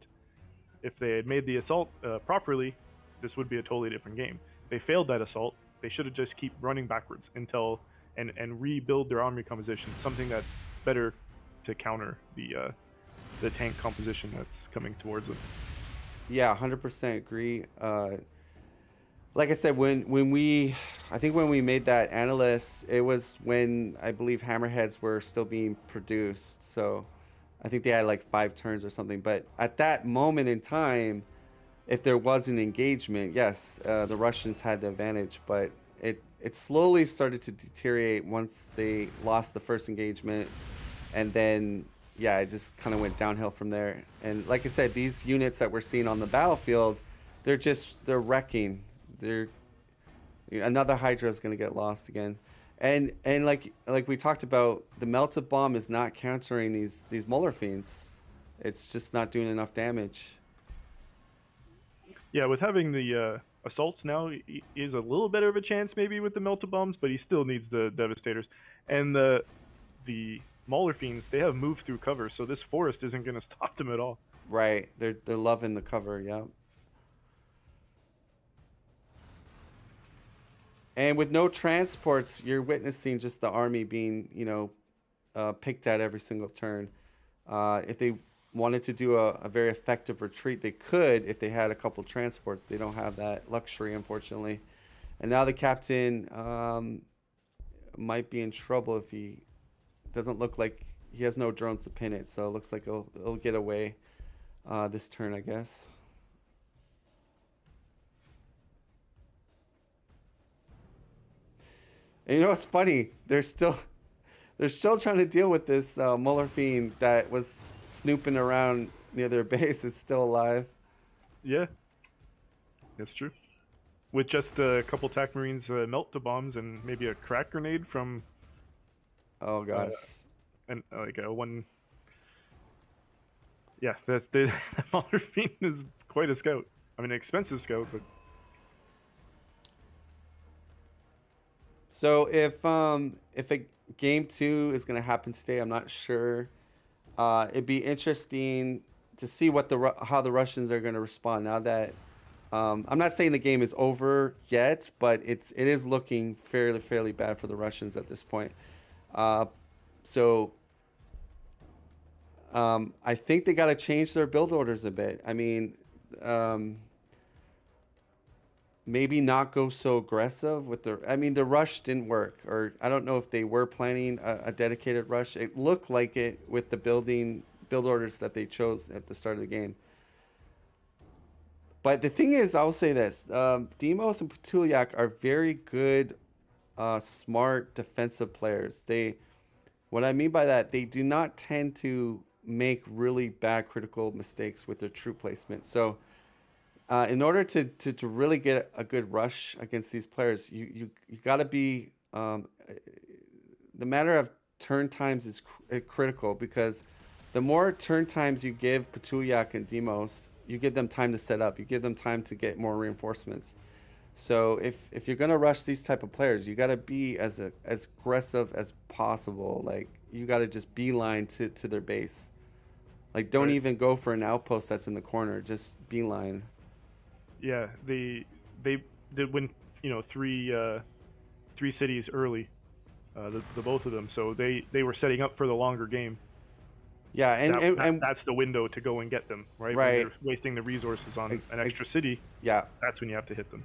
Speaker 2: if they had made the assault properly, this would be a totally different game. They failed that assault. They should have just keep running backwards until and rebuild their army composition, something that's better to counter the tank composition that's coming towards them.
Speaker 1: Yeah, 100% agree. Like I said, when I think when we made that analyst, it was when I believe hammerheads were still being produced. So I think they had like 5 turns or something. But at that moment in time, if there was an engagement, yes, the Russians had the advantage. But it slowly started to deteriorate once they lost the first engagement, and then yeah, it just kind of went downhill from there. And like I said, these units that we're seeing on the battlefield, they're wrecking. Another Hydra is going to get lost again. And like we talked about, the melted bomb is not countering these Molar Fiends. It's just not doing enough damage.
Speaker 2: Yeah, with having the assaults now, he is a little better of a chance maybe with the melted bombs, but he still needs the devastators. And the Mauler Fiends, they have moved through cover, so this forest isn't going to stop them at all.
Speaker 1: Right, they're loving the cover, yeah. And with no transports, you're witnessing just the army being, picked at every single turn. If they wanted to do a very effective retreat, they could if they had a couple transports. They don't have that luxury, unfortunately. And now the captain might be in trouble if he doesn't look like he has no drones to pin it. So it looks like it'll get away this turn, I guess. And you know what's funny? They're still trying to deal with this Muller fiend that was snooping around near their base. Is still alive.
Speaker 2: Yeah, that's true. With just a couple TAC Marines melt to bombs and maybe a crack grenade from.
Speaker 1: Oh gosh.
Speaker 2: And like a one. Yeah, the Muller fiend is quite a scout. I mean, an expensive scout, but.
Speaker 1: So if a game 2 is going to happen today, I'm not sure. It'd be interesting to see how the Russians are going to respond now that I'm not saying the game is over yet, but it is looking fairly bad for the Russians at this point. So I think they got to change their build orders a bit. I mean, maybe not go so aggressive with the rush didn't work, or I don't know if they were planning a dedicated rush. It looked like it with the build orders that they chose at the start of the game. But the thing is, I'll say this, Deimos and Patuljak are very good, smart defensive players. What I mean by that, they do not tend to make really bad critical mistakes with their troop placement. So in order to really get a good rush against these players, you got to be the matter of turn times is critical, because the more turn times you give Patuljak and Deimos, you give them time to set up. You give them time to get more reinforcements. So if you're gonna rush these type of players, you got to be as aggressive as possible. Like, you got to just beeline to their base. Like, don't even go for an outpost that's in the corner. Just beeline.
Speaker 2: Yeah, they did win, three cities early, the both of them. So they were setting up for the longer game.
Speaker 1: Yeah, and
Speaker 2: that's the window to go and get them, right?
Speaker 1: Right.
Speaker 2: When you're wasting the resources on an extra city.
Speaker 1: Yeah,
Speaker 2: that's when you have to hit them.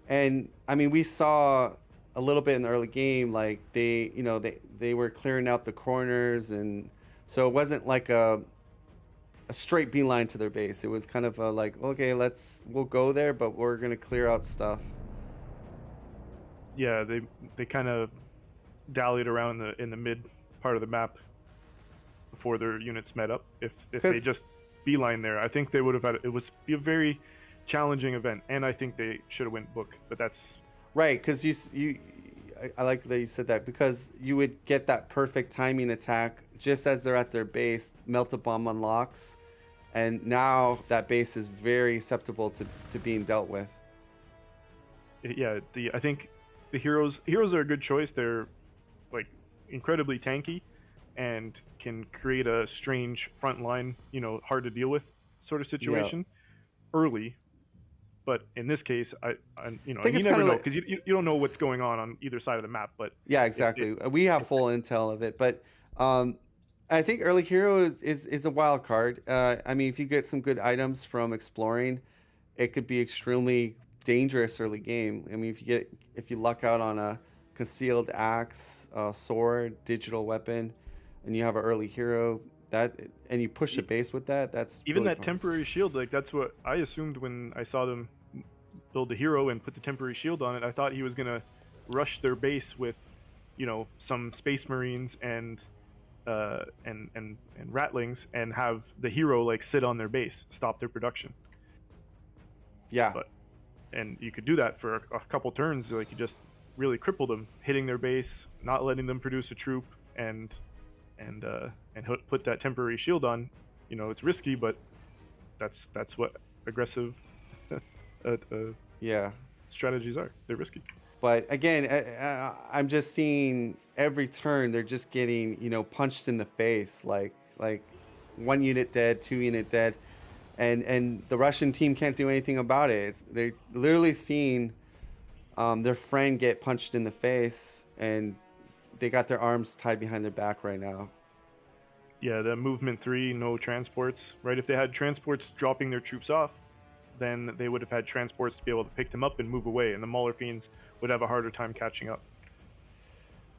Speaker 1: And I mean, we saw a little bit in the early game, like they were clearing out the corners, and so it wasn't like a straight beeline to their base. It was kind of like, okay, we'll go there, but we're gonna clear out stuff.
Speaker 2: Yeah, they kind of dallied around in the mid part of the map before their units met up. If they just beeline there, I think they would have had it. Was be a very challenging event, and I think they should have went book. But that's
Speaker 1: right, because I like that you said that, because you would get that perfect timing attack just as they're at their base. Melted bomb unlocks, and now that base is very susceptible to being dealt with.
Speaker 2: Yeah, I think the heroes are a good choice. They're like incredibly tanky and can create a strange front line, hard to deal with sort of situation early. But in this case, you know,
Speaker 1: think
Speaker 2: you
Speaker 1: it's
Speaker 2: never
Speaker 1: kinda
Speaker 2: know
Speaker 1: like-
Speaker 2: because you don't know what's going on either side of the map. But
Speaker 1: Yeah, exactly. We have full intel of it, but I think early hero is a wild card. I mean, if you get some good items from exploring, it could be extremely dangerous early game. I mean, if you luck out on a concealed axe, sword, digital weapon, and you have an early hero and you push the base with that, that's
Speaker 2: even
Speaker 1: really
Speaker 2: that
Speaker 1: powerful.
Speaker 2: temporary shield, like that's what I assumed when I saw them build a hero and put the temporary shield on it. I thought he was gonna rush their base with, you know, some space marines and ratlings, and have the hero like sit on their base, stop their production.
Speaker 1: Yeah.
Speaker 2: But and you could do that for a couple turns, like you just really cripple them, hitting their base, not letting them produce a troop, and put that temporary shield on. You know, it's risky, but that's what aggressive
Speaker 1: Yeah.
Speaker 2: strategies are. They're risky.
Speaker 1: But again, I'm just seeing every turn they're just getting, you know, punched in the face, like 1 unit dead, 2 unit dead, and the Russian team can't do anything about it. They're literally seeing their friend get punched in the face, and they got their arms tied behind their back right now.
Speaker 2: Yeah, the movement 3, no transports, right? If they had transports dropping their troops off, then they would have had transports to be able to pick them up and move away, and the Mauler Fiends would have a harder time catching up.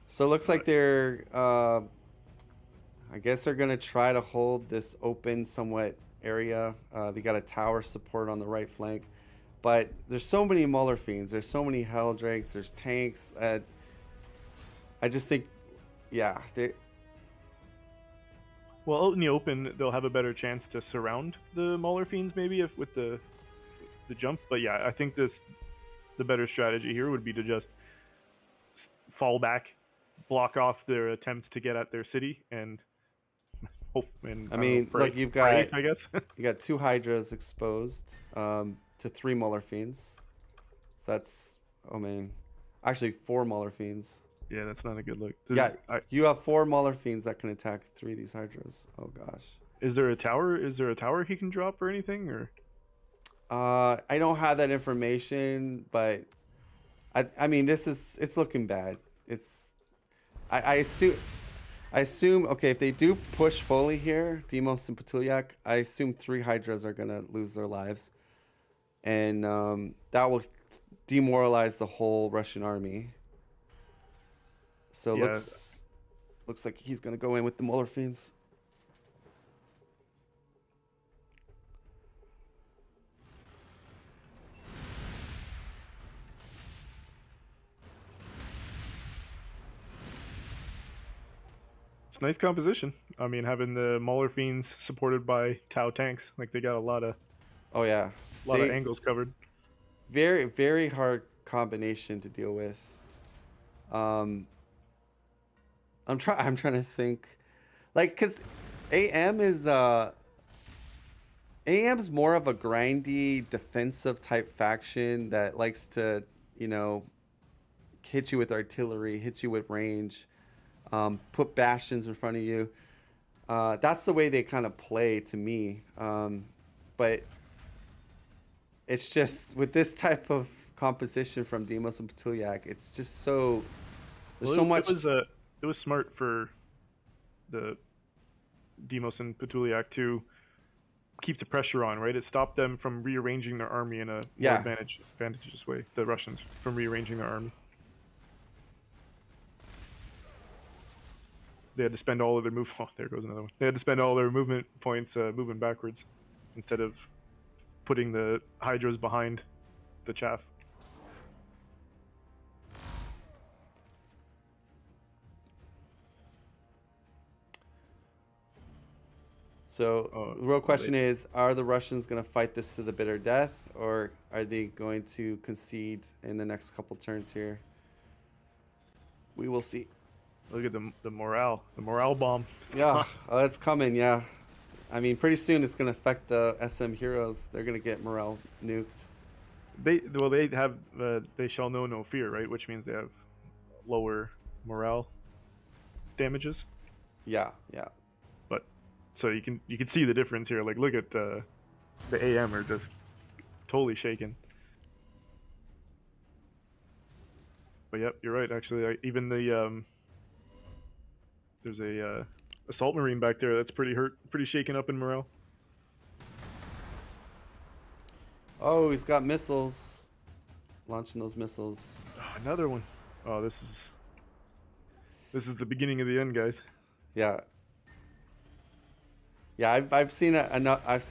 Speaker 1: So it looks like they're, I guess they're going to try to hold this open somewhat area. They got a tower support on the right flank. But there's so many Mauler Fiends. There's so many Hell Drakes. There's tanks. I just think, yeah.
Speaker 2: Well, out in the open, they'll have a better chance to surround the Mauler Fiends, maybe, with the jump. But yeah, I think the better strategy here would be to just fall back, block off their attempt to get at their city, and hope. And
Speaker 1: I mean,
Speaker 2: pray,
Speaker 1: look, you've got,
Speaker 2: pray, I guess.
Speaker 1: you got 2 Hydras exposed to 3 Mauler Fiends. So that's, I mean, actually 4 Mauler Fiends.
Speaker 2: Yeah, that's not a good look.
Speaker 1: You have 4 Mauler Fiends that can attack 3 of these Hydras. Oh gosh.
Speaker 2: Is there a tower? Is there a tower he can drop or anything? Or
Speaker 1: I don't have that information, but I mean, it's looking bad. I assume okay, if they do push fully here, Deimos and Patuljak, I assume 3 Hydras are gonna lose their lives, and that will demoralize the whole Russian army. So
Speaker 2: Yeah.
Speaker 1: looks like he's gonna go in with the Mauler Fiends.
Speaker 2: it's a nice composition. I mean, having the Mauler Fiends supported by Tau tanks, like they got a lot of
Speaker 1: Oh yeah,
Speaker 2: of angles covered.
Speaker 1: very very hard combination to deal with. I'm trying to think, like, cause AM's more of a grindy defensive type faction that likes to, you know, hit you with artillery, hit you with range, put bastions in front of you. That's the way they kind of play to me. But it's just with this type of composition from Deimos and Patuljak, it's just so there's so much.
Speaker 2: It was smart for the Deimos and Patuljak to keep the pressure on, right? It stopped them from rearranging their army in a more advantageous way. The Russians from rearranging their army. They had to spend all of their move. Oh, there goes another one. They had to spend all their movement points moving backwards instead of putting the Hydras behind the chaff.
Speaker 1: So the real question is, are the Russians going to fight this to the bitter death, or are they going to concede in the next couple turns here? We will see.
Speaker 2: Look at the morale bomb.
Speaker 1: Yeah, it's coming, yeah. I mean, pretty soon it's going to affect the SM heroes. They're going to get morale nuked.
Speaker 2: They have they shall know no fear, right? Which means they have lower morale damages.
Speaker 1: Yeah.
Speaker 2: But so you can see the difference here. Like, look at the AM are just totally shaken. But yep, you're right. Actually, even the there's a assault marine back there that's pretty hurt, pretty shaken up in morale.
Speaker 1: Oh, he's got missiles. Launching those missiles.
Speaker 2: Oh, another one. Oh, this is the beginning of the end, guys.
Speaker 1: Yeah. Yeah, I've seen I've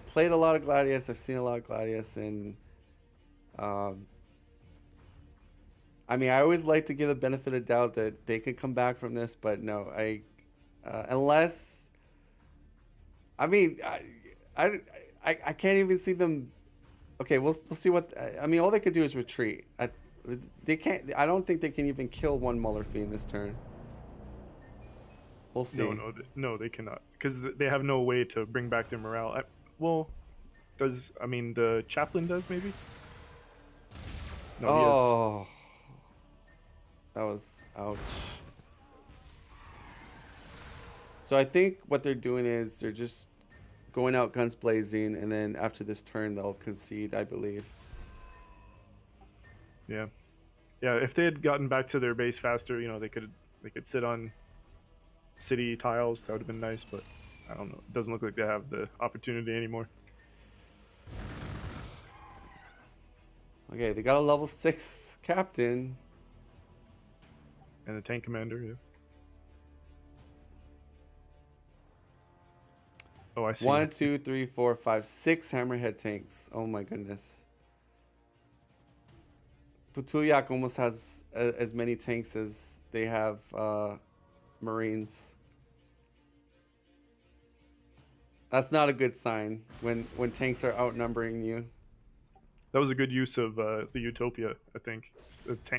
Speaker 1: played a lot of Gladius. I've seen a lot of Gladius, and I mean, I always like to give the benefit of doubt that they could come back from this, but no, unless, I mean, I can't even see them. Okay, we'll see what. I mean, all they could do is retreat. They can't. I don't think they can even kill one Muller Fiend this turn. We'll see.
Speaker 2: No, they cannot, because they have no way to bring back their morale. I mean, the chaplain does maybe? No,
Speaker 1: Oh, that was ouch. So I think what they're doing is they're just going out guns blazing, and then after this turn they'll concede, I believe.
Speaker 2: Yeah, if they had gotten back to their base faster, they could sit on city tiles. That would have been nice, but I don't know. It doesn't look like they have the opportunity anymore.
Speaker 1: Okay, they got a level 6 captain.
Speaker 2: And the tank commander, yeah. Oh, I see.
Speaker 1: 1, 2, 3, 4, 5, 6 hammerhead tanks. Oh my goodness. Patuljak almost has as many tanks as they have Marines. That's not a good sign when tanks are outnumbering you.
Speaker 2: That was a good use of the Utopia, I think.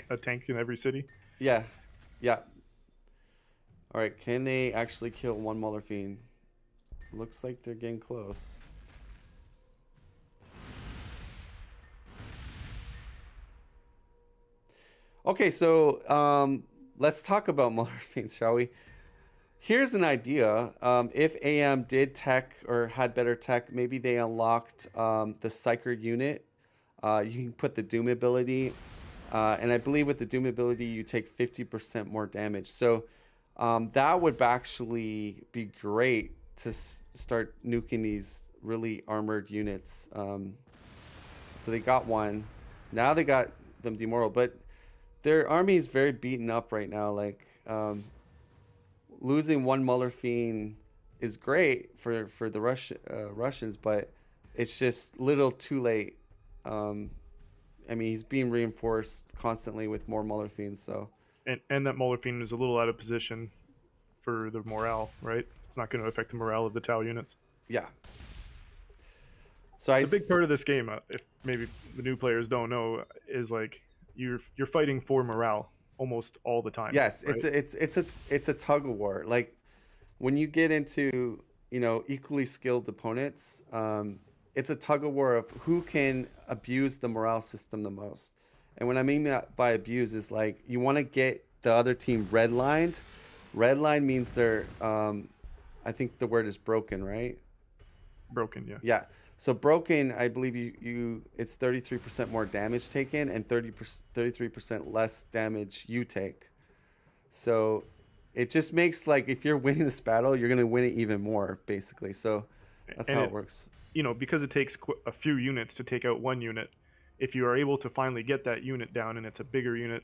Speaker 2: A tank in every city.
Speaker 1: Yeah. All right, can they actually kill one Muller Fiend? Looks like they're getting close. Okay, so let's talk about Muller Fiends, shall we? Here's an idea. If AM did tech or had better tech, maybe they unlocked the Psyker unit. You can put the Doom ability. And I believe with the Doom ability, you take 50% more damage. So that would actually be great to start nuking these really armored units. So they got one. Now they got them demoralized. But their army is very beaten up right now. Like, losing one Muller Fiend is great for the Russians, but it's just little too late. I mean, he's being reinforced constantly with more Muller Fiends, so.
Speaker 2: And that Muller Fiend is a little out of position for the morale, right? It's not going to affect the morale of the Tau units.
Speaker 1: Yeah. So
Speaker 2: it's a big part of this game. If maybe the new players don't know, is like you're fighting for morale almost all the time.
Speaker 1: Yes,
Speaker 2: right?
Speaker 1: it's a tug of war. Like when you get into equally skilled opponents, it's a tug of war of who can abuse the morale system the most. And what I mean by abuse is like you want to get the other team redlined. Redline means they're, I think the word is broken, right?
Speaker 2: Broken, yeah.
Speaker 1: Yeah. So broken, I believe it's 33% more damage taken and 33% less damage you take. So it just makes like if you're winning this battle, you're gonna win it even more, basically. So that's how it works.
Speaker 2: Because it takes a few units to take out one unit, if you are able to finally get that unit down and it's a bigger unit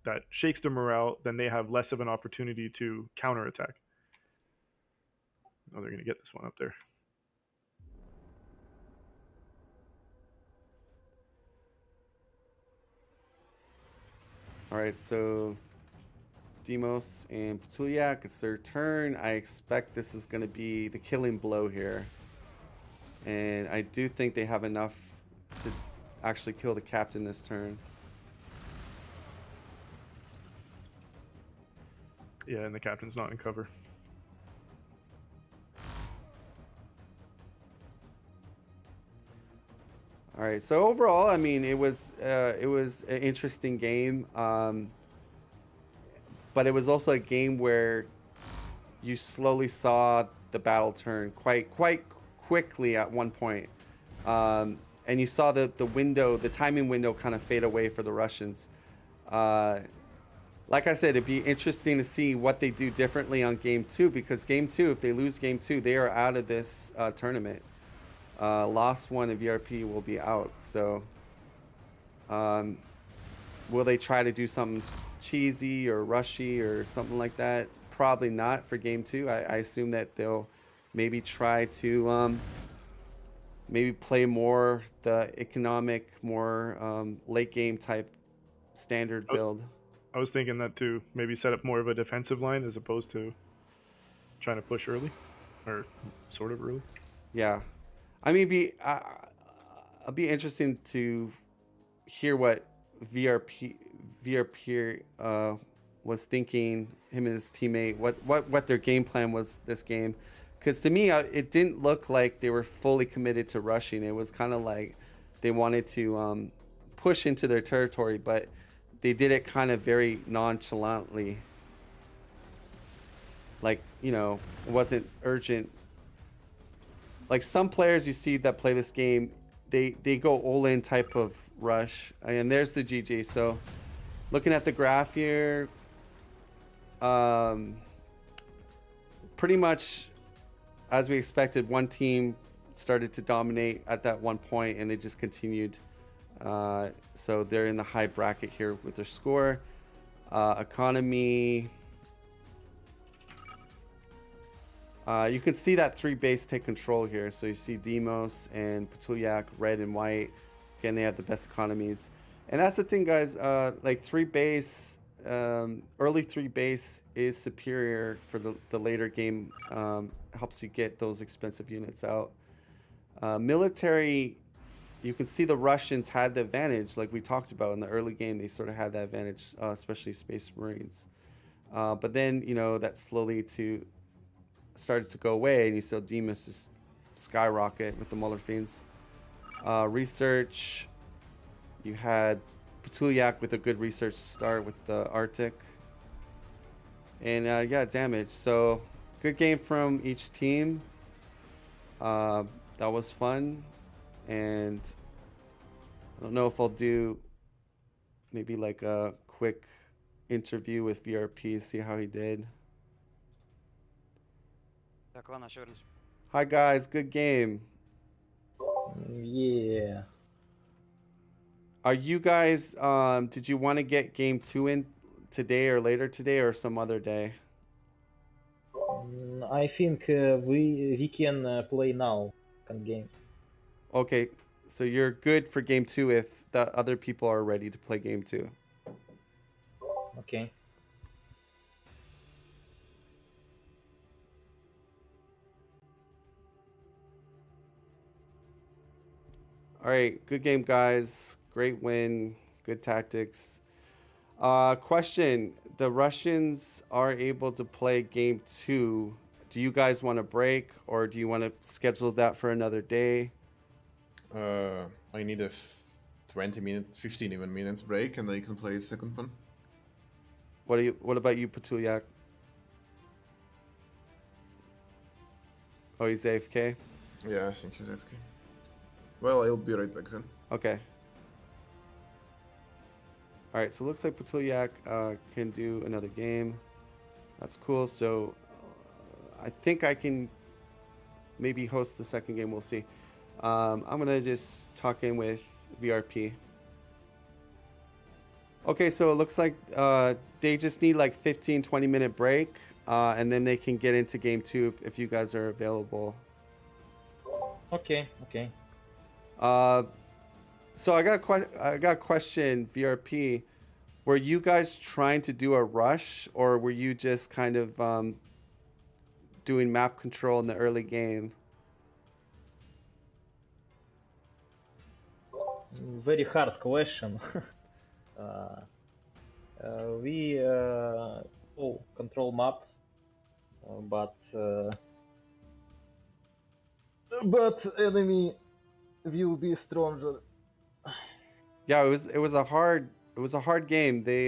Speaker 2: that shakes the morale, then they have less of an opportunity to counterattack. Oh, they're going to get this one up there.
Speaker 1: All right, so Deimos and Patuljak, it's their turn. I expect this is going to be the killing blow here. And I do think they have enough to actually kill the captain this turn.
Speaker 2: Yeah, and the captain's not in cover.
Speaker 1: All right, so overall, I mean, it was an interesting game, but it was also a game where you slowly saw the battle turn quite quickly at one point, and you saw the timing window kind of fade away for the Russians. Like I said, it'd be interesting to see what they do differently on game 2, because game 2, if they lose game 2, they are out of this tournament. LostOne and VRP will be out. So, will they try to do something cheesy or rushy or something like that? Probably not for game 2. I assume that they'll maybe try to maybe play more the economic, more late game type standard build.
Speaker 2: I was thinking that too. Maybe set up more of a defensive line as opposed to trying to push early, or sort of early.
Speaker 1: Yeah, I mean, it'll be interesting to hear what VRP was thinking. Him and his teammate, what their game plan was this game, because to me, it didn't look like they were fully committed to rushing. It was kind of like they wanted to push into their territory, but they did it kind of very nonchalantly. Like, you know, it wasn't urgent. Like some players you see that play this game, they go all in type of rush. And there's the GG. So looking at the graph here, pretty much as we expected, one team started to dominate at that one point and they just continued. So they're in the high bracket here with their score. Economy. You can see that 3 base take control here. So you see Deimos and Patuljak, red and white. Again, they have the best economies. And that's the thing, guys. Like 3 base, early 3 base is superior for the later game. Helps you get those expensive units out. Military. You can see the Russians had the advantage, like we talked about in the early game. They sort of had that advantage, especially Space Marines. But then, you know, that slowly started to go away, and you saw Deimos just skyrocket with the Muller Fiends. Research, you had Patuljak with a good research start with the Arctic. And yeah, damage. So good game from each team. That was fun. And I don't know if I'll do maybe like a quick interview with VRP, see how he did. Hi guys, good game.
Speaker 6: Yeah.
Speaker 1: Are you guys, did you want to get game 2 in today or later today or some other day?
Speaker 6: I think we can play now game.
Speaker 1: Okay, so you're good for game 2 if the other people are ready to play game 2.
Speaker 6: Okay.
Speaker 1: All right, good game, guys. Great win, good tactics. Question, the Russians are able to play game 2. Do you guys want to break, or do you want to schedule that for another day?
Speaker 3: I need a 20 minutes, 15 even minutes break, and I can play a second one.
Speaker 1: What about you, Patuljak? Oh, he's AFK?
Speaker 3: Yeah, I think he's AFK. Well, I'll be right back then.
Speaker 1: Okay. All right, so it looks like Patuljak can do another game. That's cool. So I think I can maybe host the second game. We'll see. I'm going to just talk in with VRP. Okay, so it looks like they just need like 15-20 minute break, and then they can get into game 2 if you guys are available.
Speaker 6: Okay.
Speaker 1: So I got a question, VRP. Were you guys trying to do a rush, or were you just kind of doing map control in the early game?
Speaker 6: Very hard question. We control map, but enemy will be stronger.
Speaker 1: Yeah, it was a hard game. They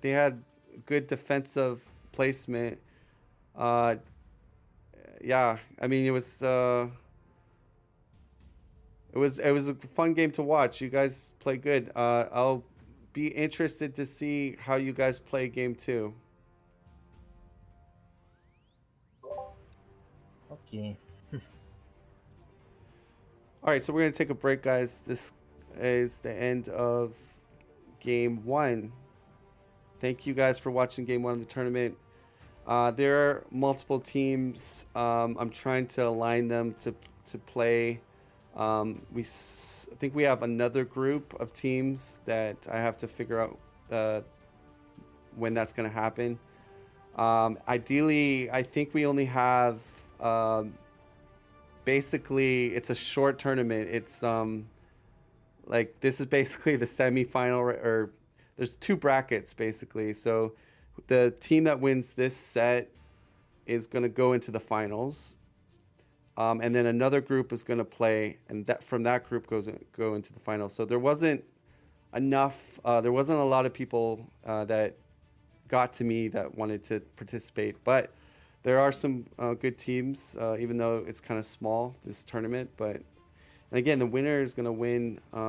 Speaker 1: had good defensive placement. Yeah, I mean it was a fun game to watch. You guys play good. I'll be interested to see how you guys play game 2.
Speaker 6: Okay.
Speaker 1: All right, so we're going to take a break, guys. This is the end of game 1. Thank you guys for watching game 1 of the tournament. There are multiple teams. I'm trying to align them to play. I think we have another group of teams that I have to figure out when that's going to happen. Ideally, I think we only have basically it's a short tournament. It's like this is basically the semifinal, or there's 2 brackets basically. So the team that wins this set is going to go into the finals. And then another group is going to play, and that from that group go into the finals. So there wasn't enough. There wasn't a lot of people that got to me that wanted to participate, but there are some good teams, even though it's kind of small, this tournament. But and again, the winner is going to win